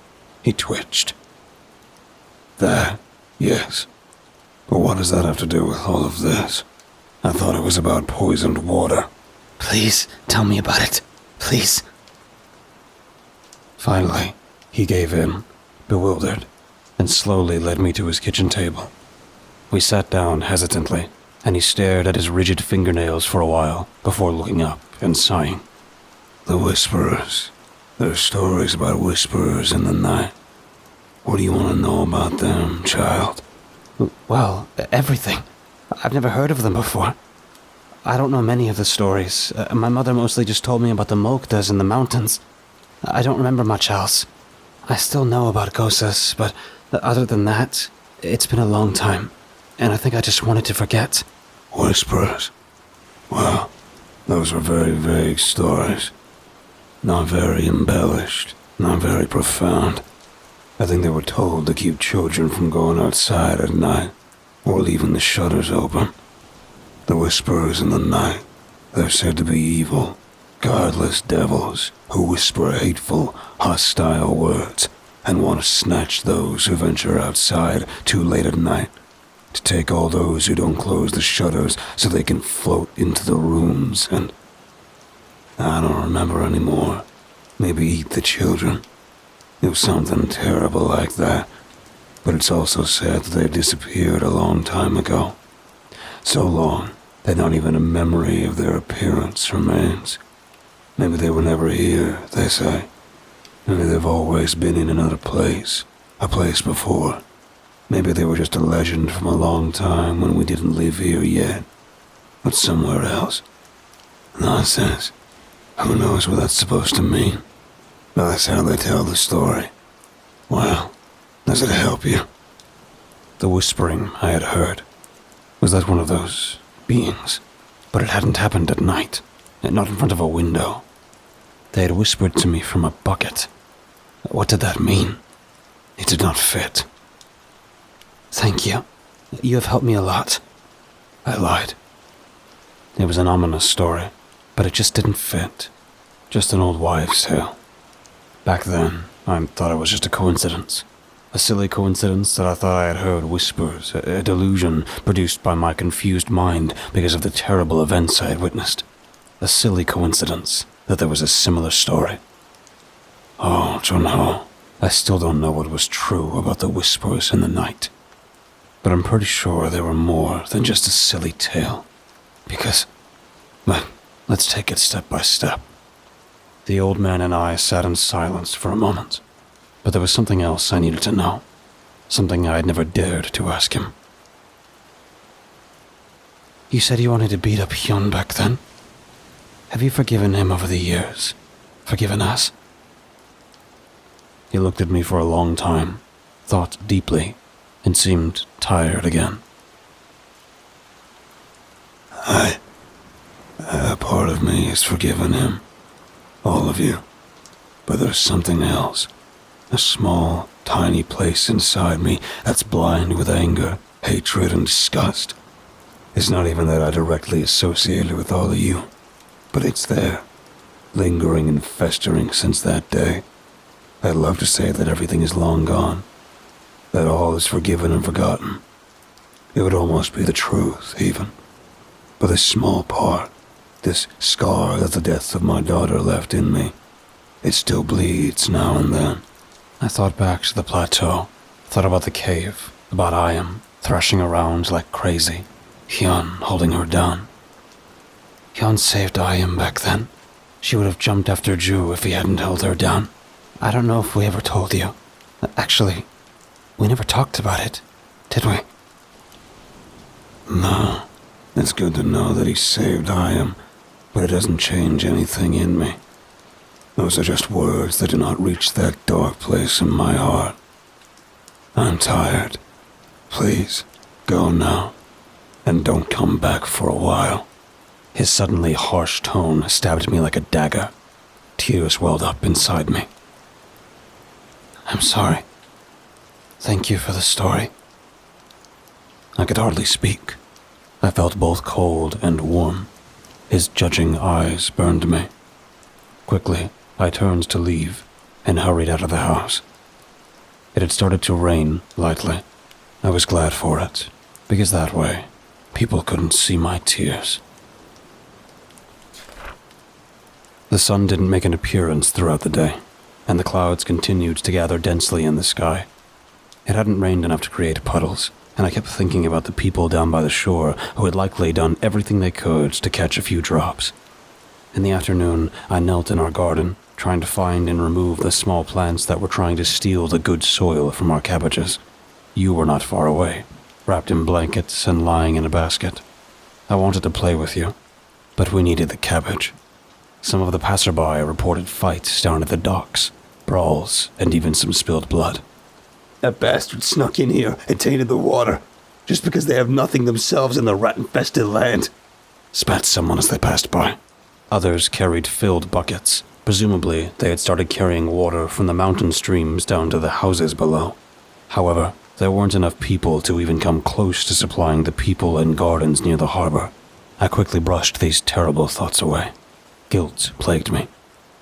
he twitched. That, yes. But what does that have to do with all of this? I thought it was about poisoned water. Please, tell me about it. Please. Finally, he gave in, bewildered, and slowly led me to his kitchen table. We sat down hesitantly, and he stared at his rigid fingernails for a while before looking up and sighing. The Whisperers. There are stories about whisperers in the night. What do you want to know about them, child? Well, everything. I've never heard of them before. I don't know many of the stories. My mother mostly just told me about the Moktas in the mountains. I don't remember much else. I still know about Gosas, but other than that, it's been a long time, and I think I just wanted to forget. Whisperers? Well, those were very vague stories. Not very embellished, not very profound. I think they were told to keep children from going outside at night, or leaving the shutters open. The Whisperers in the night, they're said to be evil, godless devils who whisper hateful, hostile words and want to snatch those who venture outside too late at night, to take all those who don't close the shutters so they can float into the rooms and... I don't remember anymore. Maybe eat the children. It was something terrible like that, but it's also said that they disappeared a long time ago. So long that not even a memory of their appearance remains. Maybe they were never here, they say. Maybe they've always been in another place, a place before. Maybe they were just a legend from a long time when we didn't live here yet, but somewhere else. Nonsense. Who knows what that's supposed to mean? But that's how they tell the story. Well, does it help you? The whispering I had heard. Was that one of those beings? But it hadn't happened at night, and not in front of a window. They had whispered to me from a bucket. What did that mean? It did not fit. Thank you. You have helped me a lot. I lied. It was an ominous story, but it just didn't fit. Just an old wives' tale. Back then, I thought it was just a coincidence. A silly coincidence that I thought I had heard whispers, a delusion produced by my confused mind because of the terrible events I had witnessed. A silly coincidence that there was a similar story. Oh, Junho, I still don't know what was true about the whispers in the night. But I'm pretty sure they were more than just a silly tale. Because, well, let's take it step by step. The old man and I sat in silence for a moment. But there was something else I needed to know. Something I had never dared to ask him. You said you wanted to beat up Hyun back then? Have you forgiven him over the years? Forgiven us? He looked at me for a long time, thought deeply, and seemed tired again. A part of me has forgiven him. All of you. But there's something else. A small, tiny place inside me that's blind with anger, hatred, and disgust. It's not even that I directly associate it with all of you, but it's there, lingering and festering since that day. I'd love to say that everything is long gone, that all is forgiven and forgotten. It would almost be the truth, even. But this small part, this scar that the death of my daughter left in me, it still bleeds now and then. I thought back to the plateau, thought about the cave, about Ayam, thrashing around like crazy, Hyun holding her down. Hyun saved Ayam back then. She would have jumped after Ju if he hadn't held her down. I don't know if we ever told you. Actually, we never talked about it, did we? No. It's good to know that he saved Ayam, but it doesn't change anything in me. Those are just words that do not reach that dark place in my heart. I'm tired. Please, go now, and don't come back for a while. His suddenly harsh tone stabbed me like a dagger. Tears welled up inside me. I'm sorry. Thank you for the story. I could hardly speak. I felt both cold and warm. His judging eyes burned me. Quickly, I turned to leave and hurried out of the house. It had started to rain lightly. I was glad for it, because that way, people couldn't see my tears. The sun didn't make an appearance throughout the day, and the clouds continued to gather densely in the sky. It hadn't rained enough to create puddles, and I kept thinking about the people down by the shore who had likely done everything they could to catch a few drops. In the afternoon, I knelt in our garden, trying to find and remove the small plants that were trying to steal the good soil from our cabbages. You were not far away, wrapped in blankets and lying in a basket. I wanted to play with you, but we needed the cabbage. Some of the passerby reported fights down at the docks, brawls, and even some spilled blood. That bastard snuck in here and tainted the water, just because they have nothing themselves in the rat-infested land. Spat someone as they passed by. Others carried filled buckets. Presumably, they had started carrying water from the mountain streams down to the houses below. However, there weren't enough people to even come close to supplying the people and gardens near the harbor. I quickly brushed these terrible thoughts away. Guilt plagued me.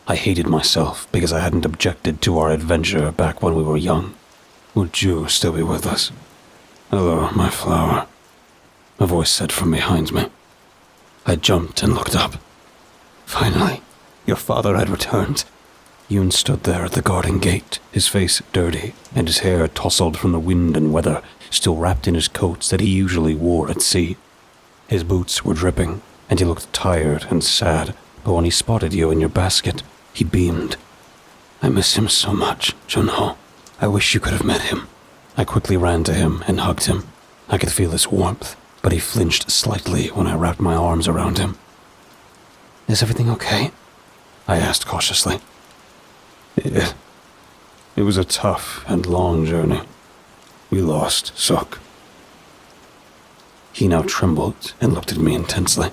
I hated myself because I hadn't objected to our adventure back when we were young. Would Ju still be with us? Hello, my flower. A voice said from behind me. I jumped and looked up. Finally, your father had returned. Yoon stood there at the garden gate, his face dirty, and his hair tousled from the wind and weather, still wrapped in his coats that he usually wore at sea. His boots were dripping, and he looked tired and sad, but when he spotted you in your basket, he beamed. I miss him so much, Junho. I wish you could have met him. I quickly ran to him and hugged him. I could feel his warmth, but he flinched slightly when I wrapped my arms around him. Is everything okay? I asked cautiously. It was a tough and long journey. We lost Suk. He now trembled and looked at me intensely.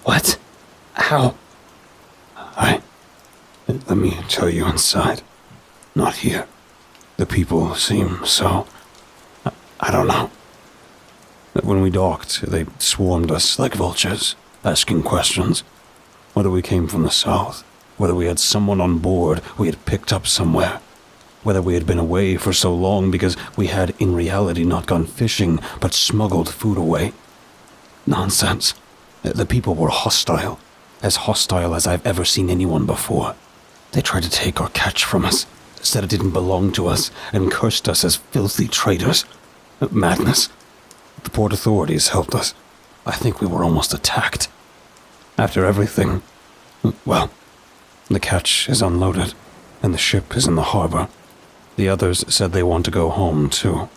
What? How? Let me tell you inside. Not here. The people seem so... I don't know. When we docked, they swarmed us like vultures, asking questions. Whether we came from the south, whether we had someone on board we had picked up somewhere, whether we had been away for so long because we had in reality not gone fishing but smuggled food away. Nonsense. The people were hostile as I've ever seen anyone before. They tried to take our catch from us, said it didn't belong to us, and cursed us as filthy traitors. Madness. The port authorities helped us. I think we were almost attacked. After everything, well, the catch is unloaded, and the ship is in the harbor. The others said they want to go home, too.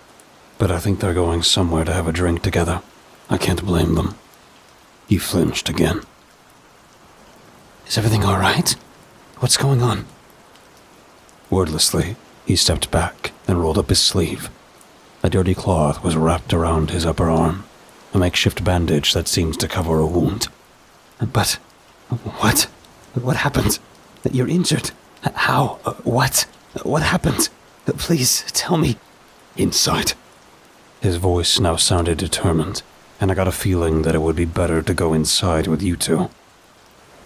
But I think they're going somewhere to have a drink together. I can't blame them. He flinched again. Is everything all right? What's going on? Wordlessly, he stepped back and rolled up his sleeve. A dirty cloth was wrapped around his upper arm, a makeshift bandage that seems to cover a wound. But what? What happened? You're injured. How? What? What happened? Please, tell me. Inside. His voice now sounded determined, and I got a feeling that it would be better to go inside with you two.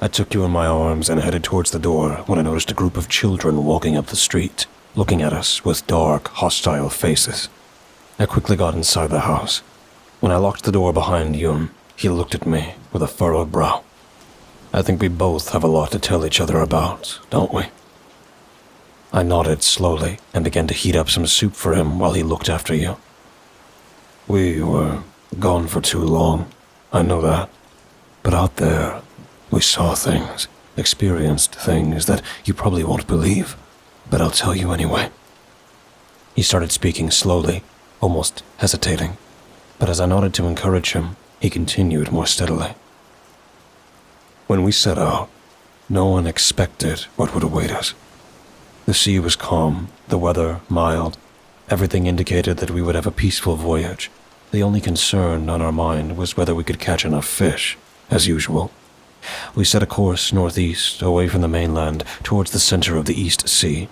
I took you in my arms and headed towards the door when I noticed a group of children walking up the street, looking at us with dark, hostile faces. I quickly got inside the house. When I locked the door behind Yun, he looked at me with a furrowed brow. I think we both have a lot to tell each other about, don't we? I nodded slowly and began to heat up some soup for him while he looked after you. We were gone for too long, I know that. But out there, we saw things, experienced things that you probably won't believe, but I'll tell you anyway. He started speaking slowly, almost hesitating, but as I nodded to encourage him, he continued more steadily. When we set out, no one expected what would await us. The sea was calm, the weather mild. Everything indicated that we would have a peaceful voyage. The only concern on our mind was whether we could catch enough fish, as usual. We set a course northeast, away from the mainland, towards the center of the East Sea.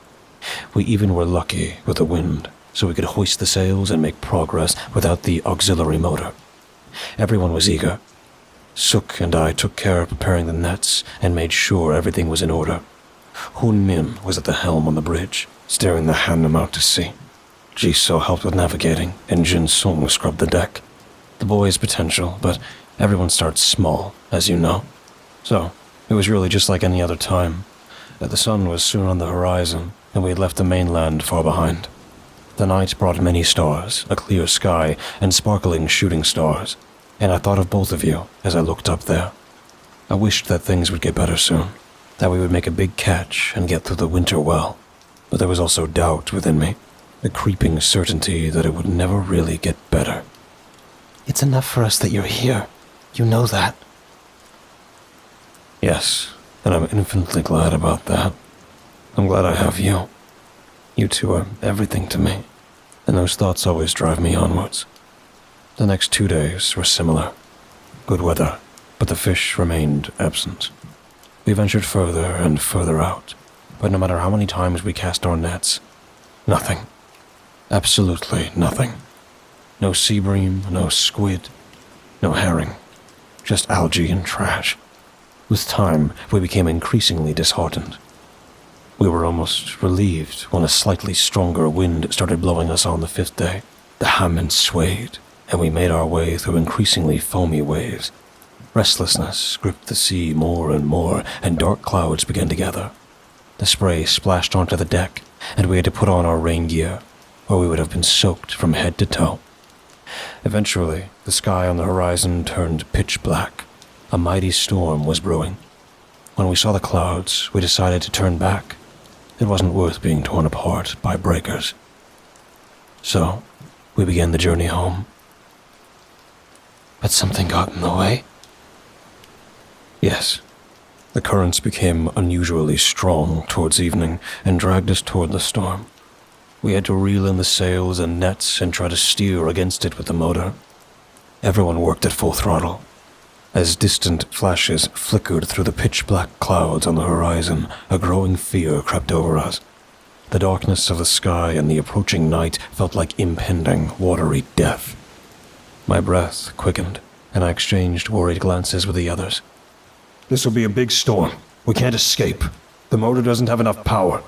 We even were lucky with the wind, so we could hoist the sails and make progress without the auxiliary motor. Everyone was eager. Suk and I took care of preparing the nets and made sure everything was in order. Hun Min was at the helm on the bridge, steering the Hannam out to sea. Jisoo helped with navigating, and Jin Sung scrubbed the deck. The boys' potential, but everyone starts small, as you know. So, it was really just like any other time. The sun was soon on the horizon, and we had left the mainland far behind. The night brought many stars, a clear sky, and sparkling shooting stars, and I thought of both of you as I looked up there. I wished that things would get better soon, that we would make a big catch and get through the winter well, but there was also doubt within me, a creeping certainty that it would never really get better. It's enough for us that you're here. You know that. Yes, and I'm infinitely glad about that. I'm glad I have you. You two are everything to me, and those thoughts always drive me onwards. The next 2 days were similar. Good weather, but the fish remained absent. We ventured further and further out, but no matter how many times we cast our nets, nothing. Absolutely nothing. No sea bream, no squid, no herring. Just algae and trash. With time, we became increasingly disheartened. We were almost relieved when a slightly stronger wind started blowing us on the 5th day. The Hammond swayed, and we made our way through increasingly foamy waves. Restlessness gripped the sea more and more, and dark clouds began to gather. The spray splashed onto the deck, and we had to put on our rain gear, or we would have been soaked from head to toe. Eventually, the sky on the horizon turned pitch black. A mighty storm was brewing. When we saw the clouds, we decided to turn back. It wasn't worth being torn apart by breakers. So, we began the journey home. But something got in the way? Yes. The currents became unusually strong towards evening and dragged us toward the storm. We had to reel in the sails and nets and try to steer against it with the motor. Everyone worked at full throttle. As distant flashes flickered through the pitch-black clouds on the horizon, a growing fear crept over us. The darkness of the sky and the approaching night felt like impending, watery death. My breath quickened, and I exchanged worried glances with the others. This will be a big storm. We can't escape. The motor doesn't have enough power,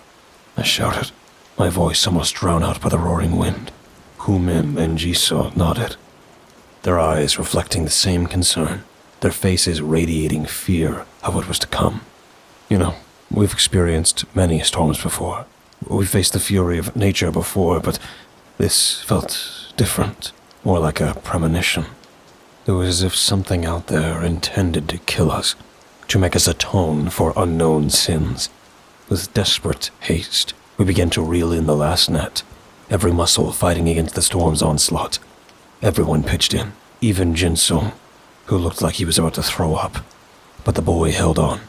I shouted, my voice almost drowned out by the roaring wind. Humin and Jisoo nodded, their eyes reflecting the same concern, their faces radiating fear of what was to come. You know, we've experienced many storms before. We've faced the fury of nature before, but this felt different, more like a premonition. It was as if something out there intended to kill us, to make us atone for unknown sins. With desperate haste, we began to reel in the last net, every muscle fighting against the storm's onslaught. Everyone pitched in, even Jin-sung, who looked like he was about to throw up. But the boy held on.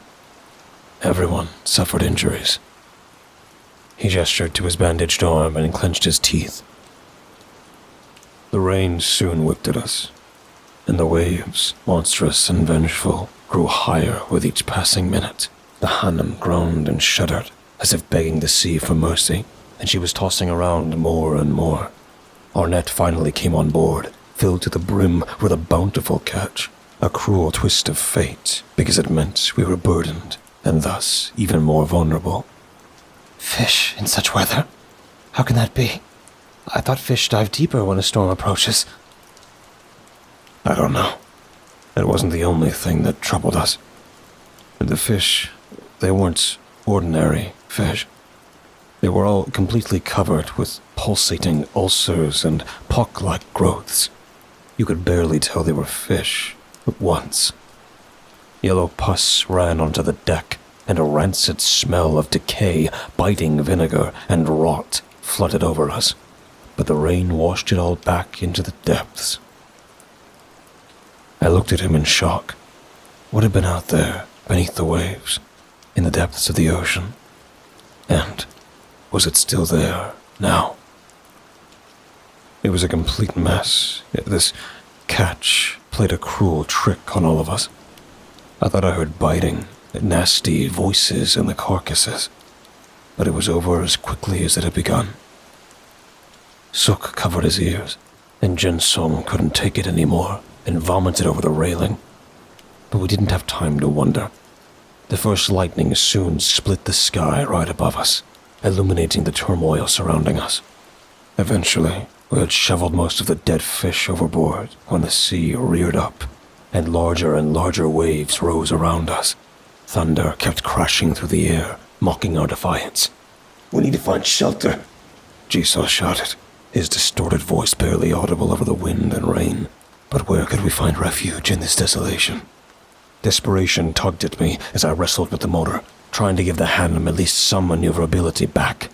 Everyone suffered injuries. He gestured to his bandaged arm and clenched his teeth. The rain soon whipped at us, and the waves, monstrous and vengeful, grew higher with each passing minute. The Hanum groaned and shuddered, as if begging the sea for mercy, and she was tossing around more and more. Our net finally came on board, filled to the brim with a bountiful catch, a cruel twist of fate, because it meant we were burdened, and thus even more vulnerable. Fish in such weather? How can that be? I thought fish dive deeper when a storm approaches. I don't know. It wasn't the only thing that troubled us. The fish, they weren't ordinary fish. They were all completely covered with pulsating ulcers and pock-like growths. You could barely tell they were fish at once. Yellow pus ran onto the deck, and a rancid smell of decay, biting vinegar, and rot flooded over us. But the rain washed it all back into the depths. I looked at him in shock. What had been out there, beneath the waves, in the depths of the ocean? And was it still there, now? It was a complete mess. This catch played a cruel trick on all of us. I thought I heard biting, nasty voices in the carcasses, but it was over as quickly as it had begun. Suk covered his ears, and Jin-sung couldn't take it anymore and vomited over the railing. But we didn't have time to wonder. The first lightning soon split the sky right above us, illuminating the turmoil surrounding us. Eventually, we had shoveled most of the dead fish overboard when the sea reared up, and larger waves rose around us. Thunder kept crashing through the air, mocking our defiance. We need to find shelter. Jisoo shouted, his distorted voice barely audible over the wind and rain. But where could we find refuge in this desolation? Desperation tugged at me as I wrestled with the motor, trying to give the Hanum at least some maneuverability back.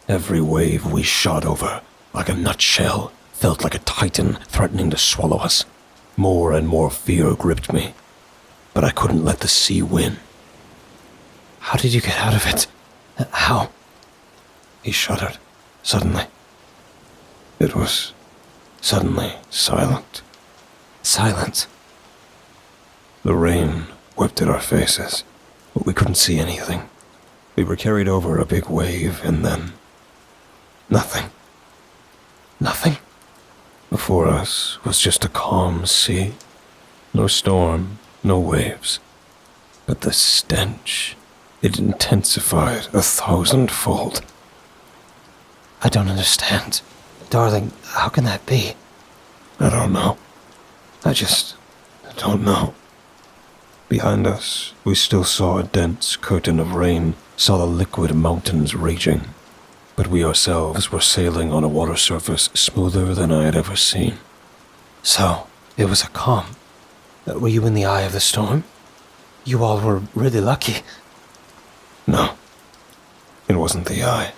Every wave we shot over, like a nutshell, felt like a titan threatening to swallow us. More and more fear gripped me, but I couldn't let the sea win. How did you get out of it? How? He shuddered, suddenly. It was suddenly silent. Silence. The rain whipped at our faces, but we couldn't see anything. We were carried over a big wave, and then nothing. Nothing? Before us was just a calm sea. No storm, no waves. But the stench, it intensified 1,000-fold. I don't understand. Darling, how can that be? I don't know. I don't know. Behind us, we still saw a dense curtain of rain, saw the liquid mountains raging. But we ourselves were sailing on a water surface smoother than I had ever seen. So, it was a calm. Were you in the eye of the storm? You all were really lucky. No, it wasn't the eye.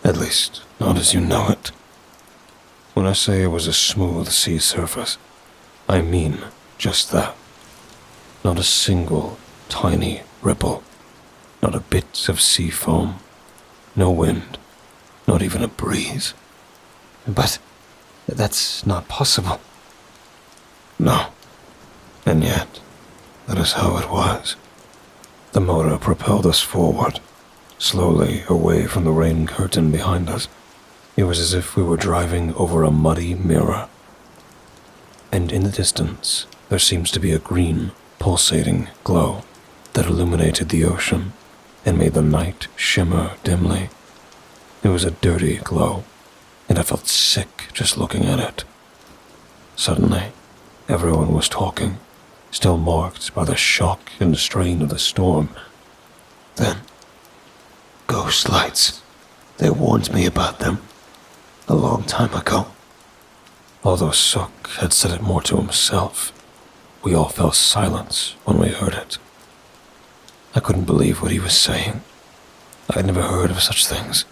At least, not as you know it. When I say it was a smooth sea surface, I mean just that. Not a single tiny ripple. Not a bit of sea foam. No wind. Not even a breeze. But that's not possible. No. And yet, that is how it was. The motor propelled us forward, slowly away from the rain curtain behind us. It was as if we were driving over a muddy mirror. And in the distance, there seems to be a green, pulsating glow that illuminated the ocean and made the night shimmer dimly. It was a dirty glow, and I felt sick just looking at it. Suddenly, everyone was talking, still marked by the shock and strain of the storm. Then, ghost lights. They warned me about them a long time ago. Although Sook had said it more to himself, we all fell silence when we heard it. I couldn't believe what he was saying. I had never heard of such things.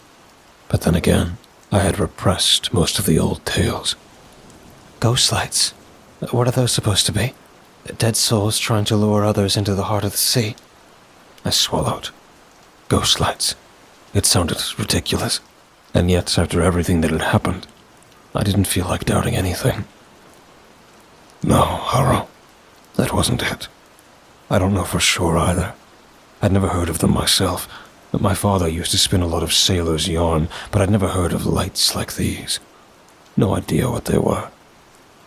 But then again, I had repressed most of the old tales. Ghost lights? What are those supposed to be? Dead souls trying to lure others into the heart of the sea? I swallowed. Ghost lights. It sounded ridiculous. And yet, after everything that had happened, I didn't feel like doubting anything. No, Harrow, that wasn't it. I don't know for sure either. I'd never heard of them myself. My father used to spin a lot of sailor's yarn, but I'd never heard of lights like these. No idea what they were.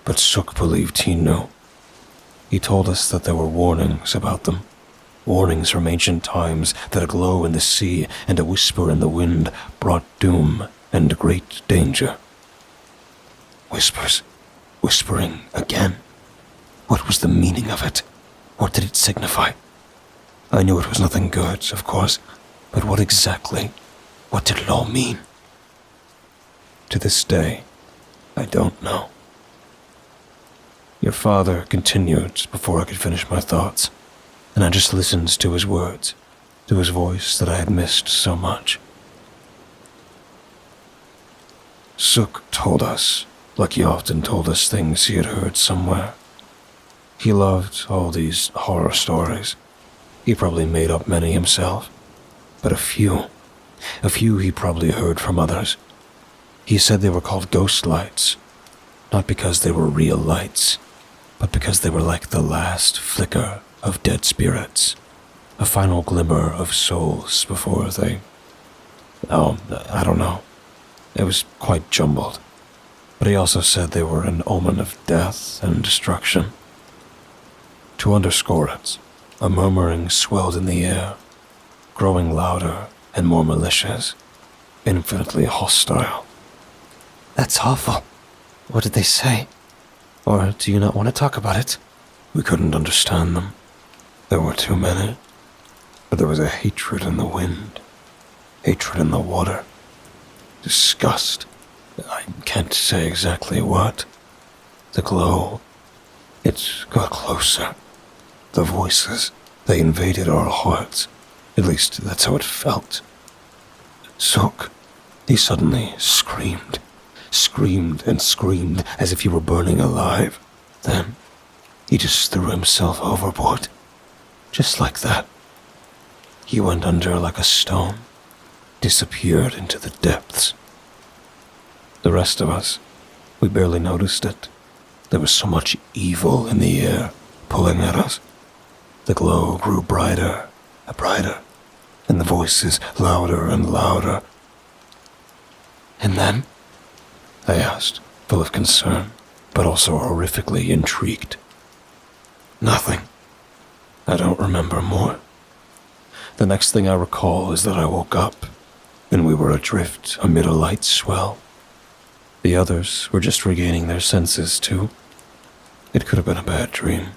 But Sook believed he knew. He told us that there were warnings about them. Warnings from ancient times that a glow in the sea and a whisper in the wind brought doom and great danger. Whispers. Whispering again. What was the meaning of it? What did it signify? I knew it was nothing good, of course, but what exactly? What did it all mean? To this day, I don't know. Your father continued before I could finish my thoughts, and I just listened to his words, to his voice that I had missed so much. Sook told us, like he often told us things he had heard somewhere. He loved all these horror stories. He probably made up many himself, but a few he probably heard from others. He said they were called ghost lights, not because they were real lights, but because they were like the last flicker of dead spirits, a final glimmer of souls before they... Oh, I don't know. It was quite jumbled. But he also said they were an omen of death and destruction. To underscore it, a murmuring swelled in the air, growing louder and more malicious, infinitely hostile. That's awful. What did they say? Or do you not want to talk about it? We couldn't understand them. There were too many. But there was a hatred in the wind, hatred in the water, disgust. I can't say exactly what. The glow, it got closer. The voices, they invaded our hearts. At least that's how it felt. Sook, he suddenly screamed and screamed as if he were burning alive. Then, he just threw himself overboard. Just like that. He went under like a stone, disappeared into the depths. The rest of us, we barely noticed it. There was so much evil in the air, pulling at us. The glow grew brighter and brighter, and the voices louder and louder. And then? I asked, full of concern, but also horrifically intrigued. Nothing. I don't remember more. The next thing I recall is that I woke up, and we were adrift amid a light swell. The others were just regaining their senses, too. It could have been a bad dream,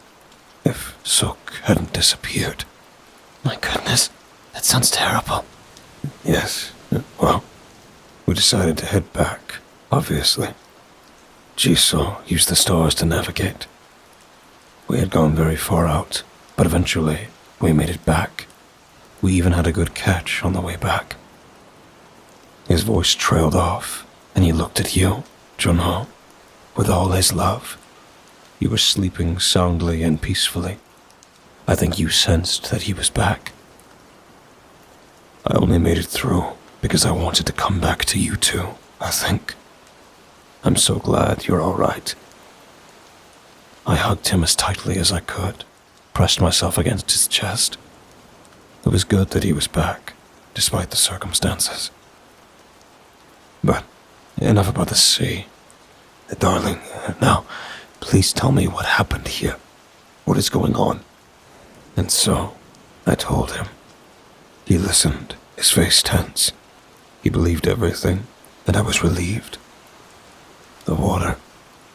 if Sook hadn't disappeared. My goodness, that sounds terrible. Yes, well, we decided to head back, obviously. Jisoo used the stars to navigate. We had gone very far out, but eventually We made it back. We even had a good catch on the way back. His voice trailed off, and he looked at you, Junho, with all his love. You were sleeping soundly and peacefully. I think you sensed that he was back. I only made it through because I wanted to come back to you two, I think. I'm so glad you're all right. I hugged him as tightly as I could, pressed myself against his chest. It was good that he was back, despite the circumstances. But enough about the sea. Darling, now, please tell me what happened here. What is going on? And so, I told him. He listened, his face tense. He believed everything, and I was relieved. The water,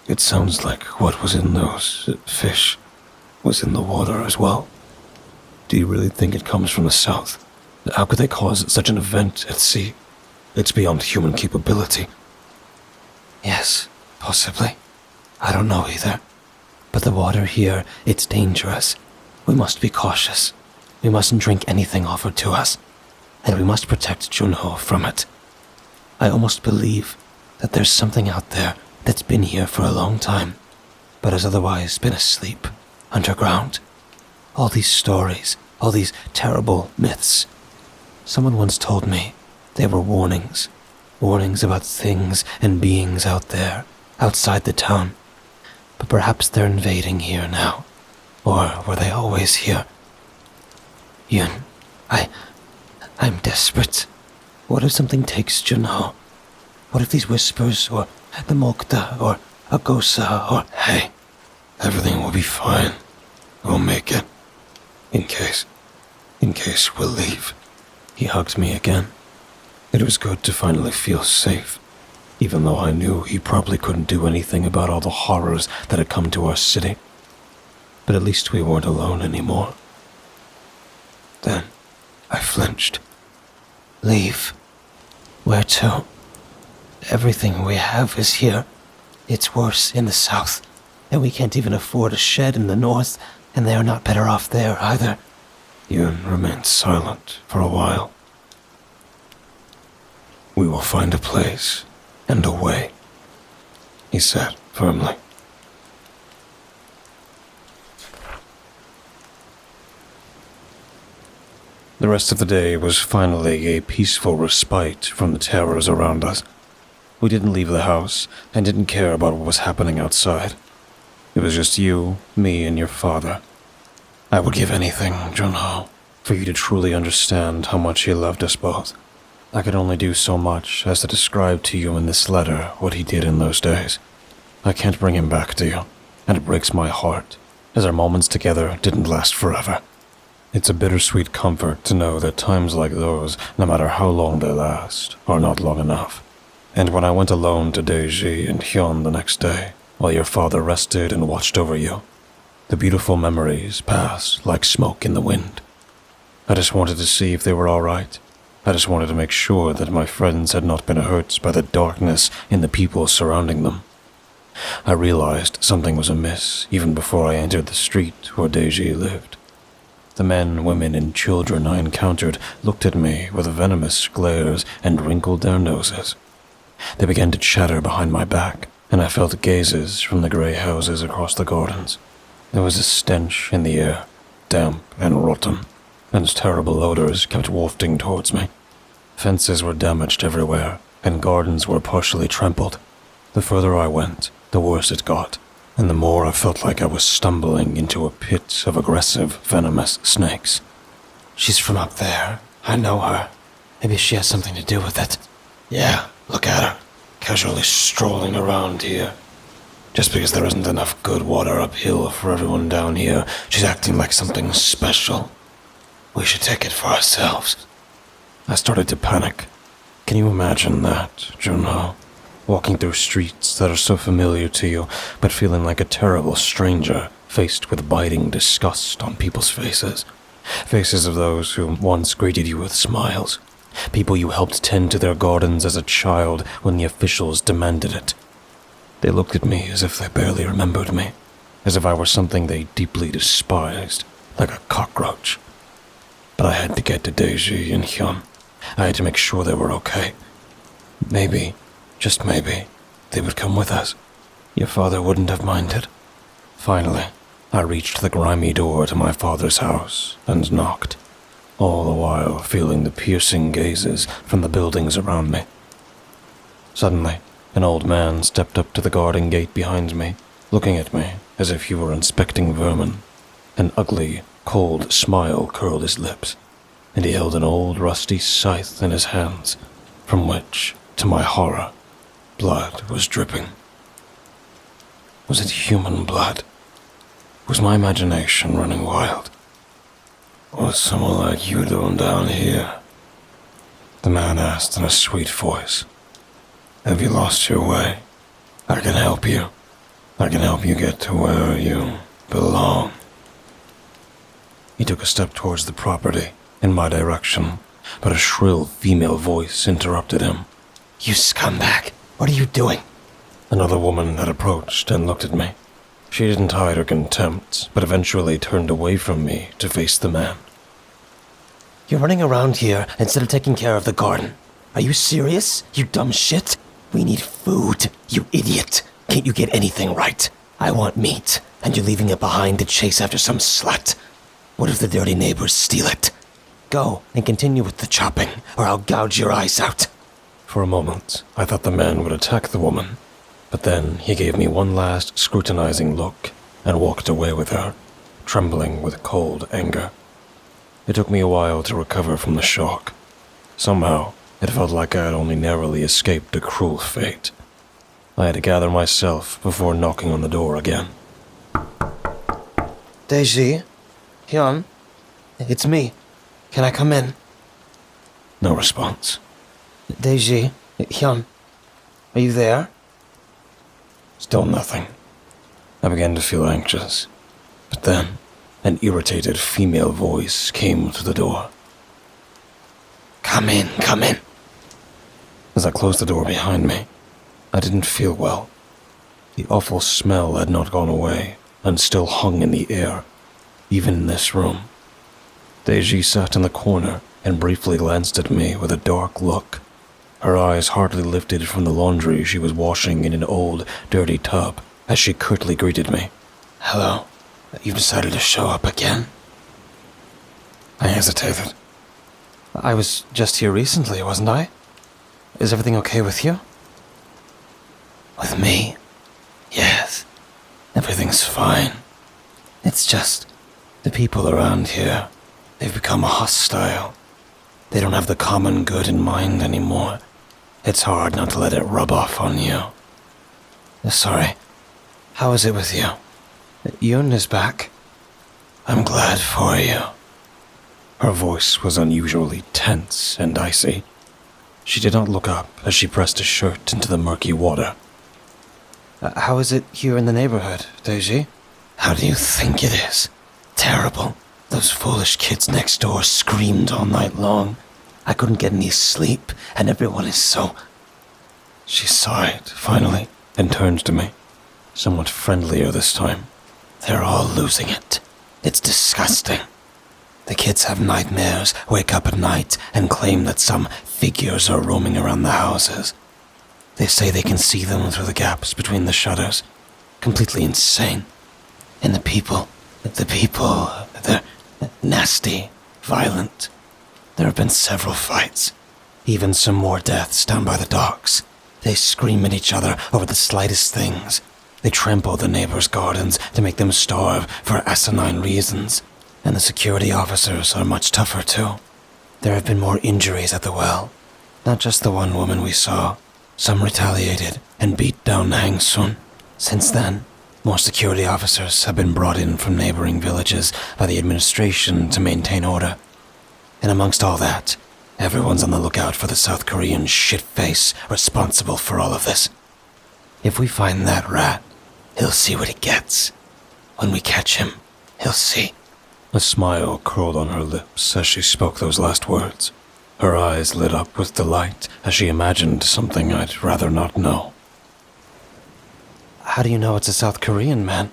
it sounds like what was in those fish was in the water as well. Do you really think it comes from the south? How could they cause such an event at sea? It's beyond human capability. Yes, possibly. I don't know either. But the water here, it's dangerous. We must be cautious. We mustn't drink anything offered to us. And we must protect Junho from it. I almost believe that there's something out there that's been here for a long time, but has otherwise been asleep, underground. All these stories, all these terrible myths. Someone once told me they were warnings. Warnings about things and beings out there, outside the town. But perhaps they're invading here now. Or were they always here? Yun, I'm desperate. What if something takes Junho? What if these whispers, or the Mokta, or Agosa, or... Hey, everything will be fine. We'll make it. In case we'll leave. He hugged me again. It was good to finally feel safe, even though I knew he probably couldn't do anything about all the horrors that had come to our city. But at least we weren't alone anymore. Then, I flinched. Leave? Where to? Everything we have is here. It's worse in the south, and we can't even afford a shed in the north, and they are not better off there either. Yun remained silent for a while. We will find a place and a way, he said firmly. The rest of the day was finally a peaceful respite from the terrors around us. We didn't leave the house and didn't care about what was happening outside. It was just you, me, and your father. I would give anything, Junho, for you to truly understand how much he loved us both. I could only do so much as to describe to you in this letter what he did in those days. I can't bring him back to you, and it breaks my heart, as our moments together didn't last forever. It's a bittersweet comfort to know that times like those, no matter how long they last, are not long enough. And when I went alone to Deji and Hyun the next day, while your father rested and watched over you, the beautiful memories passed like smoke in the wind. I just wanted to see if they were all right. I just wanted to make sure that my friends had not been hurt by the darkness in the people surrounding them. I realized something was amiss even before I entered the street where Deji lived. The men, women, and children I encountered looked at me with venomous glares and wrinkled their noses. They began to chatter behind my back, and I felt gazes from the grey houses across the gardens. There was a stench in the air, damp and rotten, and terrible odors kept wafting towards me. Fences were damaged everywhere, and gardens were partially trampled. The further I went, the worse it got, and the more I felt like I was stumbling into a pit of aggressive, venomous snakes. She's from up there. I know her. Maybe she has something to do with it. Yeah, look at her, casually strolling around here. Just because there isn't enough good water uphill for everyone down here, she's acting like something special. We should take it for ourselves. I started to panic. Can you imagine that, Junho? Walking through streets that are so familiar to you, but feeling like a terrible stranger, faced with biting disgust on people's faces. Faces of those who once greeted you with smiles. People you helped tend to their gardens as a child when the officials demanded it. They looked at me as if they barely remembered me, as if I were something they deeply despised, like a cockroach. but I had to get to Daeji and Hyun. I had to make sure they were okay. Maybe, just maybe, they would come with us. Your father wouldn't have minded. Finally, I reached the grimy door to my father's house and knocked, all the while feeling the piercing gazes from the buildings around me. Suddenly, an old man stepped up to the garden gate behind me, looking at me as if he were inspecting vermin. An ugly, cold smile curled his lips, and he held an old rusty scythe in his hands, from which, to my horror, blood was dripping. Was it human blood? Was my imagination running wild? What's someone like you doing down here? The man asked in a sweet voice. Have you lost your way? I can help you. I can help you get to where you belong. He took a step towards the property, in my direction, but a shrill female voice interrupted him. You scumbag! What are you doing? Another woman had approached and looked at me. She didn't hide her contempt, but eventually turned away from me to face the man. You're running around here instead of taking care of the garden. Are you serious, you dumb shit? We need food, you idiot. Can't you get anything right? I want meat, and you're leaving it behind to chase after some slut. What if the dirty neighbors steal it? Go and continue with the chopping, or I'll gouge your eyes out. For a moment, I thought the man would attack the woman, but then he gave me one last scrutinizing look and walked away with her, trembling with cold anger. It took me a while to recover from the shock. Somehow, it felt like I had only narrowly escaped a cruel fate. I had to gather myself before knocking on the door again. Daeji? Hyun? It's me. Can I come in? No response. Daeji? Hyun? Are you there? Still nothing. I began to feel anxious, but then an irritated female voice came through the door. Come in, come in. As I closed the door behind me, I didn't feel well. The awful smell had not gone away and still hung in the air, even in this room. Daeji sat in the corner and briefly glanced at me with a dark look. Her eyes hardly lifted from the laundry she was washing in an old, dirty tub as she curtly greeted me. Hello. You've decided to show up again? I hesitated. I was just here recently, wasn't I? Is everything okay with you? With me? Yes. Everything's fine. It's just the people around here. They've become hostile. They don't have the common good in mind anymore. It's hard not to let it rub off on you. Sorry. How is it with you? Yoon is back. I'm glad for you. Her voice was unusually tense and icy. She did not look up as she pressed a shirt into the murky water. How is it here in the neighborhood, Daeji? How do you think it is? Terrible. Those foolish kids next door screamed all night long. I couldn't get any sleep, and everyone is so... She sighed, finally, and turned to me, somewhat friendlier this time. They're all losing it. It's disgusting. The kids have nightmares, wake up at night, and claim that some figures are roaming around the houses. They say they can see them through the gaps between the shutters. Completely insane. And the people, they're nasty, violent. There have been several fights. Even some more deaths down by the docks. They scream at each other over the slightest things. They trample the neighbors' gardens to make them starve for asinine reasons. And the security officers are much tougher too. There have been more injuries at the well. Not just the one woman we saw. Some retaliated and beat down Hang Sun. Since then, more security officers have been brought in from neighboring villages by the administration to maintain order. And amongst all that, everyone's on the lookout for the South Korean shitface responsible for all of this. If we find that rat, he'll see what he gets. When we catch him, he'll see. A smile curled on her lips as she spoke those last words. Her eyes lit up with delight as she imagined something I'd rather not know. How do you know it's a South Korean man?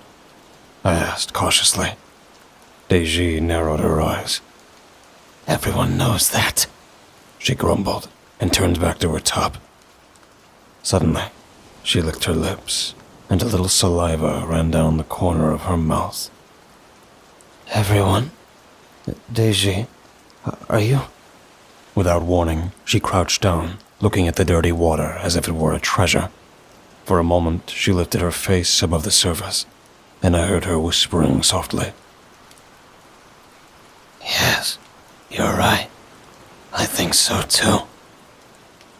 I asked cautiously. Daeji narrowed her eyes. Everyone knows that, she grumbled and turned back to her tub. Suddenly, she licked her lips, and a little saliva ran down the corner of her mouth. Everyone? Daisy, are you? Without warning, she crouched down, looking at the dirty water as if it were a treasure. For a moment, she lifted her face above the surface, and I heard her whispering softly. Yes, you're right. I think so too.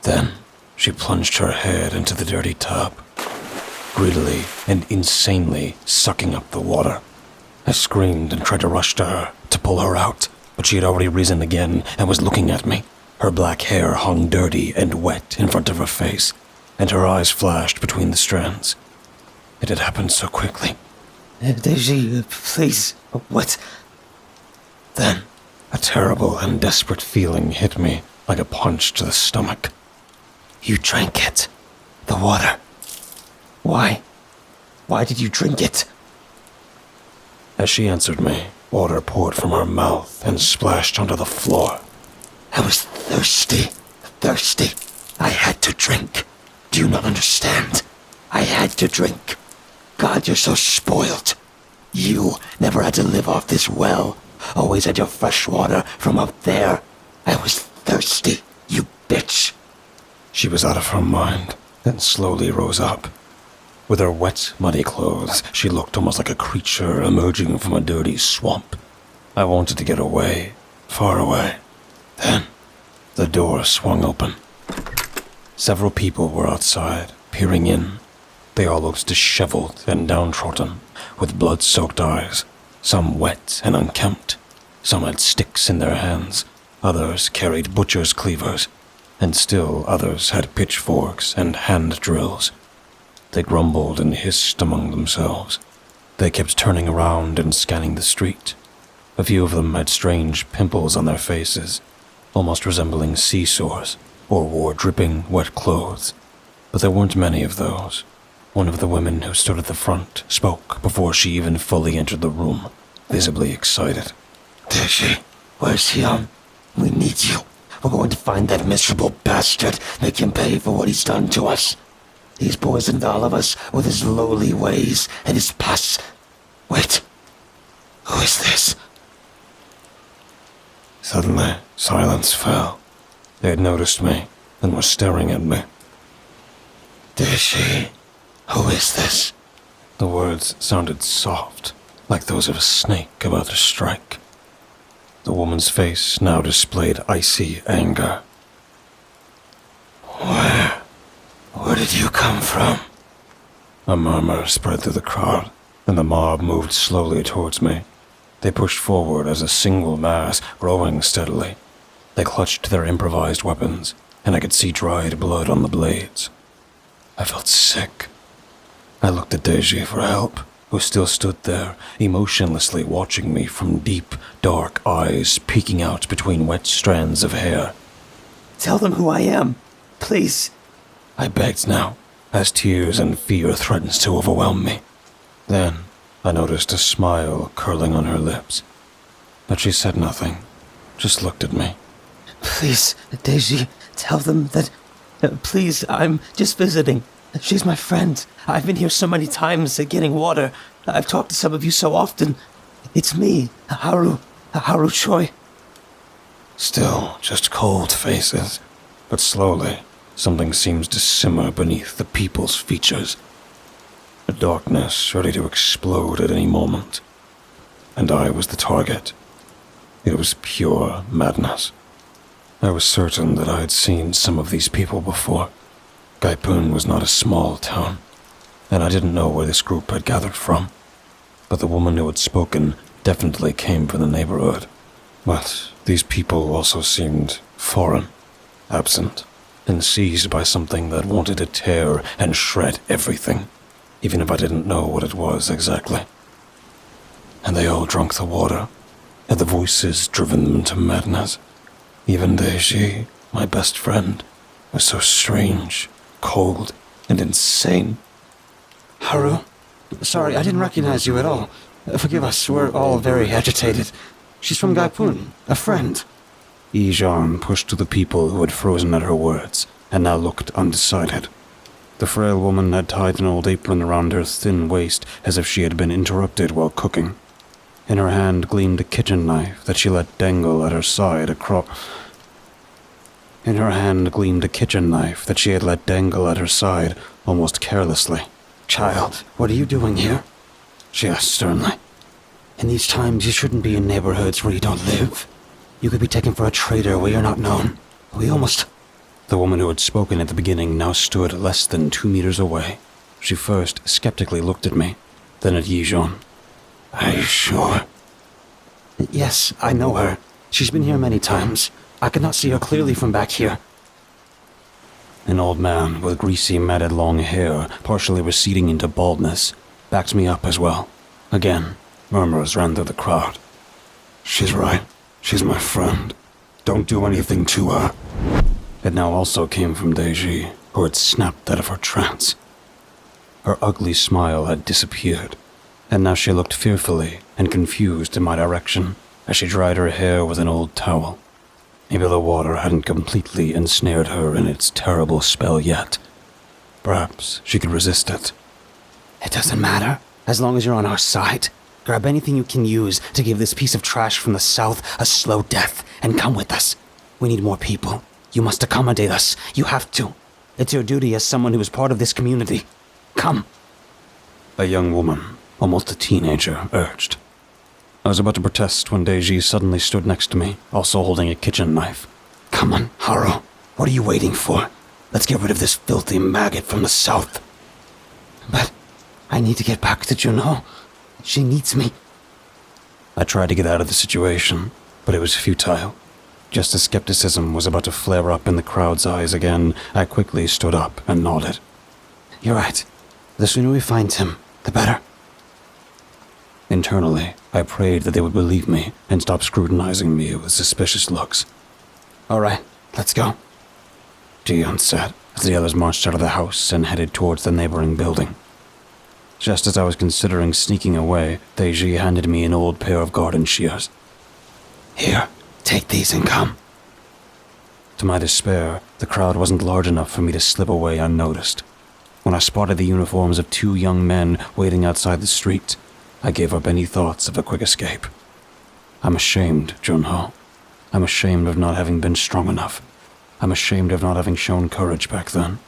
Then, she plunged her head into the dirty tub, greedily and insanely sucking up the water. I screamed and tried to rush to her, to pull her out, but she had already risen again and was looking at me. Her black hair hung dirty and wet in front of her face, and her eyes flashed between the strands. It had happened so quickly. Daisy, please, what? Then, a terrible and desperate feeling hit me like a punch to the stomach. You drank it. The water. Why? Why did you drink it? As she answered me, water poured from her mouth and splashed onto the floor. I was thirsty. Thirsty. I had to drink. Do you not understand? I had to drink. God, you're so spoiled. You never had to live off this well. Always had your fresh water from up there. I was thirsty, you bitch. She was out of her mind, then slowly rose up. With her wet, muddy clothes, she looked almost like a creature emerging from a dirty swamp. I wanted to get away, far away. Then, the door swung open. Several people were outside, peering in. They all looked disheveled and downtrodden, with blood-soaked eyes, some wet and unkempt. Some had sticks in their hands, others carried butcher's cleavers, and still others had pitchforks and hand drills. They grumbled and hissed among themselves. They kept turning around and scanning the street. A few of them had strange pimples on their faces, almost resembling sea sores, or wore dripping wet clothes. But there weren't many of those. One of the women who stood at the front spoke before she even fully entered the room, visibly excited. Daisy, where's he? We need you. We're going to find that miserable bastard, make him pay for what he's done to us. He's poisoned all of us with his lowly ways and his pus. Wait, who is this? Suddenly, silence fell. They had noticed me and were staring at me. Daisy, who is this? The words sounded soft, like those of a snake about to strike. The woman's face now displayed icy anger. Where did you come from? A murmur spread through the crowd, and the mob moved slowly towards me. They pushed forward as a single mass, growing steadily. They clutched their improvised weapons, and I could see dried blood on the blades. I felt sick. I looked at Daisy for help, who still stood there, emotionlessly watching me from deep, dark eyes peeking out between wet strands of hair. Tell them who I am, please. I begged now, as tears and fear threatened to overwhelm me. Then, I noticed a smile curling on her lips. But she said nothing, just looked at me. Please, Daisy, tell them that... please, I'm just visiting. She's my friend. I've been here so many times getting water. I've talked to some of you so often. It's me, Haru Choi. Still, just cold faces. But slowly, something seems to simmer beneath the people's features. A darkness ready to explode at any moment. And I was the target. It was pure madness. I was certain that I had seen some of these people before. Gaipun was not a small town, and I didn't know where this group had gathered from. But the woman who had spoken definitely came from the neighborhood. But these people also seemed foreign, absent, and seized by something that wanted to tear and shred everything, even if I didn't know what it was exactly. And they all drank the water, and the voices driven them into madness. Even Daisy, my best friend, was so strange, cold, and insane. Haru? Sorry, I didn't recognize you at all. Forgive us, we're all very agitated. She's from Gaipun, a friend. Yi-Jean pushed through the people who had frozen at her words, and now looked undecided. The frail woman had tied an old apron around her thin waist as if she had been interrupted while cooking. In her hand gleamed a kitchen knife that she let dangle at her side across... In her hand gleamed a kitchen knife that she had let dangle at her side almost carelessly. Child, what are you doing here? She asked sternly. In these times, you shouldn't be in neighborhoods where you don't live. You could be taken for a traitor where you're not known. We almost... The woman who had spoken at the beginning now stood less than 2 meters away. She first skeptically looked at me, then at Yi-Jean. Are you sure? Yes, I know her. She's been here many times. I could not see her clearly from back here. An old man with greasy, matted long hair, partially receding into baldness, backed me up as well. Again, murmurs ran through the crowd. She's right. She's my friend. Don't do anything to her. It now also came from Deji, who had snapped out of her trance. Her ugly smile had disappeared, and now she looked fearfully and confused in my direction as she dried her hair with an old towel. Maybe the water hadn't completely ensnared her in its terrible spell yet. Perhaps she could resist it. It doesn't matter, as long as you're on our side. Grab anything you can use to give this piece of trash from the south a slow death, and come with us. We need more people. You must accommodate us. You have to. It's your duty as someone who is part of this community. Come. A young woman, almost a teenager, urged. I was about to protest when Deji suddenly stood next to me, also holding a kitchen knife. Come on, Haro. What are you waiting for? Let's get rid of this filthy maggot from the south. But I need to get back to Juno. She needs me. I tried to get out of the situation, but it was futile. Just as skepticism was about to flare up in the crowd's eyes again, I quickly stood up and nodded. You're right. The sooner we find him, the better. Internally, I prayed that they would believe me and stop scrutinizing me with suspicious looks. All right, let's go. Jian said, as the others marched out of the house and headed towards the neighboring building. Just as I was considering sneaking away, Deji handed me an old pair of garden shears. Here, take these and come. To my despair, the crowd wasn't large enough for me to slip away unnoticed. When I spotted the uniforms of 2 young men waiting outside the street, I gave up any thoughts of a quick escape. I'm ashamed, Junho. I'm ashamed of not having been strong enough. I'm ashamed of not having shown courage back then.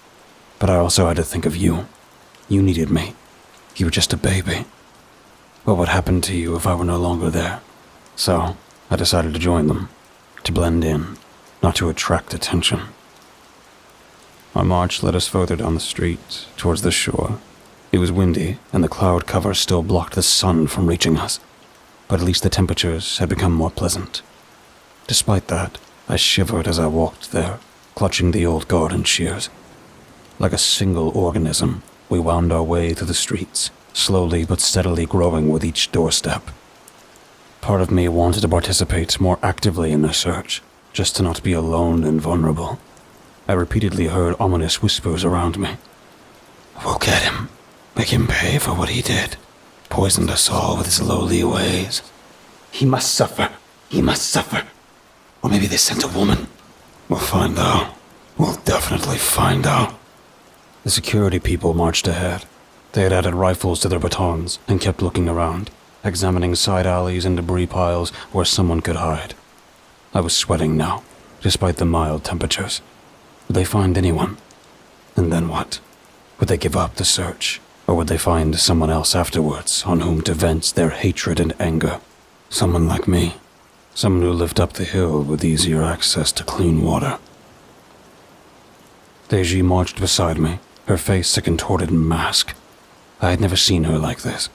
But I also had to think of you. You needed me. You were just a baby. What would happen to you if I were no longer there? So, I decided to join them. To blend in, not to attract attention. Our march led us further down the street, towards the shore. It was windy, and the cloud cover still blocked the sun from reaching us. But at least the temperatures had become more pleasant. Despite that, I shivered as I walked there, clutching the old garden shears. Like a single organism, we wound our way through the streets, slowly but steadily growing with each doorstep. Part of me wanted to participate more actively in the search, just to not be alone and vulnerable. I repeatedly heard ominous whispers around me. We'll get him. Make him pay for what he did. Poisoned us all with his lowly ways. He must suffer. He must suffer. Or maybe they sent a woman. We'll find out. We'll definitely find out. The security people marched ahead. They had added rifles to their batons and kept looking around, examining side alleys and debris piles where someone could hide. I was sweating now, despite the mild temperatures. Would they find anyone? And then what? Would they give up the search? Or would they find someone else afterwards on whom to vent their hatred and anger? Someone like me. Someone who lived up the hill with easier access to clean water. Deji marched beside me, her face a contorted mask. I had never seen her like this.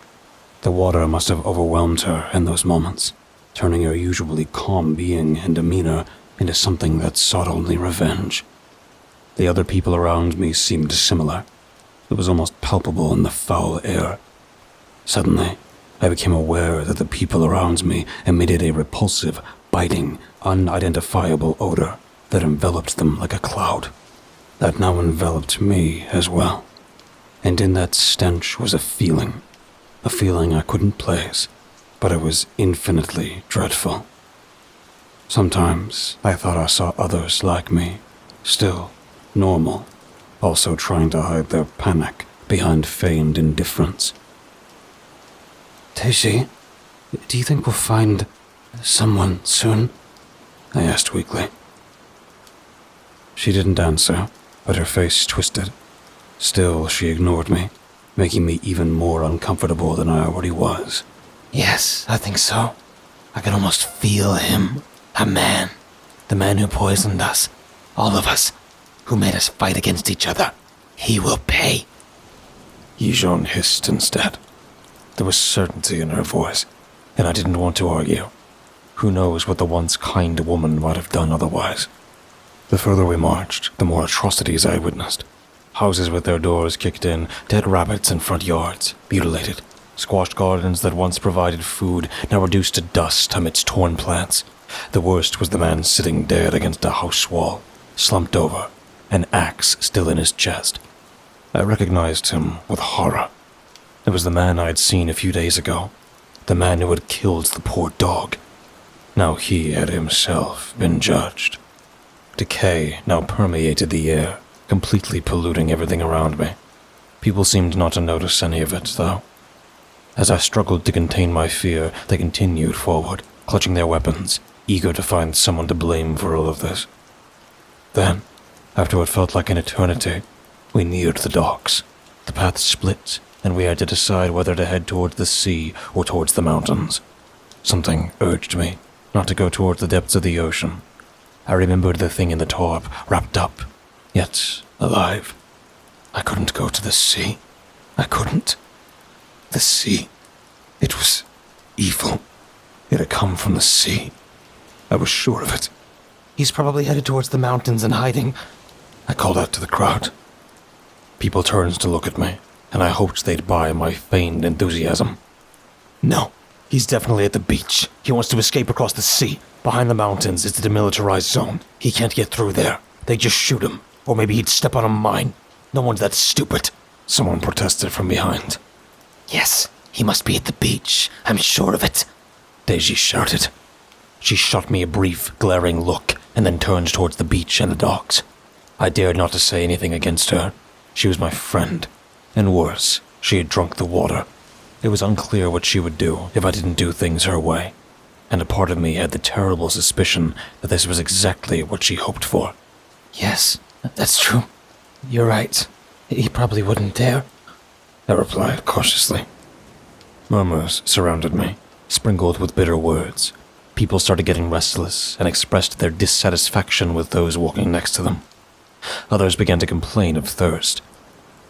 The water must have overwhelmed her in those moments, turning her usually calm being and demeanor into something that sought only revenge. The other people around me seemed similar. It was almost palpable in the foul air. Suddenly, I became aware that the people around me emitted a repulsive, biting, unidentifiable odor that enveloped them like a cloud. That now enveloped me as well. And in that stench was a feeling I couldn't place, but it was infinitely dreadful. Sometimes I thought I saw others like me, still normal, also trying to hide their panic behind feigned indifference. Daisy, do you think we'll find someone soon? I asked weakly. She didn't answer, but her face twisted. Still, she ignored me, making me even more uncomfortable than I already was. Yes, I think so. I can almost feel him. A man. The man who poisoned us. All of us. Who made us fight against each other. He will pay. Yijeon hissed instead. There was certainty in her voice, and I didn't want to argue. Who knows what the once kind woman might have done otherwise? The further we marched, the more atrocities I witnessed. Houses with their doors kicked in, dead rabbits in front yards, mutilated. Squashed gardens that once provided food, now reduced to dust amidst torn plants. The worst was the man sitting dead against a house wall, slumped over, an axe still in his chest. I recognized him with horror. It was the man I had seen a few days ago, the man who had killed the poor dog. Now he had himself been judged. Decay now permeated the air, completely polluting everything around me. People seemed not to notice any of it, though. As I struggled to contain my fear, they continued forward, clutching their weapons, eager to find someone to blame for all of this. Then, after what felt like an eternity, we neared the docks. The path split, and we had to decide whether to head towards the sea or towards the mountains. Something urged me not to go towards the depths of the ocean. I remembered the thing in the tarp, wrapped up, yet alive. I couldn't go to the sea. I couldn't. The sea. It was evil. It had come from the sea. I was sure of it. He's probably headed towards the mountains and hiding. I called out to the crowd. People turned to look at me, and I hoped they'd buy my feigned enthusiasm. No, he's definitely at the beach. He wants to escape across the sea. Behind the mountains is the demilitarized zone. He can't get through there. They just shoot him. Or maybe he'd step on a mine. No one's that stupid. Someone protested from behind. Yes, he must be at the beach. I'm sure of it. Daisy shouted. She shot me a brief, glaring look, and then turned towards the beach and the docks. I dared not to say anything against her. She was my friend. And worse, she had drunk the water. It was unclear what she would do if I didn't do things her way. And a part of me had the terrible suspicion that this was exactly what she hoped for. Yes, that's true. You're right. He probably wouldn't dare. I replied cautiously. Murmurs surrounded me, sprinkled with bitter words. People started getting restless and expressed their dissatisfaction with those walking next to them. Others began to complain of thirst.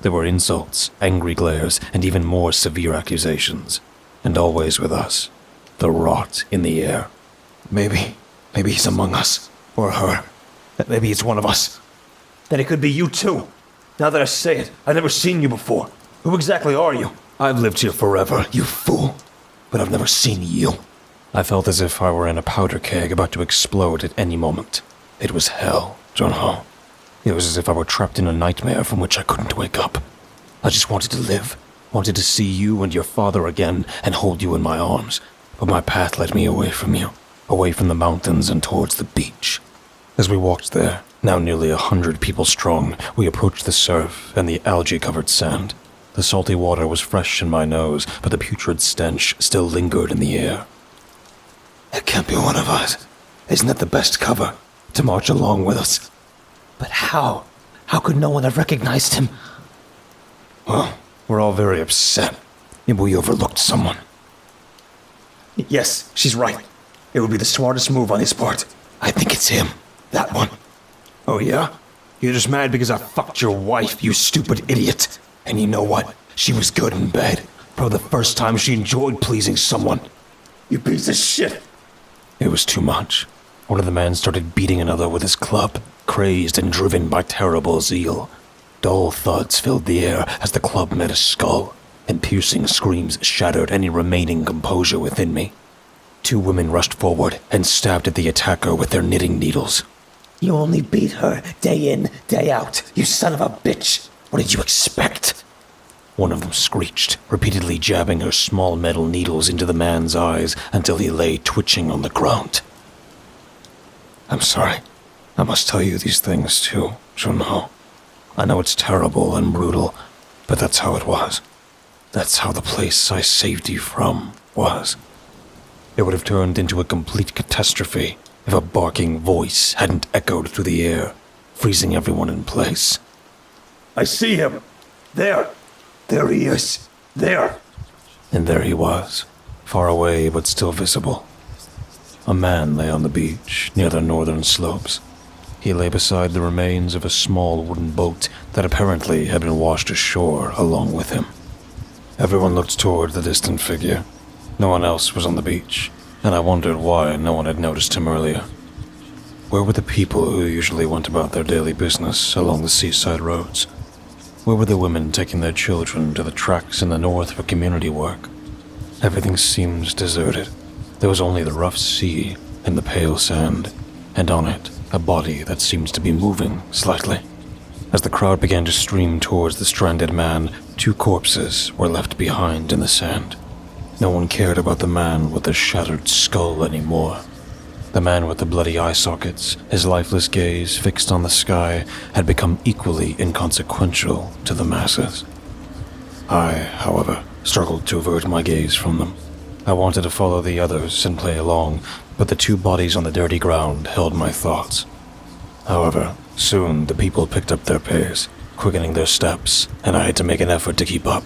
There were insults, angry glares, and even more severe accusations. And always with us, the rot in the air. Maybe he's among us, or her. Maybe it's one of us. Then it could be you too. Now that I say it, I've never seen you before. Who exactly are you? I've lived here forever, you fool. But I've never seen you. I felt as if I were in a powder keg about to explode at any moment. It was hell, Junho. It was as if I were trapped in a nightmare from which I couldn't wake up. I just wanted to live, wanted to see you and your father again and hold you in my arms. But my path led me away from you, away from the mountains and towards the beach. As we walked there, now nearly 100 people strong, we approached the surf and the algae-covered sand. The salty water was fresh in my nose, but the putrid stench still lingered in the air. It can't be one of us. Isn't that the best cover? To march along with us. But how? How could no one have recognized him? Well, we're all very upset. Maybe we overlooked someone. Yes, she's right. It would be the smartest move on his part. I think it's him. That one. Oh yeah? You're just mad because I fucked your wife, you stupid idiot. And you know what? She was good in bed. Probably the first time she enjoyed pleasing someone. You piece of shit. It was too much. One of the men started beating another with his club, crazed and driven by terrible zeal. Dull thuds filled the air as the club met a skull, and piercing screams shattered any remaining composure within me. 2 women rushed forward and stabbed at the attacker with their knitting needles. You only beat her day in, day out, you son of a bitch. What did you expect? One of them screeched, repeatedly jabbing her small metal needles into the man's eyes until he lay twitching on the ground. I'm sorry. I must tell you these things too, Junho. I know it's terrible and brutal, but that's how it was. That's how the place I saved you from was. It would have turned into a complete catastrophe if a barking voice hadn't echoed through the air, freezing everyone in place. I see him. There. There he is. There. And there he was, far away but still visible. A man lay on the beach near the northern slopes. He lay beside the remains of a small wooden boat that apparently had been washed ashore along with him. Everyone looked toward the distant figure. No one else was on the beach, and I wondered why no one had noticed him earlier. Where were the people who usually went about their daily business along the seaside roads? Where were the women taking their children to the tracks in the north for community work? Everything seemed deserted. There was only the rough sea and the pale sand, and on it, a body that seemed to be moving slightly. As the crowd began to stream towards the stranded man, 2 corpses were left behind in the sand. No one cared about the man with the shattered skull anymore. The man with the bloody eye sockets, his lifeless gaze fixed on the sky, had become equally inconsequential to the masses. I, however, struggled to avert my gaze from them. I wanted to follow the others and play along, but the 2 bodies on the dirty ground held my thoughts. However, soon the people picked up their pace, quickening their steps, and I had to make an effort to keep up.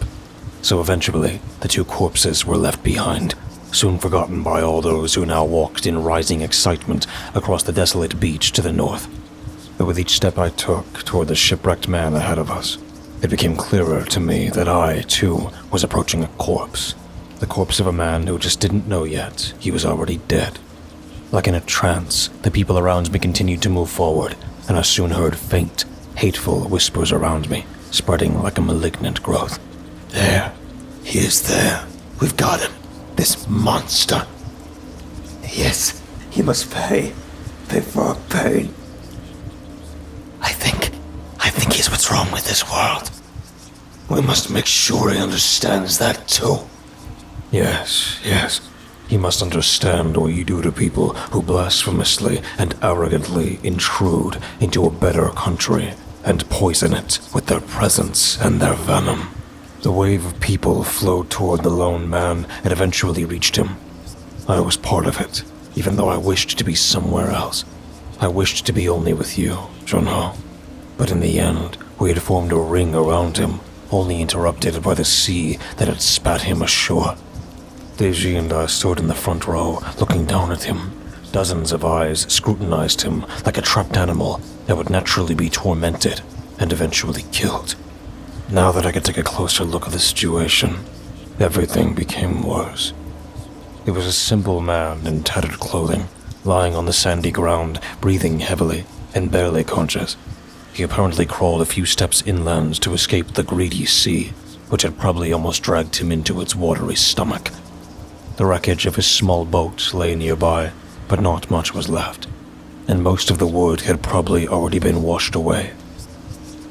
So eventually, the 2 corpses were left behind, soon forgotten by all those who now walked in rising excitement across the desolate beach to the north. But with each step I took toward the shipwrecked man ahead of us, it became clearer to me that I, too, was approaching a corpse. The corpse of a man who just didn't know yet he was already dead. Like in a trance, the people around me continued to move forward, and I soon heard faint, hateful whispers around me, spreading like a malignant growth. There. He is there. We've got him. This monster. Yes, he must pay. Pay for our pain. I think he's what's wrong with this world. We must make sure he understands that too. Yes. He must understand what you do to people who blasphemously and arrogantly intrude into a better country and poison it with their presence and their venom. The wave of people flowed toward the lone man and eventually reached him. I was part of it, even though I wished to be somewhere else. I wished to be only with you, Junho. But in the end, we had formed a ring around him, only interrupted by the sea that had spat him ashore. Deji and I stood in the front row, looking down at him. Dozens of eyes scrutinized him like a trapped animal that would naturally be tormented and eventually killed. Now that I could take a closer look at the situation, everything became worse. It was a simple man in tattered clothing, lying on the sandy ground, breathing heavily and barely conscious. He apparently crawled a few steps inland to escape the greedy sea, which had probably almost dragged him into its watery stomach. The wreckage of his small boat lay nearby, but not much was left, and most of the wood had probably already been washed away.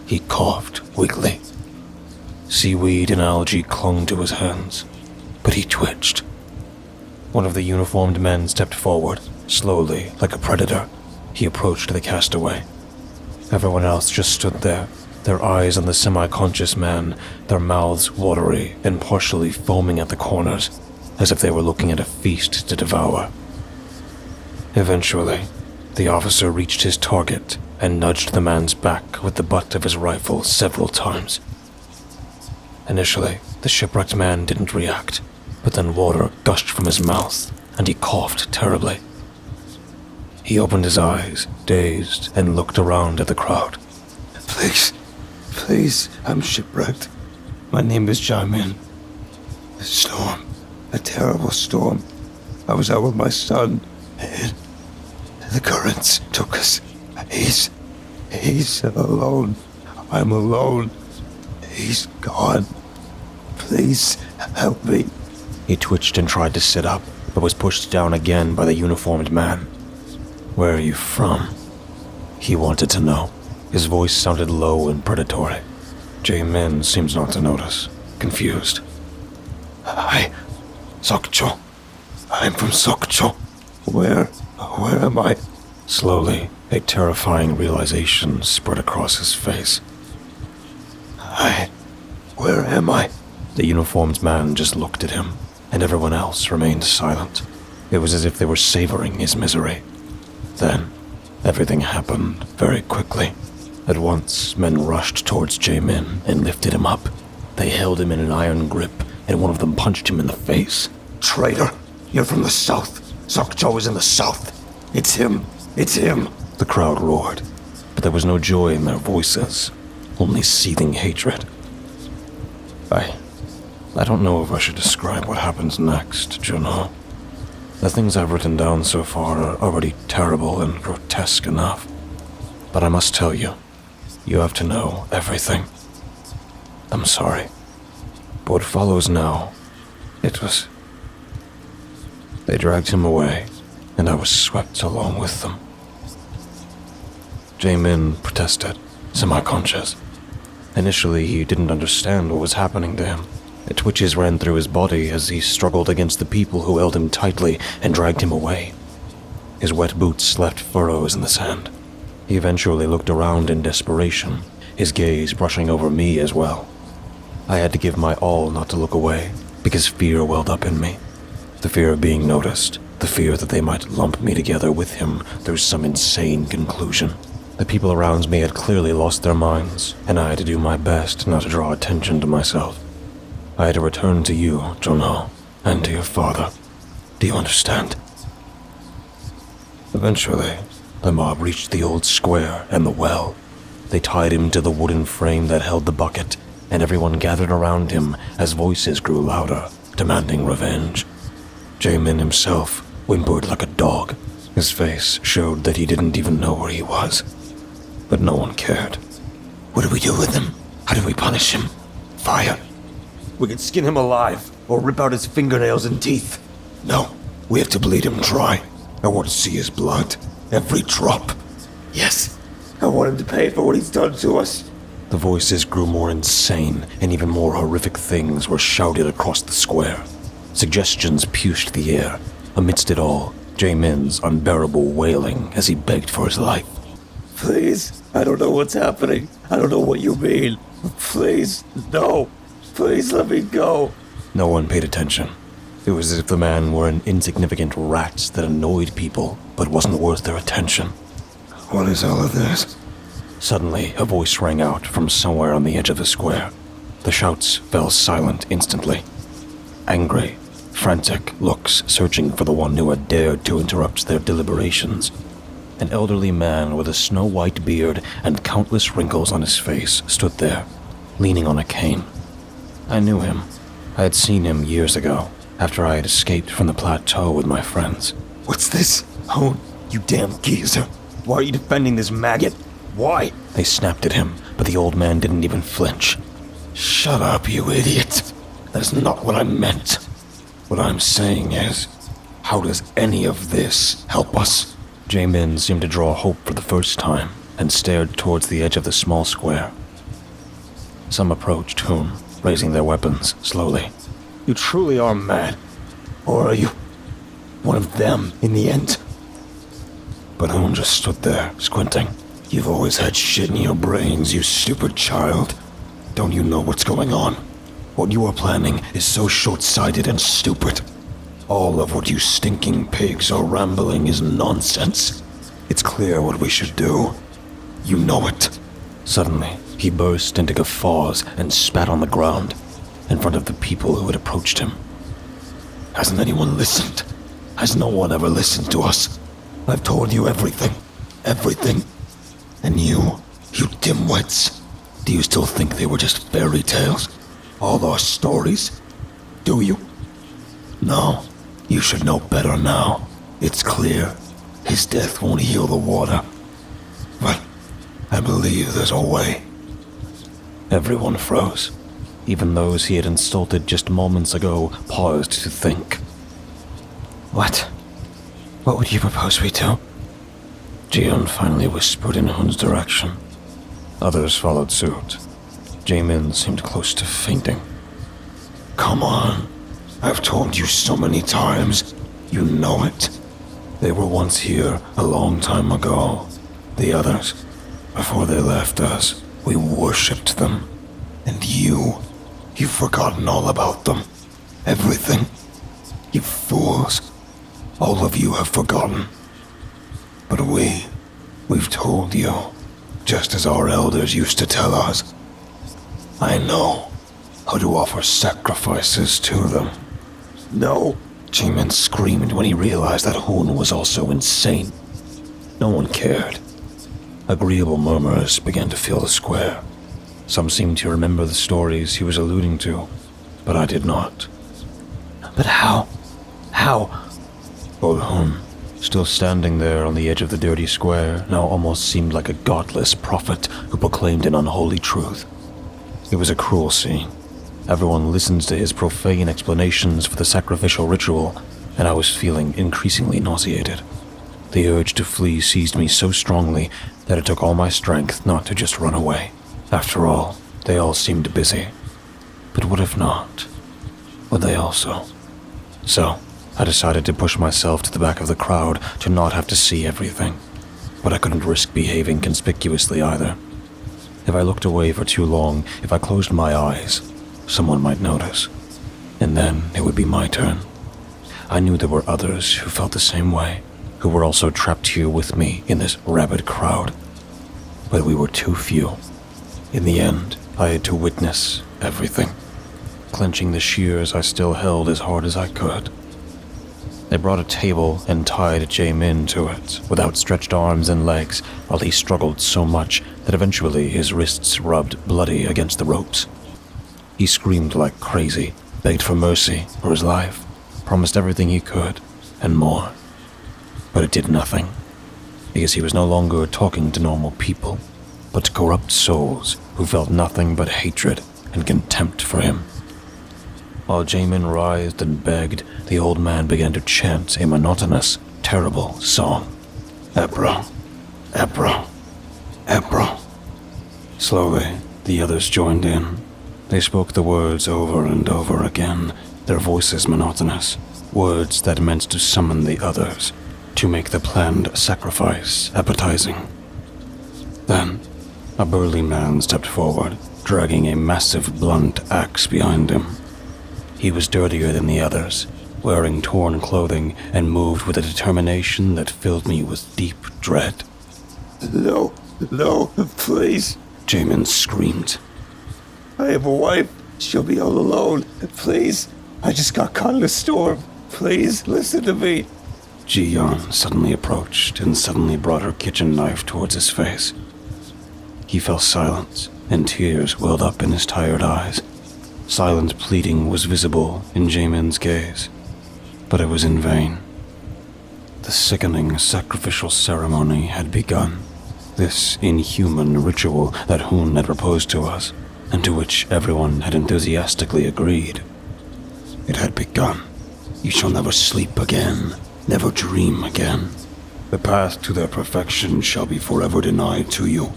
He coughed weakly. Seaweed and algae clung to his hands, but he twitched. One of the uniformed men stepped forward, slowly, like a predator. He approached the castaway. Everyone else just stood there, their eyes on the semi-conscious man, their mouths watery and partially foaming at the corners, as if they were looking at a feast to devour. Eventually, the officer reached his target and nudged the man's back with the butt of his rifle several times. Initially, the shipwrecked man didn't react, but then water gushed from his mouth, and he coughed terribly. He opened his eyes, dazed, and looked around at the crowd. Please, I'm shipwrecked. My name is Jamin. A storm. A terrible storm. I was out with my son, and the currents took us. He's alone. I'm alone. He's gone. Please, help me. He twitched and tried to sit up, but was pushed down again by the uniformed man. Where are you from? He wanted to know. His voice sounded low and predatory. Jamin seems not to notice, confused. Sokcho. I'm from Sokcho. Where am I? Slowly, a terrifying realization spread across his face. Where am I? The uniformed man just looked at him, and everyone else remained silent. It was as if they were savoring his misery. Then, everything happened very quickly. At once, men rushed towards Jae-min and lifted him up. They held him in an iron grip, and one of them punched him in the face. Traitor! You're from the south. Sokcho is in the south. It's him. It's him. The crowd roared, but there was no joy in their voices, only seething hatred. I don't know if I should describe what happens next, Junho. The things I've written down so far are already terrible and grotesque enough. But I must tell you, you have to know everything. I'm sorry. But what follows now, They dragged him away, and I was swept along with them. Jae-min protested, semi-conscious. Initially, he didn't understand what was happening to him. Twitches ran through his body as he struggled against the people who held him tightly and dragged him away. His wet boots left furrows in the sand. He eventually looked around in desperation, his gaze brushing over me as well. I had to give my all not to look away, because fear welled up in me. The fear of being noticed, the fear that they might lump me together with him through some insane conclusion. The people around me had clearly lost their minds, and I had to do my best not to draw attention to myself. I had to return to you, Junho, and to your father. Do you understand? Eventually, the mob reached the old square and the well. They tied him to the wooden frame that held the bucket, and everyone gathered around him as voices grew louder, demanding revenge. Jae-min himself whimpered like a dog. His face showed that he didn't even know where he was. But no one cared. What do we do with him? How do we punish him? Fire? We can skin him alive, or rip out his fingernails and teeth. No, we have to bleed him dry. I want to see his blood. Every drop. Yes, I want him to pay for what he's done to us. The voices grew more insane, and even more horrific things were shouted across the square. Suggestions pierced the air. Amidst it all, Jae-min's unbearable wailing as he begged for his life. Please, I don't know what's happening. I don't know what you mean. Please, no. Please let me go. No one paid attention. It was as if the man were an insignificant rat that annoyed people, but wasn't worth their attention. What is all of this? Suddenly, a voice rang out from somewhere on the edge of the square. The shouts fell silent instantly. Angry, frantic looks searching for the one who had dared to interrupt their deliberations. An elderly man with a snow-white beard and countless wrinkles on his face stood there, leaning on a cane. I knew him. I had seen him years ago, after I had escaped from the plateau with my friends. What's this? Oh, you damn geezer. Why are you defending this maggot? Why? They snapped at him, but the old man didn't even flinch. Shut up, you idiot. That is not what I meant. What I'm saying is, how does any of this help us? Jae-min seemed to draw hope for the first time and stared towards the edge of the small square. Some approached Hoon, raising their weapons slowly. You truly are mad. Or are you one of them in the end? But Hoon just stood there, squinting. You've always had shit in your brains, you stupid child. Don't you know what's going on? What you are planning is so short-sighted and stupid. All of what you stinking pigs are rambling is nonsense. It's clear what we should do. You know it. Suddenly, he burst into guffaws and spat on the ground in front of the people who had approached him. Hasn't anyone listened? Has no one ever listened to us? I've told you everything. Everything. And you dimwits, do you still think they were just fairy tales? All our stories? Do you? No. You should know better now. It's clear. His death won't heal the water. But I believe there's a way. Everyone froze. Even those he had insulted just moments ago paused to think. What would you propose we do? Jian finally whispered in Hun's direction. Others followed suit. Jae-min seemed close to fainting. Come on. I've told you so many times. You know it. They were once here a long time ago. The others, before they left us, we worshipped them. And you've forgotten all about them. Everything. You fools. All of you have forgotten. But we've told you, just as our elders used to tell us. I know how to offer sacrifices to them. No, Jimin screamed when he realized that Hoon was also insane. No one cared. Agreeable murmurs began to fill the square. Some seemed to remember the stories he was alluding to, but I did not. But how? Old Hoon, still standing there on the edge of the dirty square, now almost seemed like a godless prophet who proclaimed an unholy truth. It was a cruel scene. Everyone listens to his profane explanations for the sacrificial ritual, and I was feeling increasingly nauseated. The urge to flee seized me so strongly that it took all my strength not to just run away. After all, they all seemed busy. But what if not? Would they also? So, I decided to push myself to the back of the crowd to not have to see everything. But I couldn't risk behaving conspicuously either. If I looked away for too long, if I closed my eyes, someone might notice. And then it would be my turn. I knew there were others who felt the same way, who were also trapped here with me in this rabid crowd. But we were too few. In the end, I had to witness everything, clenching the shears I still held as hard as I could. They brought a table and tied Jae-min to it with outstretched arms and legs while he struggled so much that eventually his wrists rubbed bloody against the ropes. He screamed like crazy, begged for mercy for his life, promised everything he could, and more. But it did nothing, because he was no longer talking to normal people, but to corrupt souls who felt nothing but hatred and contempt for him. While Jamin writhed and begged, the old man began to chant a monotonous, terrible song. Ebrugh, Ebrugh, Ebrugh. Slowly, the others joined in. They spoke the words over and over again, their voices monotonous, words that meant to summon the others, to make the planned sacrifice appetizing. Then, a burly man stepped forward, dragging a massive blunt axe behind him. He was dirtier than the others, wearing torn clothing, and moved with a determination that filled me with deep dread. No, please, Jamin screamed. I have a wife. She'll be all alone. Please, I just got caught in a storm. Please, listen to me. Ji-yeon suddenly approached and suddenly brought her kitchen knife towards his face. He fell silent, and tears welled up in his tired eyes. Silent pleading was visible in Jamin's gaze, but it was in vain. The sickening sacrificial ceremony had begun. This inhuman ritual that Hoon had proposed to us, and to which everyone had enthusiastically agreed. It had begun. You shall never sleep again, never dream again. The path to their perfection shall be forever denied to you.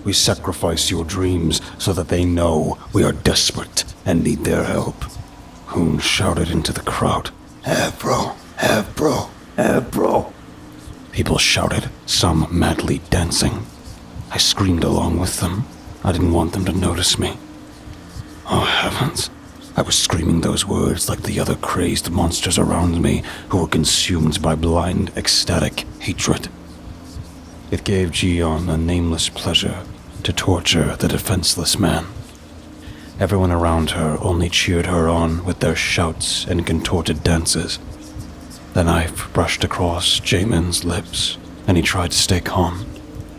We sacrifice your dreams so that they know we are desperate and need their help. Hoon shouted into the crowd. Ebrugh, Ebrugh, Ebrugh. People shouted, some madly dancing. I screamed along with them. I didn't want them to notice me. Oh heavens, I was screaming those words like the other crazed monsters around me who were consumed by blind, ecstatic hatred. It gave Ji-yeon a nameless pleasure to torture the defenseless man. Everyone around her only cheered her on with their shouts and contorted dances. The knife brushed across Jamin's lips, and he tried to stay calm,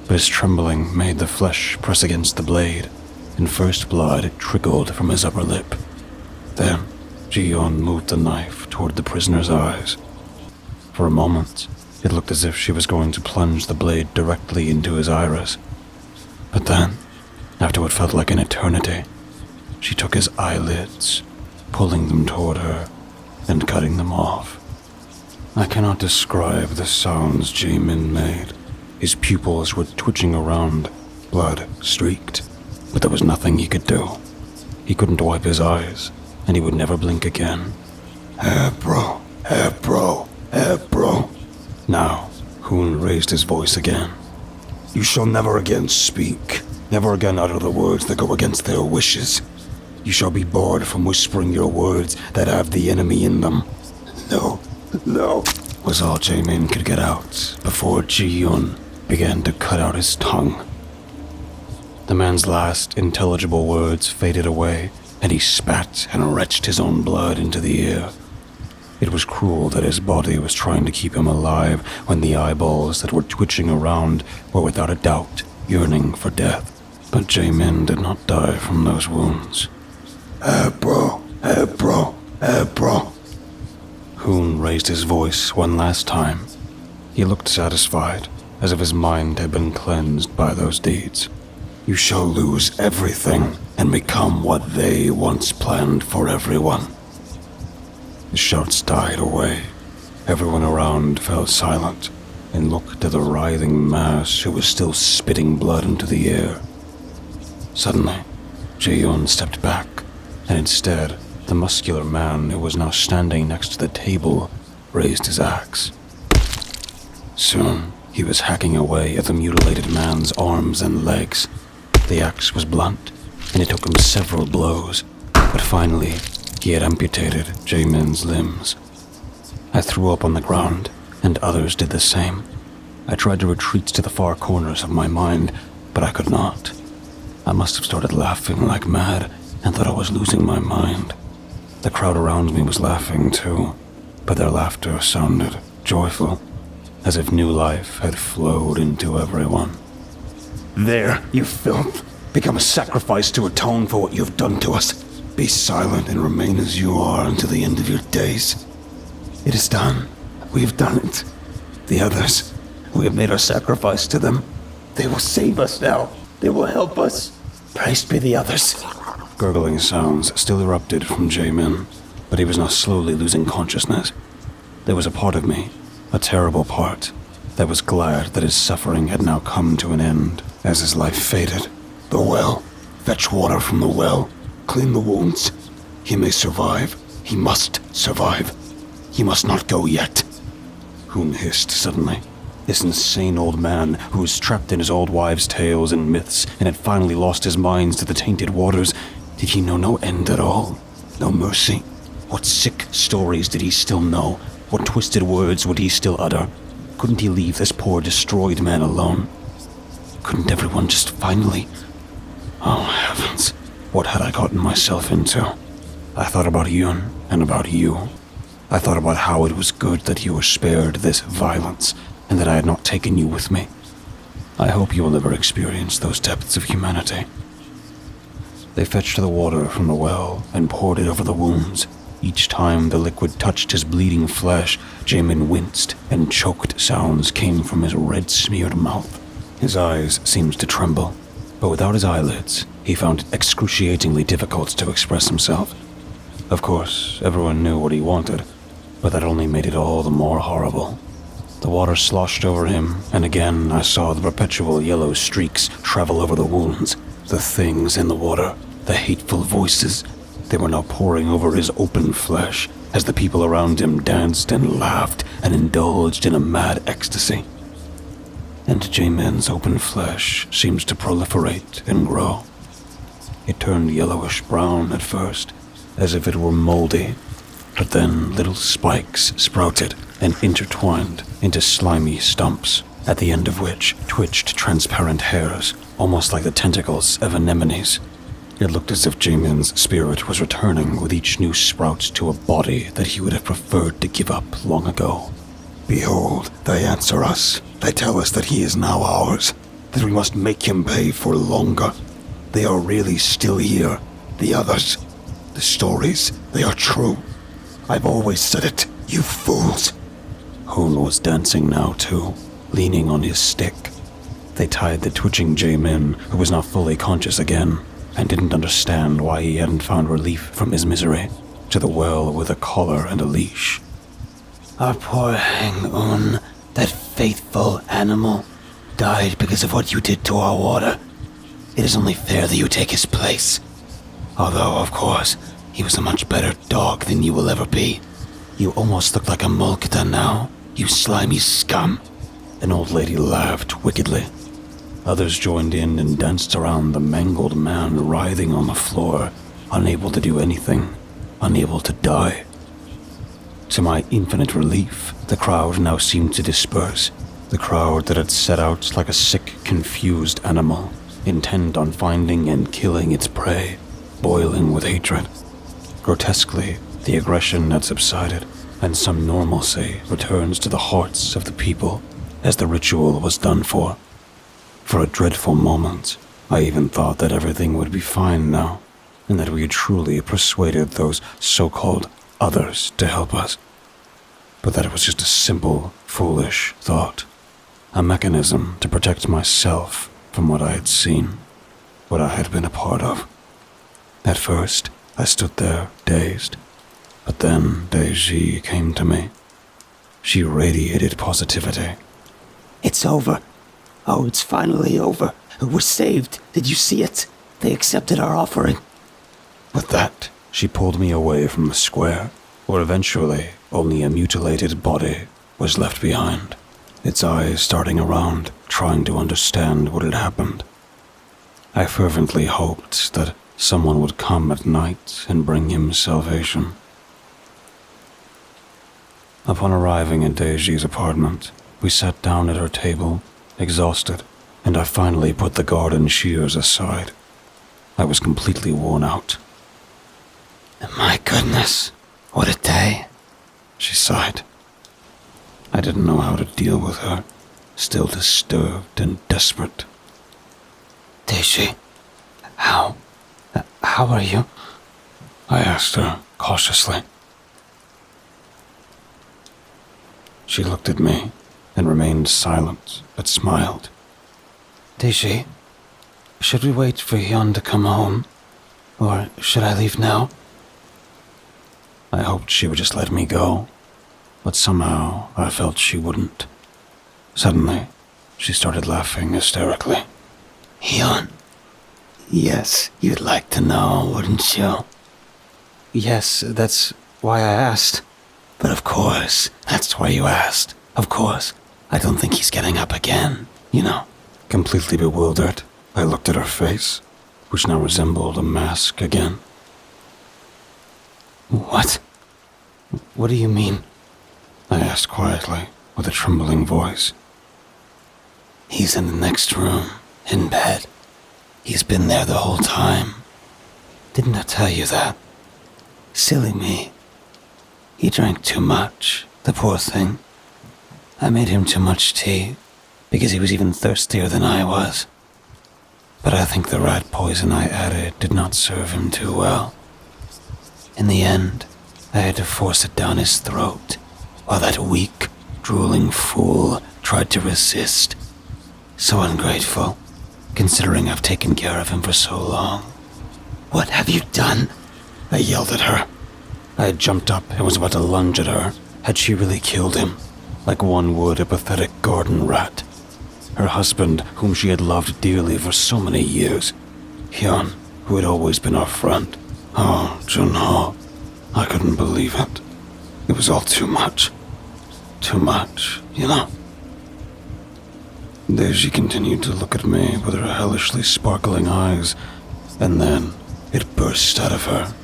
but his trembling made the flesh press against the blade, and first blood trickled from his upper lip. Then, Ji-yeon moved the knife toward the prisoner's eyes. For a moment, it looked as if she was going to plunge the blade directly into his iris. But then, after what felt like an eternity, she took his eyelids, pulling them toward her and cutting them off. I cannot describe the sounds Jamin made. His pupils were twitching around, blood streaked, but there was nothing he could do. He couldn't wipe his eyes, and he would never blink again. Ebrugh, Ebrugh, Ebrugh. Now, Hoon raised his voice again. You shall never again speak, never again utter the words that go against their wishes. You shall be barred from whispering your words that have the enemy in them. No, no, was all Jae-min could get out before Ji-yun began to cut out his tongue. The man's last intelligible words faded away, and he spat and retched his own blood into the air. It was cruel that his body was trying to keep him alive when the eyeballs that were twitching around were without a doubt yearning for death. But Jae-min did not die from those wounds. Ebrugh, Ebrugh, Ebrugh. Hoon raised his voice one last time. He looked satisfied, as if his mind had been cleansed by those deeds. You shall lose everything and become what they once planned for everyone. The shouts died away. Everyone around fell silent and looked at the writhing mass who was still spitting blood into the air. Suddenly, Ji-yun stepped back, and instead, the muscular man who was now standing next to the table raised his axe. Soon, he was hacking away at the mutilated man's arms and legs. The axe was blunt, and it took him several blows, but finally, he had amputated Jae-min's limbs. I threw up on the ground, and others did the same. I tried to retreat to the far corners of my mind, but I could not. I must have started laughing like mad and thought I was losing my mind. The crowd around me was laughing too, but their laughter sounded joyful, as if new life had flowed into everyone. There, you filth! Become a sacrifice to atone for what you've done to us. Be silent and remain as you are until the end of your days. It is done. We have done it. The others, we have made our sacrifice to them. They will save us now. They will help us. Praised be the others. Gurgling sounds still erupted from Jae-min, but he was now slowly losing consciousness. There was a part of me, a terrible part, that was glad that his suffering had now come to an end as his life faded. The well. Fetch water from the well. Clean the wounds. He may survive. He must survive. He must not go yet. Hoon hissed suddenly. This insane old man who was trapped in his old wives' tales and myths and had finally lost his minds to the tainted waters, did he know no end at all? No mercy? What sick stories did he still know? What twisted words would he still utter? Couldn't he leave this poor destroyed man alone? Couldn't everyone just finally... Oh, heavens. What had I gotten myself into? I thought about Yun and about you. I thought about how it was good that you were spared this violence and that I had not taken you with me. I hope you will never experience those depths of humanity. They fetched the water from the well and poured it over the wounds. Each time the liquid touched his bleeding flesh, Jae-min winced and choked sounds came from his red-smeared mouth. His eyes seemed to tremble, but without his eyelids, he found it excruciatingly difficult to express himself. Of course, everyone knew what he wanted, but that only made it all the more horrible. The water sloshed over him, and again I saw the perpetual yellow streaks travel over the wounds. The things in the water, the hateful voices, they were now pouring over his open flesh as the people around him danced and laughed and indulged in a mad ecstasy. And Jae-min's open flesh seemed to proliferate and grow. It turned yellowish-brown at first, as if it were moldy, but then little spikes sprouted and intertwined into slimy stumps, at the end of which twitched transparent hairs, almost like the tentacles of anemones. It looked as if Jae-min's spirit was returning with each new sprout to a body that he would have preferred to give up long ago. Behold, they answer us. They tell us that he is now ours, that we must make him pay for longer. They are really still here, the others. The stories, they are true. I've always said it, you fools. Hoon was dancing now too, leaning on his stick. They tied the twitching Jae-min, who was now fully conscious again, and didn't understand why he hadn't found relief from his misery, to the well with a collar and a leash. Our poor Hang-un, that faithful animal, died because of what you did to our water. It is only fair that you take his place. Although, of course, he was a much better dog than you will ever be. You almost look like a Mulkta now. you slimy scum. An old lady laughed wickedly. Others joined in and danced around the mangled man writhing on the floor, unable to do anything, unable to die. To my infinite relief, the crowd now seemed to disperse, the crowd that had set out like a sick, confused animal, intent on finding and killing its prey, boiling with hatred. Grotesquely, the aggression had subsided, and some normalcy returns to the hearts of the people as the ritual was done for. For a dreadful moment, I even thought that everything would be fine now, and that we had truly persuaded those so-called others to help us. But that it was just a simple, foolish thought. A mechanism to protect myself from what I had seen, what I had been a part of. At first, I stood there, dazed. But then Deji came to me. She radiated positivity. It's over. Oh, it's finally over. We're saved. Did you see it? They accepted our offering. With that, she pulled me away from the square, where eventually only a mutilated body was left behind, its eyes darting around, trying to understand what had happened. I fervently hoped that someone would come at night and bring him salvation. Upon arriving at Deji's apartment, we sat down at her table, exhausted, and I finally put the garden shears aside. I was completely worn out. My goodness, what a day. She sighed. I didn't know how to deal with her, still disturbed and desperate. Deji, how are you? I asked her cautiously. She looked at me and remained silent, but smiled. Deji, should we wait for Hyun to come home? Or should I leave now? I hoped she would just let me go, but somehow I felt she wouldn't. Suddenly, she started laughing hysterically. Hyun? Yes, you'd like to know, wouldn't you? Yes, that's why I asked. But of course, that's why you asked. Of course. I don't think he's getting up again, you know. Completely bewildered, I looked at her face, which now resembled a mask again. What? What do you mean? I asked quietly, with a trembling voice. He's in the next room, in bed. He's been there the whole time. Didn't I tell you that? Silly me. He drank too much, the poor thing. I made him too much tea, because he was even thirstier than I was. But I think the rat poison I added did not serve him too well. In the end, I had to force it down his throat, while that weak, drooling fool tried to resist. So ungrateful, considering I've taken care of him for so long. What have you done? I yelled at her. I had jumped up and was about to lunge at her, had she really killed him, like one would a pathetic garden rat. Her husband, whom she had loved dearly for so many years. Hyun, who had always been our friend. Oh, Junho. I couldn't believe it. It was all too much. Too much, you know. There she continued to look at me with her hellishly sparkling eyes, and then it burst out of her,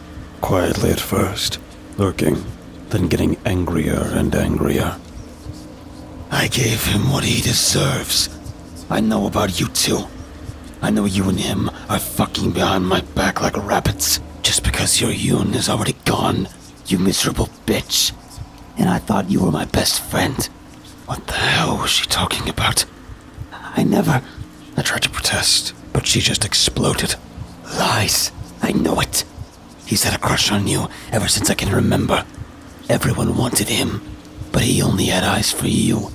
quietly at first, lurking, then getting angrier and angrier. I gave him what he deserves. I know about you two. I know you and him are fucking behind my back like rabbits, just because your Yoon is already gone, you miserable bitch. And I thought you were my best friend. What the hell was she talking about? I tried to protest, but she just exploded. Lies. I know it. He's had a crush on you ever since I can remember. Everyone wanted him, but he only had eyes for you.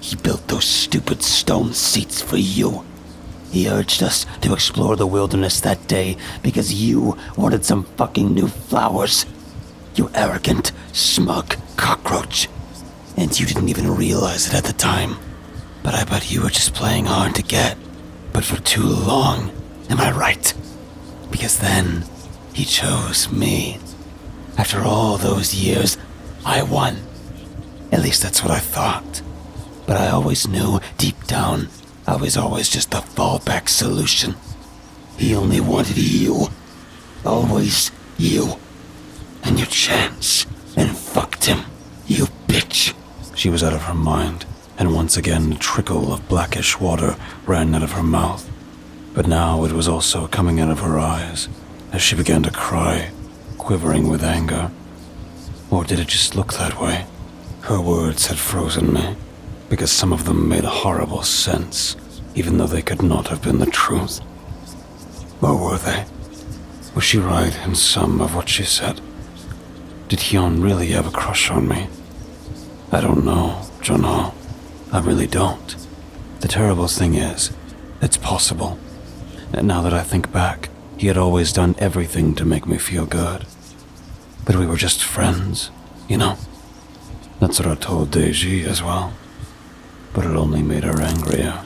He built those stupid stone seats for you. He urged us to explore the wilderness that day because you wanted some fucking new flowers. You arrogant, smug cockroach. And you didn't even realize it at the time. But I bet you were just playing hard to get. But for too long, am I right? Because then, he chose me. After all those years, I won. At least that's what I thought. But I always knew, deep down, I was always just the fallback solution. He only wanted you. Always you. And your chance. And fucked him. You bitch. She was out of her mind, and once again a trickle of blackish water ran out of her mouth. But now it was also coming out of her eyes, as she began to cry, quivering with anger. Or did it just look that way? Her words had frozen me, because some of them made horrible sense, even though they could not have been the truth. Or were they? Was she right in some of what she said? Did Hyun really have a crush on me? I don't know, Junho. I really don't. The terrible thing is, it's possible. And now that I think back, he had always done everything to make me feel good. But we were just friends, you know? That's what I told Deji as well. But it only made her angrier.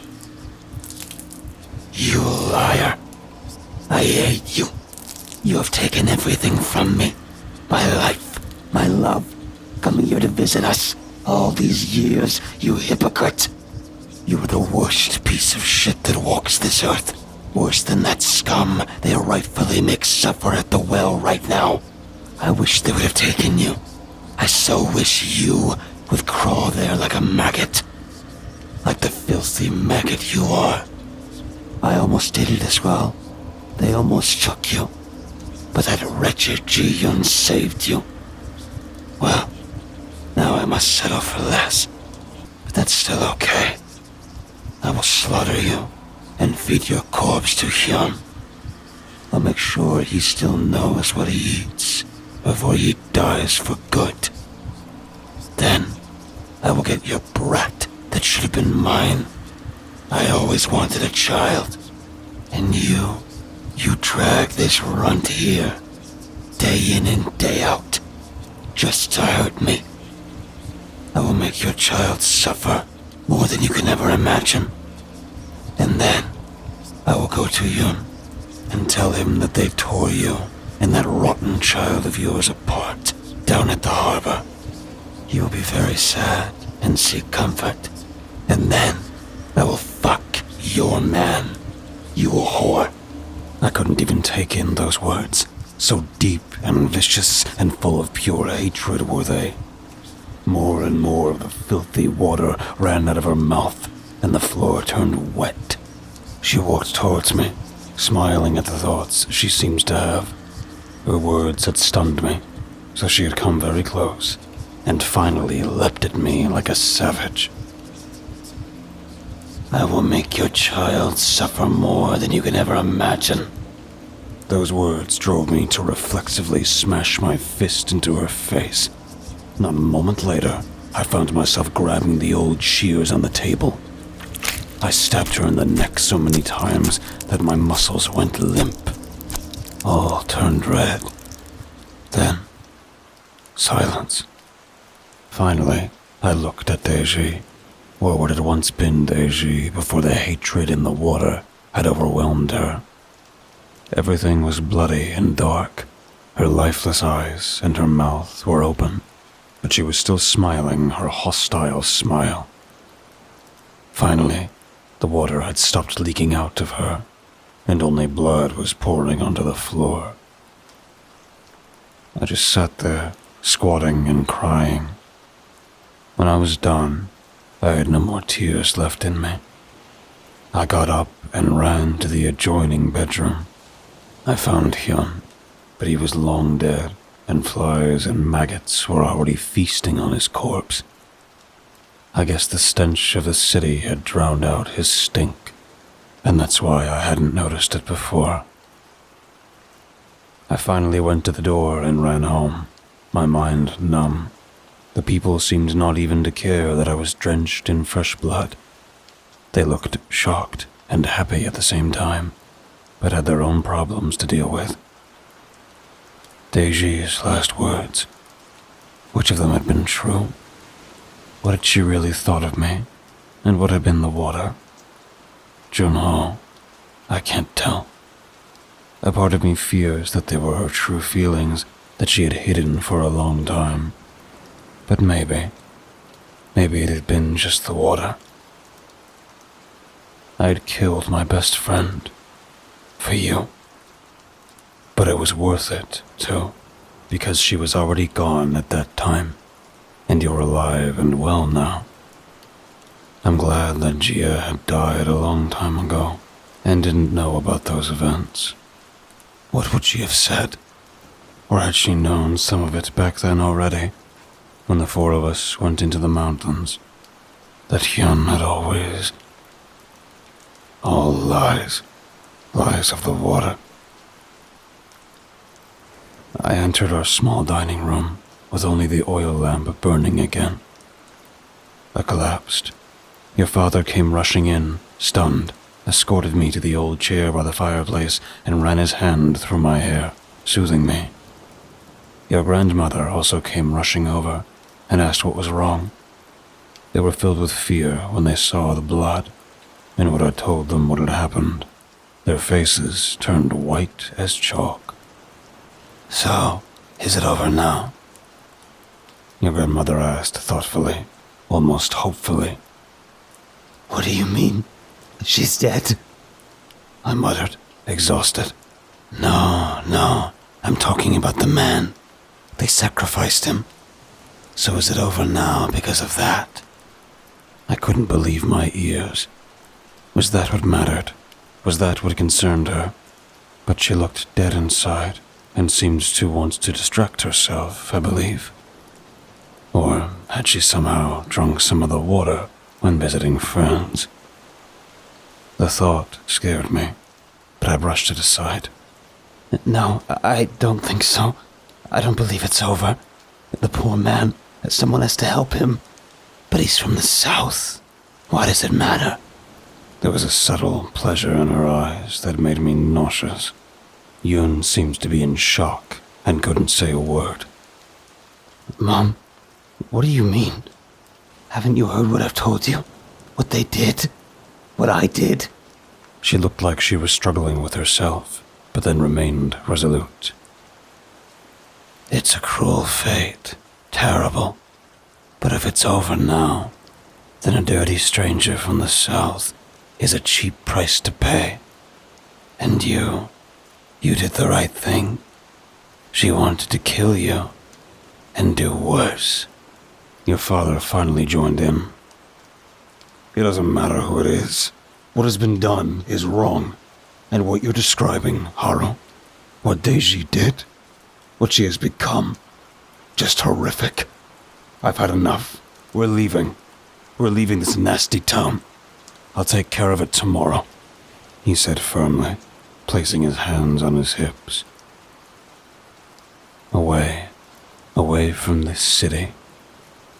You liar. I hate you. You have taken everything from me. My life, my love, coming here to visit us. All these years, you hypocrite. You are the worst piece of shit that walks this earth. Worse than that scum they rightfully make suffer at the well right now. I wish they would have taken you. I so wish you would crawl there like a maggot. Like the filthy maggot you are. I almost did it as well. They almost took you. But that wretched Ji-Yun saved you. Well, now I must settle for less. But that's still okay. I will slaughter you and feed your corpse to Hyun. I'll make sure he still knows what he eats before he dies for good. Then, I will get your brat that should have been mine. I always wanted a child. And you drag this runt here, day in and day out, just to hurt me. I will make your child suffer more than you can ever imagine. And then, I will go to Yun and tell him that they tore you and that rotten child of yours apart down at the harbor. He will be very sad and seek comfort. And then, I will fuck your man, you whore. I couldn't even take in those words. So deep and vicious and full of pure hatred were they. More and more of the filthy water ran out of her mouth, and the floor turned wet. She walked towards me, smiling at the thoughts she seems to have. Her words had stunned me, so she had come very close, and finally leapt at me like a savage. I will make your child suffer more than you can ever imagine. Those words drove me to reflexively smash my fist into her face. Not a moment later, I found myself grabbing the old shears on the table. I stabbed her in the neck so many times that my muscles went limp. All turned red. Then, silence. Finally, I looked at Deji, or what had once been Deji before the hatred in the water had overwhelmed her. Everything was bloody and dark. Her lifeless eyes and her mouth were open, but she was still smiling her hostile smile. Finally, the water had stopped leaking out of her, and only blood was pouring onto the floor. I just sat there, squatting and crying. When I was done, I had no more tears left in me. I got up and ran to the adjoining bedroom. I found Hyun, but he was long dead, and flies and maggots were already feasting on his corpse. I guess the stench of the city had drowned out his stink, and that's why I hadn't noticed it before. I finally went to the door and ran home, my mind numb. The people seemed not even to care that I was drenched in fresh blood. They looked shocked and happy at the same time, but had their own problems to deal with. Deji's last words. Which of them had been true? What had she really thought of me? And what had been the water? Junho, I can't tell. A part of me fears that they were her true feelings that she had hidden for a long time. But maybe, Maybe it had been just the water. I'd killed my best friend. For you. But it was worth it, too, because she was already gone at that time, and you're alive and well now. I'm glad that Gia had died a long time ago, and didn't know about those events. What would she have said? Or had she known some of it back then already, when the four of us went into the mountains? That Hyun had always... All lies. Lies of the water. I entered our small dining room, with only the oil lamp burning again. I collapsed. Your father came rushing in, stunned, escorted me to the old chair by the fireplace, and ran his hand through my hair, soothing me. Your grandmother also came rushing over, and asked what was wrong. They were filled with fear when they saw the blood, and when I told them what had happened, their faces turned white as chalk. So, is it over now? Your grandmother asked thoughtfully, almost hopefully. What do you mean? She's dead? I muttered, exhausted. No, I'm talking about the man. They sacrificed him. So is it over now because of that? I couldn't believe my ears. Was that what mattered? Was that what concerned her? But she looked dead inside, and seemed to want to distract herself, I believe. Or had she somehow drunk some of the water when visiting friends? The thought scared me, but I brushed it aside. No, I don't think so. I don't believe it's over. The poor man, someone has to help him. But he's from the south. Why does it matter? There was a subtle pleasure in her eyes that made me nauseous. Yoon seemed to be in shock and couldn't say a word. Mom, what do you mean? Haven't you heard what I've told you? What they did? What I did? She looked like she was struggling with herself, but then remained resolute. It's a cruel fate. Terrible. But if it's over now, then a dirty stranger from the south is a cheap price to pay. And you did the right thing. She wanted to kill you, and do worse. Your father finally joined in. It doesn't matter who it is. What has been done is wrong. And what you're describing, Haru, what Deji did, what she has become, just horrific. I've had enough. We're leaving. We're leaving this nasty town. I'll take care of it tomorrow, he said firmly, placing his hands on his hips. Away from this city,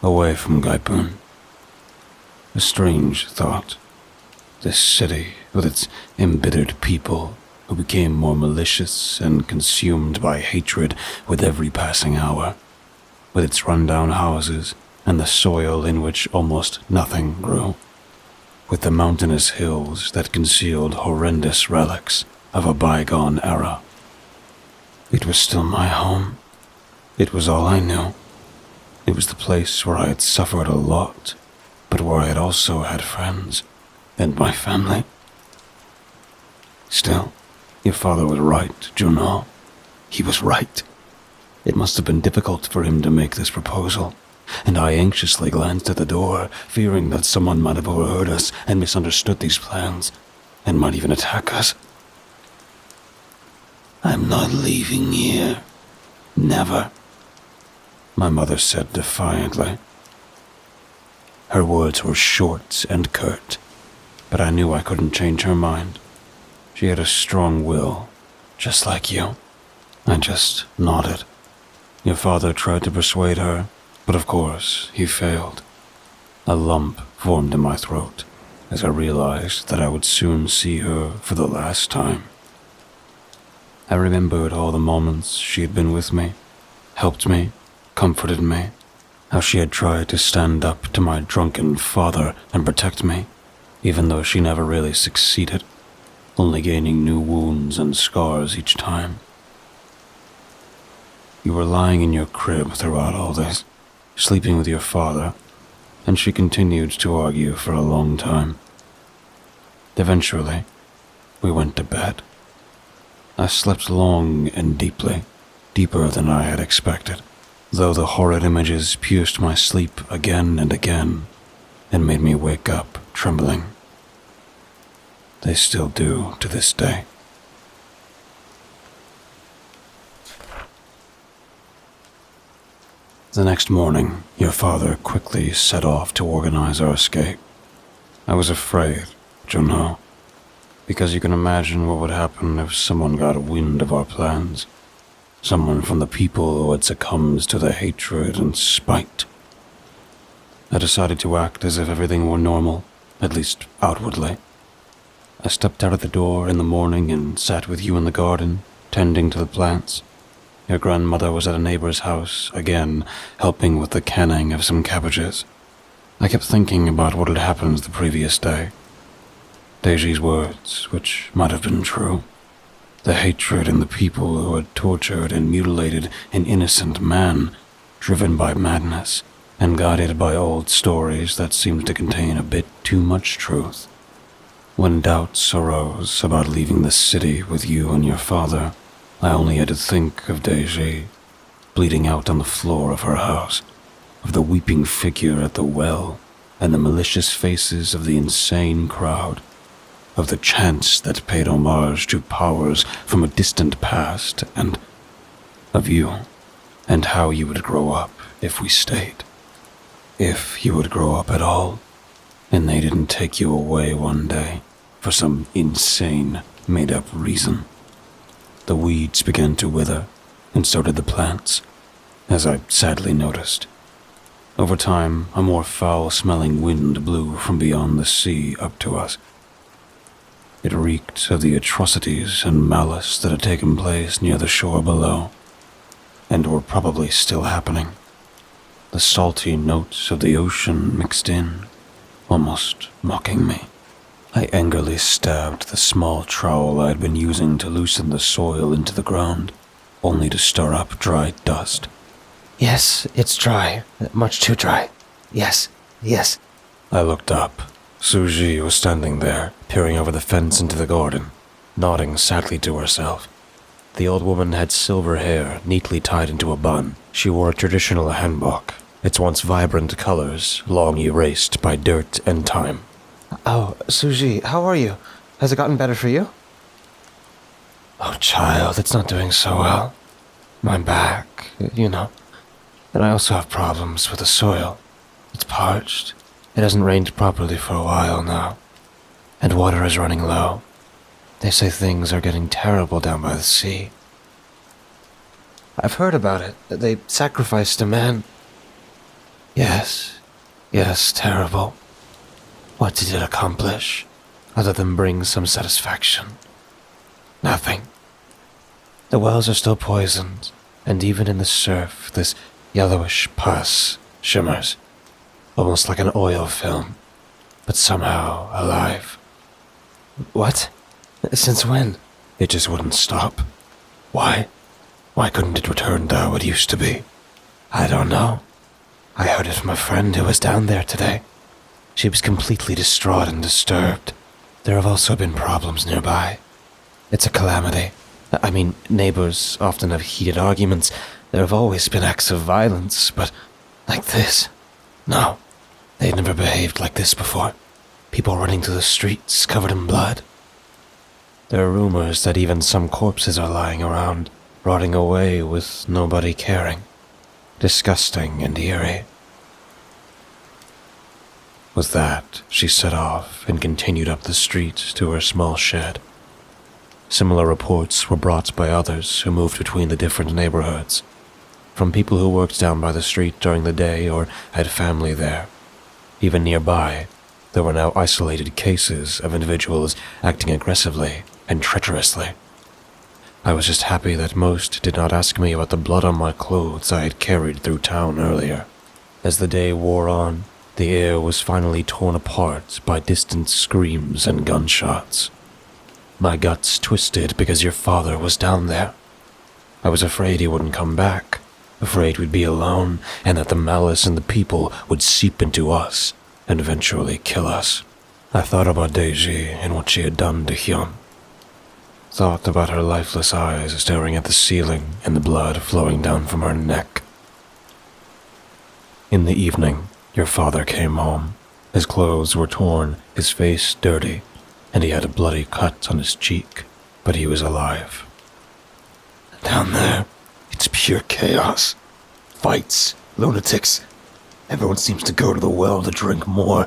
away from Gaipun. A strange thought. This city, with its embittered people, who became more malicious and consumed by hatred with every passing hour, with its rundown houses and the soil in which almost nothing grew, with the mountainous hills that concealed horrendous relics of a bygone era. It was still my home. It was all I knew. It was the place where I had suffered a lot, but where I had also had friends and my family. Still, your father was right, Junho. He was right. It must have been difficult for him to make this proposal, and I anxiously glanced at the door, fearing that someone might have overheard us and misunderstood these plans, and might even attack us. I'm not leaving here. Never. My mother said defiantly. Her words were short and curt, but I knew I couldn't change her mind. She had a strong will, just like you. I just nodded. Your father tried to persuade her, but of course he failed. A lump formed in my throat as I realized that I would soon see her for the last time. I remembered all the moments she had been with me, helped me, comforted me, how she had tried to stand up to my drunken father and protect me, even though she never really succeeded, only gaining new wounds and scars each time. You were lying in your crib throughout all this, sleeping with your father, and she continued to argue for a long time. Eventually, we went to bed. I slept long and deeply, deeper than I had expected, though the horrid images pierced my sleep again and again and made me wake up trembling. They still do to this day. The next morning, your father quickly set off to organize our escape. I was afraid, Junho, because you can imagine what would happen if someone got wind of our plans. Someone from the people who had succumbed to the hatred and spite. I decided to act as if everything were normal, at least outwardly. I stepped out of the door in the morning and sat with you in the garden, tending to the plants. Your grandmother was at a neighbor's house, again, helping with the canning of some cabbages. I kept thinking about what had happened the previous day. Deiji's words, which might have been true. The hatred in the people who had tortured and mutilated an innocent man, driven by madness, and guided by old stories that seemed to contain a bit too much truth. When doubts arose about leaving the city with you and your father, I only had to think of Deji, bleeding out on the floor of her house, of the weeping figure at the well, and the malicious faces of the insane crowd, of the chants that paid homage to powers from a distant past, and of you, and how you would grow up if we stayed. If you would grow up at all, and they didn't take you away one day for some insane, made-up reason. The weeds began to wither, and so did the plants, as I sadly noticed. Over time, a more foul-smelling wind blew from beyond the sea up to us. It reeked of the atrocities and malice that had taken place near the shore below, and were probably still happening. The salty notes of the ocean mixed in, almost mocking me. I angrily stabbed the small trowel I had been using to loosen the soil into the ground, only to stir up dry dust. Yes, it's dry. Much too dry. Yes, yes. I looked up. Suji was standing there, peering over the fence into the garden, nodding sadly to herself. The old woman had silver hair neatly tied into a bun. She wore a traditional hanbok, its once vibrant colors long erased by dirt and time. Oh, Suji, how are you? Has it gotten better for you? Oh, child, it's not doing so well. My back, you know. And I also have problems with the soil. It's parched. It hasn't rained properly for a while now. And water is running low. They say things are getting terrible down by the sea. I've heard about it. They sacrificed a man. Yes, terrible. What did it accomplish, other than bring some satisfaction? Nothing. The wells are still poisoned, and even in the surf, this yellowish pus shimmers, almost like an oil film, but somehow alive. What? Since when? It just wouldn't stop. Why? Why couldn't it return to how it used to be? I don't know. I heard it from a friend who was down there today. She was completely distraught and disturbed. There have also been problems nearby. It's a calamity. I mean, neighbors often have heated arguments. There have always been acts of violence, but like this? No, they'd never behaved like this before. People running through the streets covered in blood. There are rumors that even some corpses are lying around, rotting away with nobody caring. Disgusting and eerie. With that, she set off and continued up the street to her small shed. Similar reports were brought by others who moved between the different neighborhoods, from people who worked down by the street during the day or had family there. Even nearby, there were now isolated cases of individuals acting aggressively and treacherously. I was just happy that most did not ask me about the blood on my clothes I had carried through town earlier. As the day wore on, the air was finally torn apart by distant screams and gunshots. My guts twisted because your father was down there. I was afraid he wouldn't come back, afraid we'd be alone and that the malice in the people would seep into us and eventually kill us. I thought about Deji and what she had done to Hyun. Thought about her lifeless eyes staring at the ceiling and the blood flowing down from her neck. In the evening, your father came home. His clothes were torn, his face dirty, and he had a bloody cut on his cheek, but he was alive. Down there, it's pure chaos. Fights, lunatics. Everyone seems to go to the well to drink more,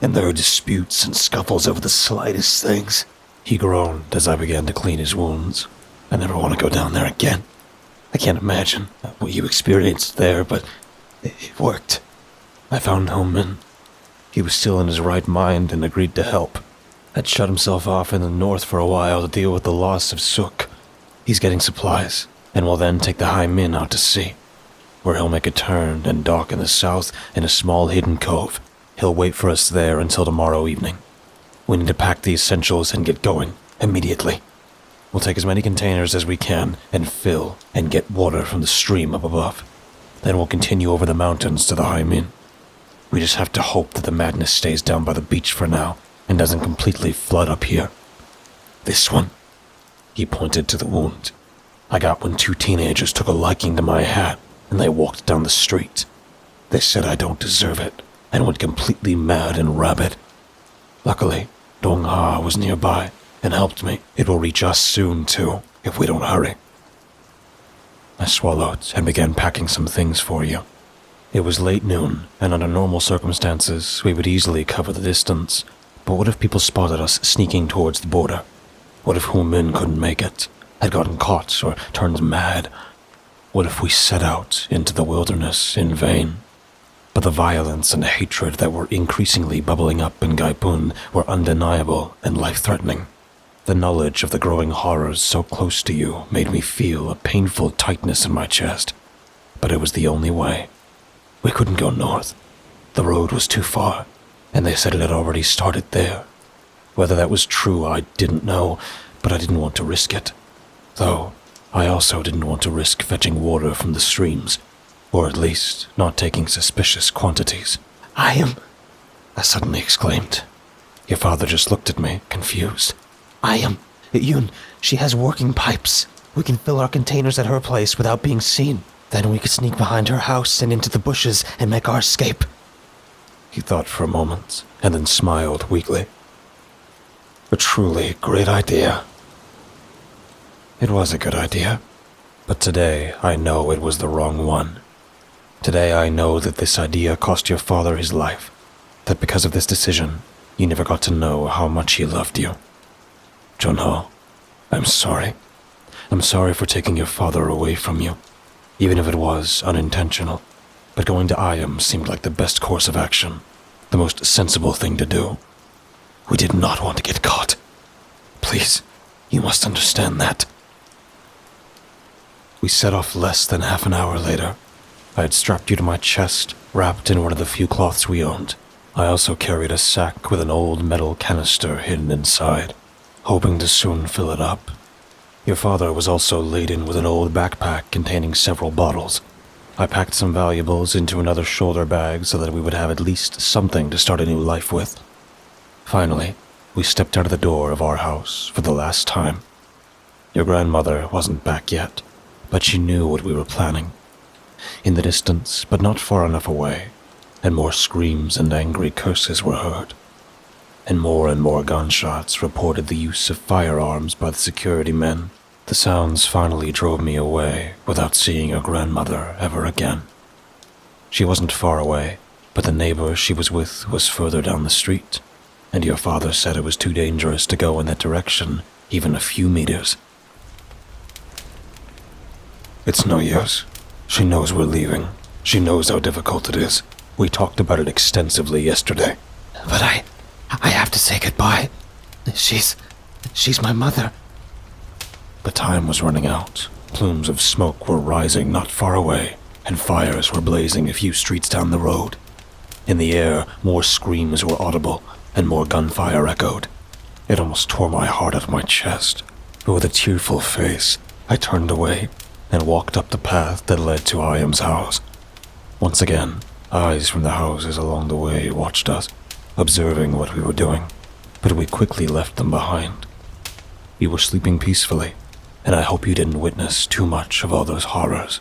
and there are disputes and scuffles over the slightest things. He groaned as I began to clean his wounds. I never want to go down there again. I can't imagine what you experienced there, but it worked. I found Homan. He was still in his right mind and agreed to help. Had shut himself off in the north for a while to deal with the loss of Suk. He's getting supplies, and will then take the High Min out to sea, where he'll make a turn and dock in the south in a small hidden cove. He'll wait for us there until tomorrow evening. We need to pack the essentials and get going, immediately. We'll take as many containers as we can and fill and get water from the stream up above. Then we'll continue over the mountains to the High Min. We just have to hope that the madness stays down by the beach for now and doesn't completely flood up here. This one, he pointed to the wound, I got when 2 teenagers took a liking to my hat and they walked down the street. They said I don't deserve it and went completely mad and rabid. Luckily, Dong Ha was nearby and helped me. It will reach us soon too, if we don't hurry. I swallowed and began packing some things for you. It was late noon, and under normal circumstances, we would easily cover the distance. But what if people spotted us sneaking towards the border? What if Hu Min couldn't make it, had gotten caught, or turned mad? What if we set out into the wilderness in vain? But the violence and hatred that were increasingly bubbling up in Gaipun were undeniable and life-threatening. The knowledge of the growing horrors so close to you made me feel a painful tightness in my chest. But it was the only way. We couldn't go north. The road was too far, and they said it had already started there. Whether that was true, I didn't know, but I didn't want to risk it. Though, I also didn't want to risk fetching water from the streams, or at least not taking suspicious quantities. I suddenly exclaimed. Your father just looked at me, confused. Yun, she has working pipes. We can fill our containers at her place without being seen. Then we could sneak behind her house and into the bushes and make our escape. He thought for a moment, and then smiled weakly. A truly great idea. It was a good idea, but today I know it was the wrong one. Today I know that this idea cost your father his life, that because of this decision, you never got to know how much he loved you. Junho, I'm sorry. I'm sorry for taking your father away from you, even if it was unintentional. But going to Ayam seemed like the best course of action, the most sensible thing to do. We did not want to get caught. Please, you must understand that. We set off less than half an hour later. I had strapped you to my chest, wrapped in one of the few cloths we owned. I also carried a sack with an old metal canister hidden inside, hoping to soon fill it up. Your father was also laden with an old backpack containing several bottles. I packed some valuables into another shoulder bag so that we would have at least something to start a new life with. Finally, we stepped out of the door of our house for the last time. Your grandmother wasn't back yet, but she knew what we were planning. In the distance, but not far enough away, and more screams and angry curses were heard. And more gunshots reported the use of firearms by the security men. The sounds finally drove me away without seeing your grandmother ever again. She wasn't far away, but the neighbor she was with was further down the street, and your father said it was too dangerous to go in that direction, even a few meters. It's no use. She knows we're leaving. She knows how difficult it is. We talked about it extensively yesterday. But I have to say goodbye. She's my mother. The time was running out. Plumes of smoke were rising not far away, and fires were blazing a few streets down the road. In the air, more screams were audible, and more gunfire echoed. It almost tore my heart out of my chest, but with a tearful face, I turned away and walked up the path that led to Iam's house. Once again, eyes from the houses along the way watched us, observing what we were doing, but we quickly left them behind. We were sleeping peacefully, and I hope you didn't witness too much of all those horrors.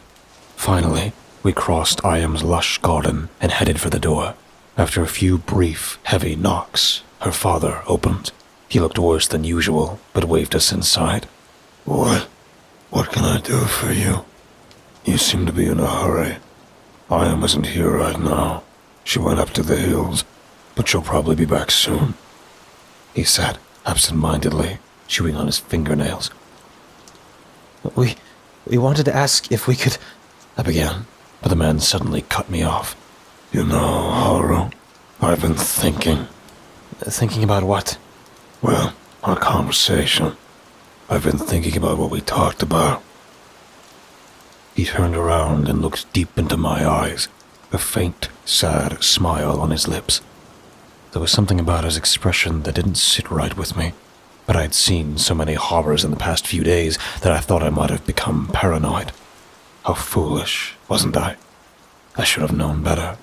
Finally, we crossed Iam's lush garden and headed for the door. After a few brief, heavy knocks, her father opened. He looked worse than usual, but waved us inside. What can I do for you? You seem to be in a hurry. Iam isn't here right now. She went up to the hills, but she'll probably be back soon, he said, absent-mindedly, chewing on his fingernails. We wanted to ask if we could... I began, but the man suddenly cut me off. You know, Haru, I've been thinking. Thinking about what? Well, our conversation. I've been thinking about what we talked about. He turned around and looked deep into my eyes, a faint, sad smile on his lips. There was something about his expression that didn't sit right with me, but I had seen so many horrors in the past few days that I thought I might have become paranoid. How foolish, wasn't I? I should have known better,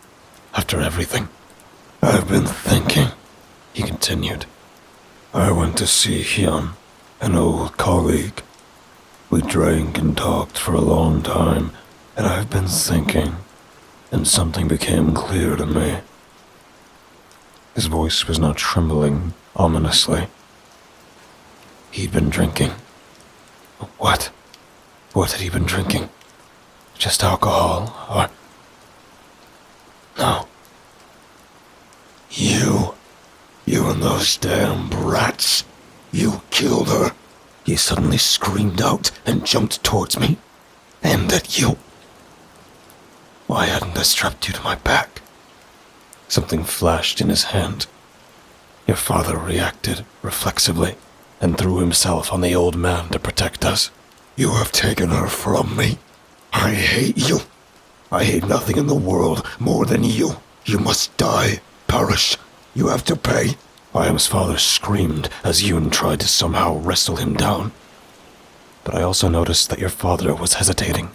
after everything. I've been thinking, he continued. I went to see Hyun, an old colleague. We drank and talked for a long time, and I've been thinking, and something became clear to me. His voice was now trembling ominously. He'd been drinking. What? What had he been drinking? Just alcohol, or... No. You and those damn brats. You killed her. He suddenly screamed out and jumped towards me. Aimed at you. Why hadn't I strapped you to my back? Something flashed in his hand. Your father reacted reflexively and threw himself on the old man to protect us. You have taken her from me. I hate you. I hate nothing in the world more than you. You must die, perish. You have to pay. Iam's father screamed as Yoon tried to somehow wrestle him down. But I also noticed that your father was hesitating.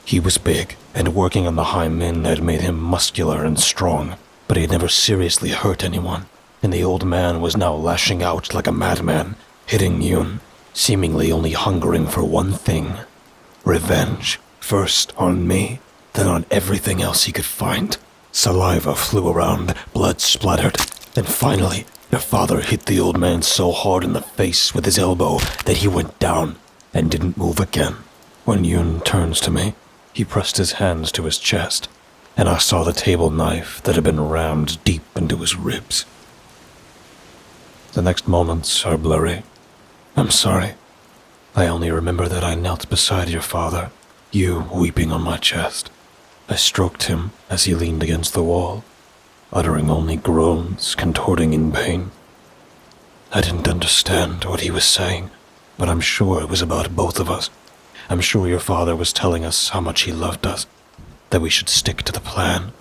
He was big, and working on the high min had made him muscular and strong, but he had never seriously hurt anyone, and the old man was now lashing out like a madman, hitting Yoon, seemingly only hungering for one thing: revenge. First on me, then on everything else he could find. Saliva flew around, blood splattered, and finally, your father hit the old man so hard in the face with his elbow that he went down and didn't move again. When Yoon turns to me, he pressed his hands to his chest, and I saw the table knife that had been rammed deep into his ribs. The next moments are blurry. I'm sorry. I only remember that I knelt beside your father, you weeping on my chest. I stroked him as he leaned against the wall, uttering only groans, contorting in pain. I didn't understand what he was saying, but I'm sure it was about both of us. I'm sure your father was telling us how much he loved us, that we should stick to the plan,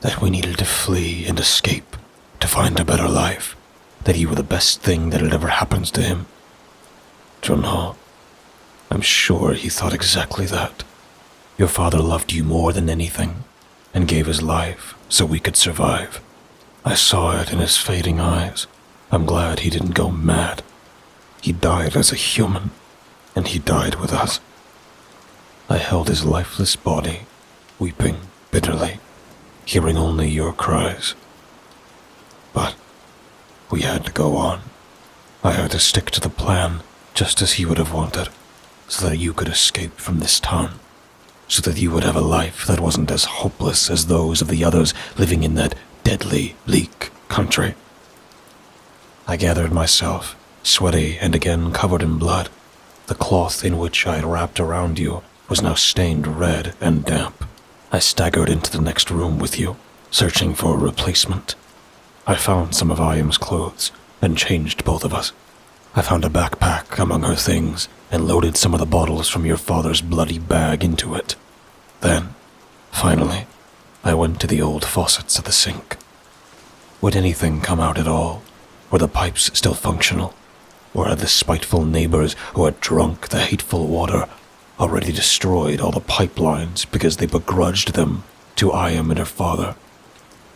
that we needed to flee and escape, to find a better life, that you were the best thing that had ever happened to him. Junho, I'm sure he thought exactly that. Your father loved you more than anything, and gave his life so we could survive. I saw it in his fading eyes. I'm glad he didn't go mad. He died as a human, and he died with us. I held his lifeless body, weeping bitterly, hearing only your cries. But we had to go on. I had to stick to the plan, just as he would have wanted, so that you could escape from this town, so that you would have a life that wasn't as hopeless as those of the others living in that deadly, bleak country. I gathered myself, sweaty and again covered in blood. The cloth in which I had wrapped around you was now stained red and damp. I staggered into the next room with you, searching for a replacement. I found some of Iam's clothes and changed both of us. I found a backpack among her things and loaded some of the bottles from your father's bloody bag into it. Then, finally, I went to the old faucets at the sink. Would anything come out at all? Were the pipes still functional? Or had the spiteful neighbors who had drunk the hateful water already destroyed all the pipelines because they begrudged them to Ayam and her father.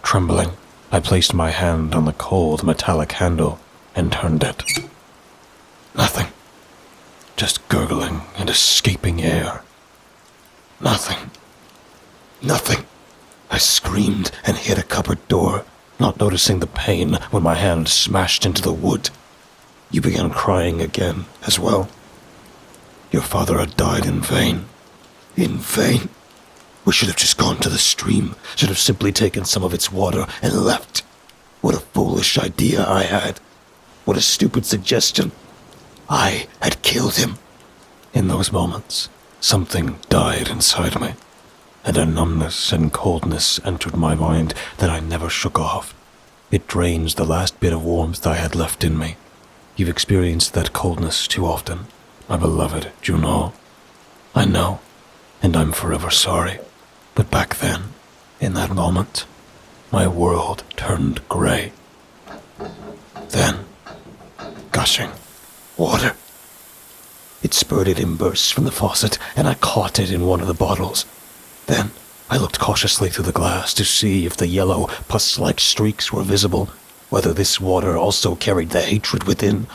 Trembling, I placed my hand on the cold metallic handle and turned it. Nothing. Just gurgling and escaping air. Nothing. Nothing. I screamed and hit a cupboard door, not noticing the pain when my hand smashed into the wood. You began crying again as well. Your father had died in vain. In vain. We should have just gone to the stream, should have simply taken some of its water and left. What a foolish idea I had. What a stupid suggestion. I had killed him. In those moments, something died inside me, and a numbness and coldness entered my mind that I never shook off. It drained the last bit of warmth I had left in me. You've experienced that coldness too often, my beloved Juno. I know, and I'm forever sorry. But back then, in that moment, my world turned gray. Then, gushing water. It spurted in bursts from the faucet, and I caught it in one of the bottles. Then, I looked cautiously through the glass to see if the yellow, pus-like streaks were visible, whether this water also carried the hatred within.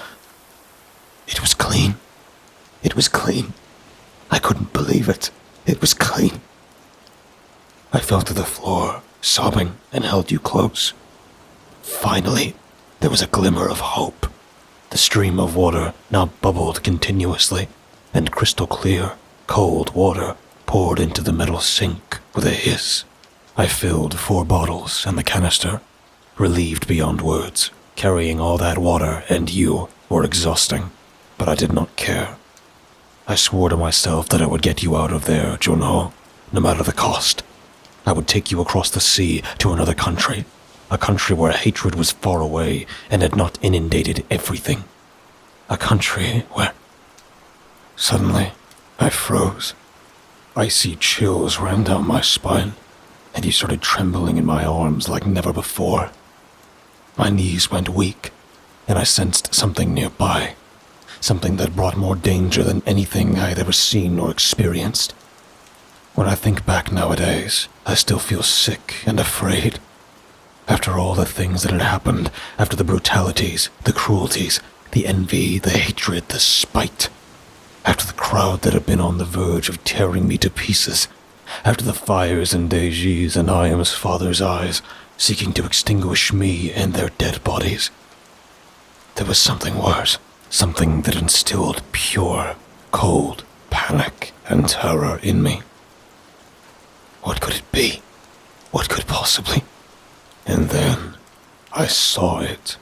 It was clean. It was clean. I couldn't believe it. It was clean. I fell to the floor, sobbing, and held you close. Finally, there was a glimmer of hope. The stream of water now bubbled continuously, and crystal clear, cold water poured into the metal sink with a hiss. I filled 4 bottles and the canister. Relieved beyond words, carrying all that water and you were exhausting, but I did not care. I swore to myself that I would get you out of there, Juno, no matter the cost. I would take you across the sea to another country, a country where hatred was far away and had not inundated everything. A country where... Suddenly, I froze. Icy chills ran down my spine, and you started trembling in my arms like never before. My knees went weak, and I sensed something nearby, something that brought more danger than anything I had ever seen or experienced. When I think back nowadays, I still feel sick and afraid. After all the things that had happened, after the brutalities, the cruelties, the envy, the hatred, the spite, after the crowd that had been on the verge of tearing me to pieces, after the fires in Deji's and Ayam's father's eyes, seeking to extinguish me and their dead bodies, there was something worse, something that instilled pure, cold panic and terror in me. What could it be? What could possibly? And then I saw it.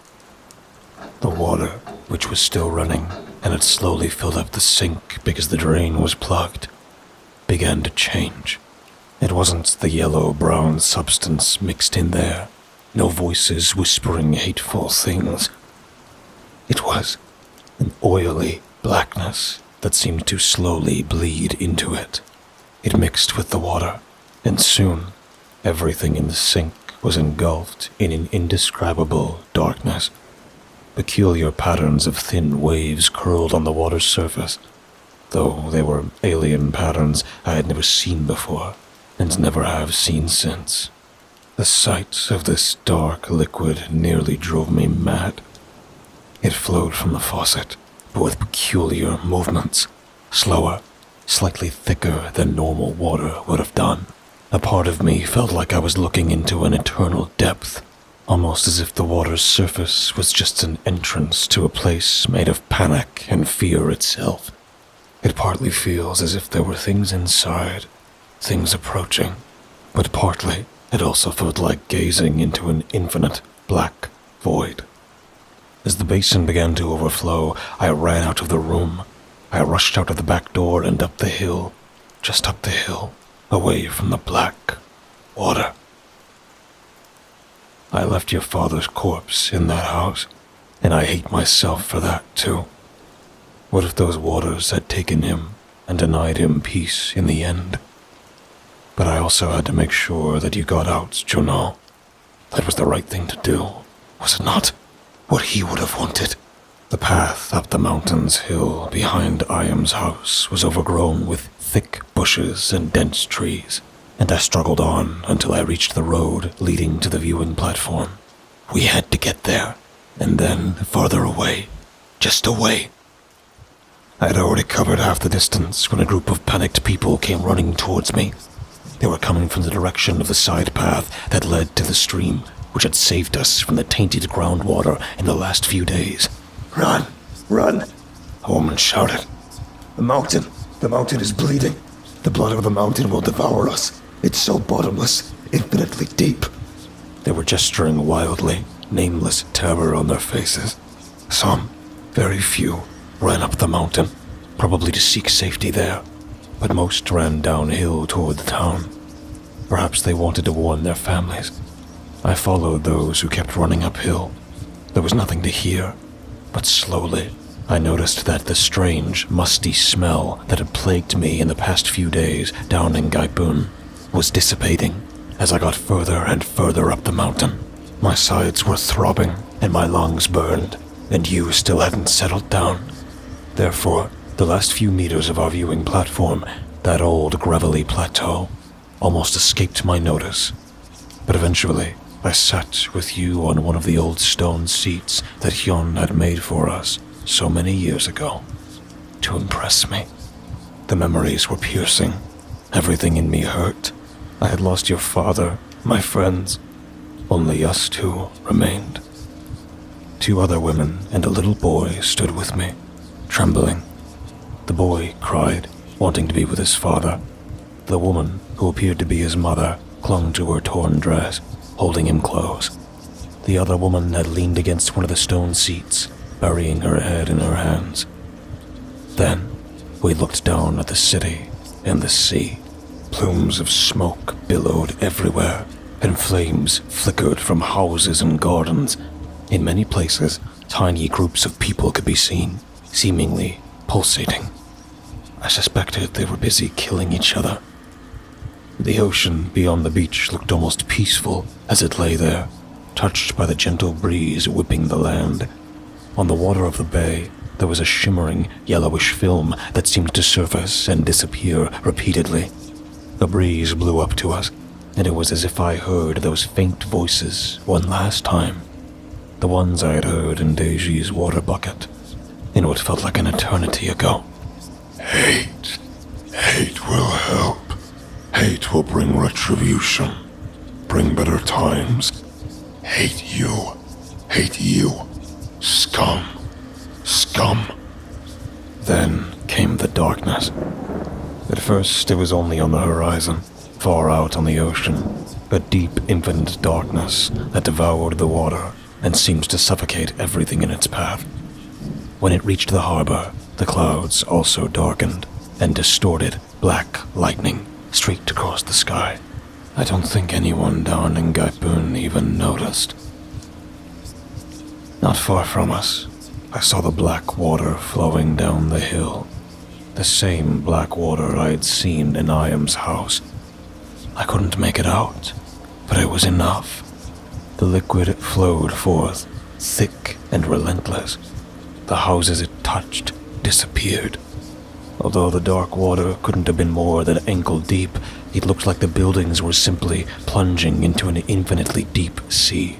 The water, which was still running and had slowly filled up the sink because the drain was plugged, began to change. It wasn't the yellow-brown substance mixed in there, no voices whispering hateful things. It was an oily blackness that seemed to slowly bleed into it. It mixed with the water, and soon everything in the sink was engulfed in an indescribable darkness. Peculiar patterns of thin waves curled on the water's surface, though they were alien patterns I had never seen before, and never have seen since. The sight of this dark liquid nearly drove me mad. It flowed from the faucet, but with peculiar movements, slower, slightly thicker than normal water would have done. A part of me felt like I was looking into an eternal depth, almost as if the water's surface was just an entrance to a place made of panic and fear itself. It partly feels as if there were things inside, things approaching, but partly it also felt like gazing into an infinite black void. As the basin began to overflow, I ran out of the room. I rushed out of the back door and up the hill, just up the hill, away from the black water. I left your father's corpse in that house, and I hate myself for that too. What if those waters had taken him and denied him peace in the end? But I also had to make sure that you got out, Juno. That was the right thing to do, was it not? What he would have wanted. The path up the mountain's hill behind Ayam's house was overgrown with thick bushes and dense trees, and I struggled on until I reached the road leading to the viewing platform. We had to get there, and then farther away, just away. I had already covered half the distance when a group of panicked people came running towards me. They were coming from the direction of the side path that led to the stream, which had saved us from the tainted groundwater in the last few days. Run! Run! A woman shouted. The mountain is bleeding. The blood of the mountain will devour us. It's so bottomless, infinitely deep. They were gesturing wildly, nameless terror on their faces. Some, very few, ran up the mountain, probably to seek safety there, but most ran downhill toward the town. Perhaps they wanted to warn their families. I followed those who kept running uphill. There was nothing to hear, but slowly I noticed that the strange, musty smell that had plagued me in the past few days down in Gaipun was dissipating as I got further and further up the mountain. My sides were throbbing and my lungs burned, and you still hadn't settled down. Therefore, the last few meters of our viewing platform, that old gravelly plateau, almost escaped my notice. But eventually, I sat with you on one of the old stone seats that Hyun had made for us so many years ago, to impress me. The memories were piercing. Everything in me hurt. I had lost your father, my friends. Only us two remained. 2 other women and a little boy stood with me, trembling. The boy cried, wanting to be with his father. The woman, who appeared to be his mother, clung to her torn dress, holding him close. The other woman had leaned against one of the stone seats, burying her head in her hands. Then, we looked down at the city and the sea. Plumes of smoke billowed everywhere, and flames flickered from houses and gardens. In many places, tiny groups of people could be seen, seemingly pulsating. I suspected they were busy killing each other. The ocean beyond the beach looked almost peaceful as it lay there, touched by the gentle breeze whipping the land. On the water of the bay, there was a shimmering, yellowish film that seemed to surface and disappear repeatedly. A breeze blew up to us, and it was as if I heard those faint voices one last time. The ones I had heard in Deiji's water bucket, in what felt like an eternity ago. Hate. Hate will help. Hate will bring retribution. Bring better times. Hate you. Hate you. Scum. Scum. Then came the darkness. At first, it was only on the horizon, far out on the ocean, a deep, infinite darkness that devoured the water and seemed to suffocate everything in its path. When it reached the harbor, the clouds also darkened, and distorted black lightning streaked across the sky. I don't think anyone down in Gaipun even noticed. Not far from us, I saw the black water flowing down the hill. The same black water I had seen in Iam's house. I couldn't make it out, but it was enough. The liquid flowed forth, thick and relentless. The houses it touched disappeared. Although the dark water couldn't have been more than ankle deep, it looked like the buildings were simply plunging into an infinitely deep sea.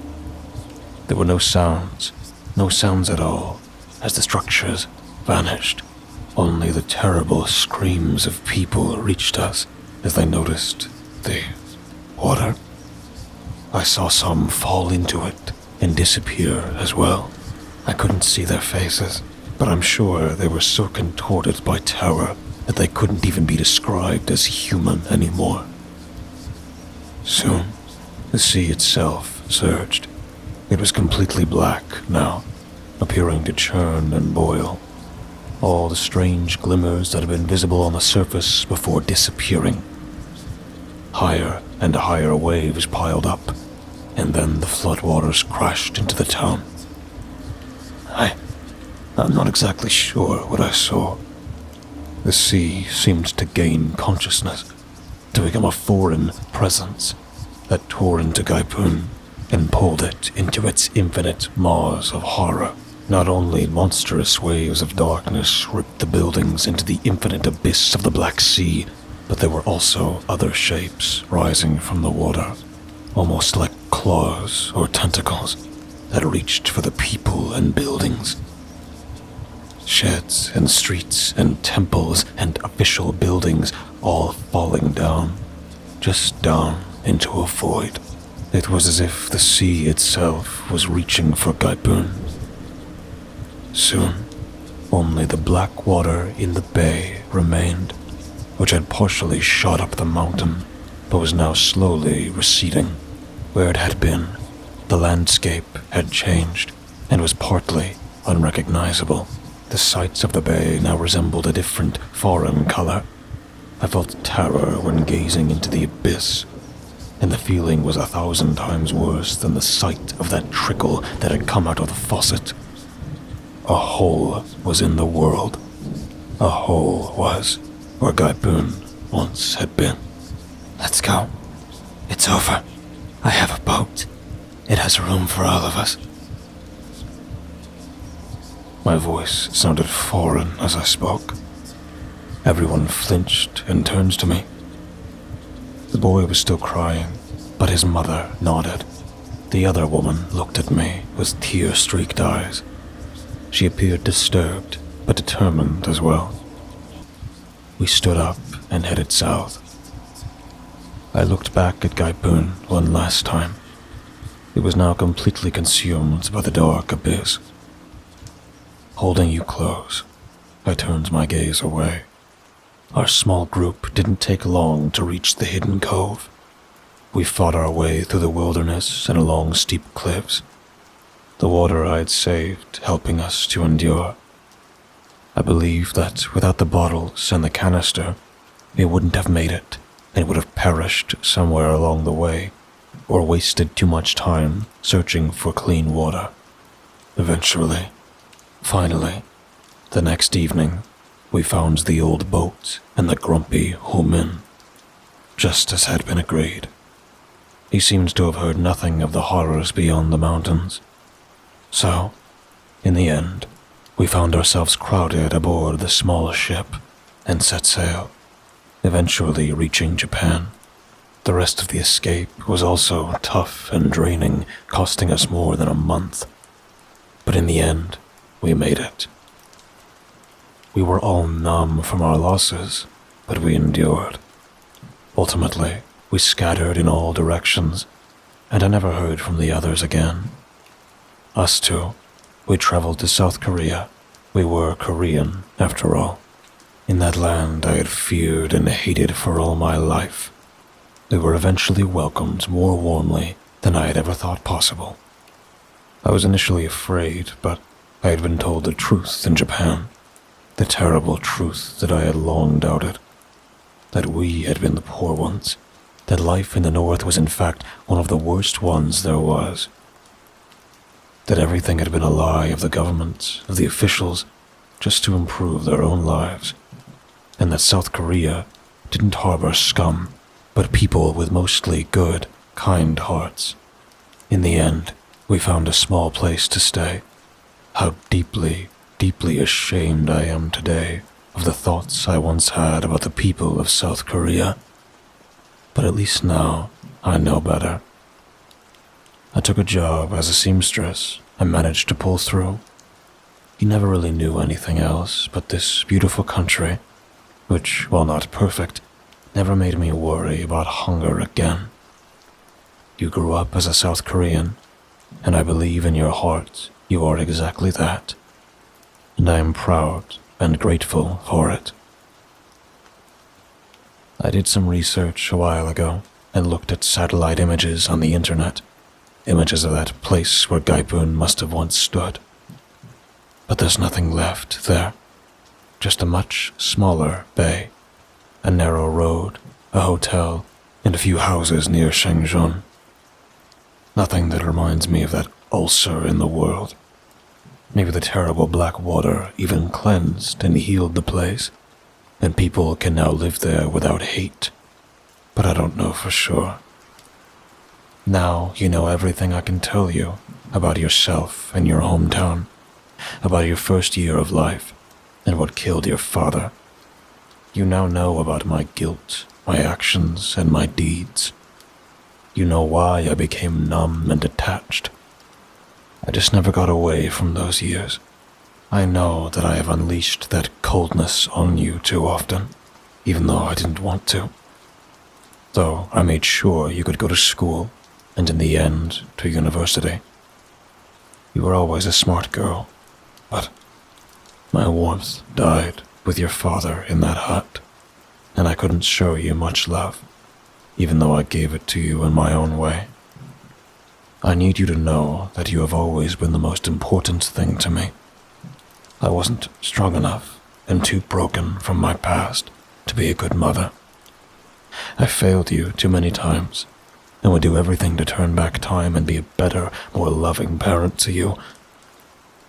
There were no sounds at all, as the structures vanished. Only the terrible screams of people reached us as they noticed the water. I saw some fall into it and disappear as well. I couldn't see their faces, but I'm sure they were so contorted by terror that they couldn't even be described as human anymore. Soon, the sea itself surged. It was completely black now, appearing to churn and boil. All the strange glimmers that had been visible on the surface before disappearing. Higher and higher waves piled up, and then the floodwaters crashed into the town. I'm not exactly sure what I saw. The sea seemed to gain consciousness, to become a foreign presence that tore into Gaipun and pulled it into its infinite maws of horror. Not only monstrous waves of darkness ripped the buildings into the infinite abyss of the Black Sea, but there were also other shapes rising from the water, almost like claws or tentacles that reached for the people and buildings. Sheds and streets and temples and official buildings all falling down, just down into a void. It was as if the sea itself was reaching for Gaipun. Soon, only the black water in the bay remained, which had partially shot up the mountain, but was now slowly receding. Where it had been, the landscape had changed and was partly unrecognizable. The sights of the bay now resembled a different, foreign color. I felt terror when gazing into the abyss, and the feeling was 1,000 times worse than the sight of that trickle that had come out of the faucet. A hole was in the world. A hole was where Gaipun once had been. Let's go. It's over. I have a boat. It has room for all of us. My voice sounded foreign as I spoke. Everyone flinched and turned to me. The boy was still crying, but his mother nodded. The other woman looked at me with tear-streaked eyes. She appeared disturbed, but determined as well. We stood up and headed south. I looked back at Gaipun one last time. It was now completely consumed by the dark abyss. Holding you close, I turned my gaze away. Our small group didn't take long to reach the hidden cove. We fought our way through the wilderness and along steep cliffs, the water I had saved helping us to endure. I believe that without the bottles and the canister, we wouldn't have made it and would have perished somewhere along the way, or wasted too much time searching for clean water. Eventually, finally, the next evening, we found the old boat and the grumpy Humin, just as had been agreed. He seemed to have heard nothing of the horrors beyond the mountains. So, in the end, we found ourselves crowded aboard the small ship and set sail, eventually reaching Japan. The rest of the escape was also tough and draining, costing us more than a month. But in the end, we made it. We were all numb from our losses, but we endured. Ultimately, we scattered in all directions, and I never heard from the others again. Us two, we traveled to South Korea. We were Korean, after all. In that land I had feared and hated for all my life. We were eventually welcomed more warmly than I had ever thought possible. I was initially afraid, but I had been told the truth in Japan. The terrible truth that I had long doubted. That we had been the poor ones. That life in the North was in fact one of the worst ones there was. That everything had been a lie of the government, of the officials, just to improve their own lives. And that South Korea didn't harbor scum, but people with mostly good, kind hearts. In the end, we found a small place to stay. How deeply, deeply ashamed I am today of the thoughts I once had about the people of South Korea. But at least now, I know better. I took a job as a seamstress and managed to pull through. He never really knew anything else but this beautiful country, which, while not perfect, never made me worry about hunger again. You grew up as a South Korean, and I believe in your heart you are exactly that. And I am proud and grateful for it. I did some research a while ago and looked at satellite images on the internet, images of that place where Gaipun must have once stood. But there's nothing left there, just a much smaller bay, a narrow road, a hotel, and a few houses near Shenzhen. Nothing that reminds me of that ulcer in the world. Maybe the terrible black water even cleansed and healed the place, and people can now live there without hate. But I don't know for sure. Now you know everything I can tell you about yourself and your hometown, about your first year of life and what killed your father. You now know about my guilt, my actions, and my deeds. You know why I became numb and detached. I just never got away from those years. I know that I have unleashed that coldness on you too often, even though I didn't want to. Though I made sure you could go to school, and in the end, to university. You were always a smart girl, but my warmth died with your father in that hut, and I couldn't show you much love, even though I gave it to you in my own way. I need you to know that you have always been the most important thing to me. I wasn't strong enough and too broken from my past to be a good mother. I failed you too many times, and would do everything to turn back time and be a better, more loving parent to you.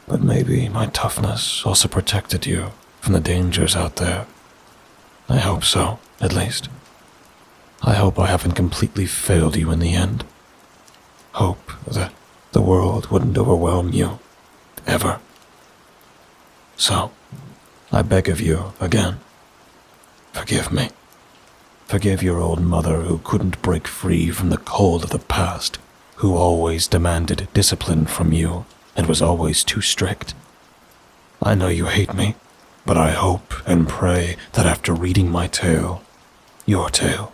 But maybe my toughness also protected you from the dangers out there. I hope so, at least. I hope I haven't completely failed you in the end. Hope that the world wouldn't overwhelm you, ever. So, I beg of you again, forgive me. Forgive your old mother who couldn't break free from the cold of the past, who always demanded discipline from you and was always too strict. I know you hate me, but I hope and pray that after reading my tale, your tale,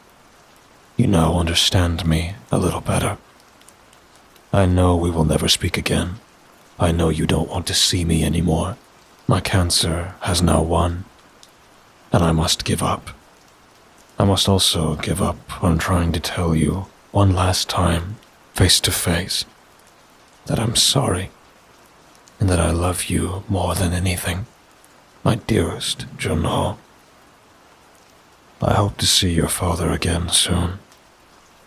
you now understand me a little better. I know we will never speak again. I know you don't want to see me anymore. My cancer has now won, and I must give up. I must also give up on trying to tell you one last time, face to face, that I'm sorry, and that I love you more than anything, my dearest Junho. I hope to see your father again soon,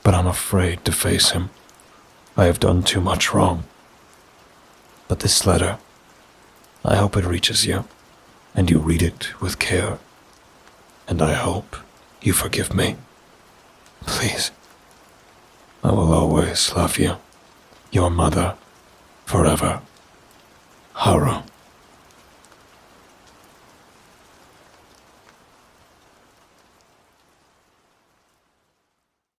but I'm afraid to face him. I have done too much wrong. But this letter, I hope it reaches you, and you read it with care, and I hope you forgive me. Please. I will always love you. Your mother. Forever. Haru.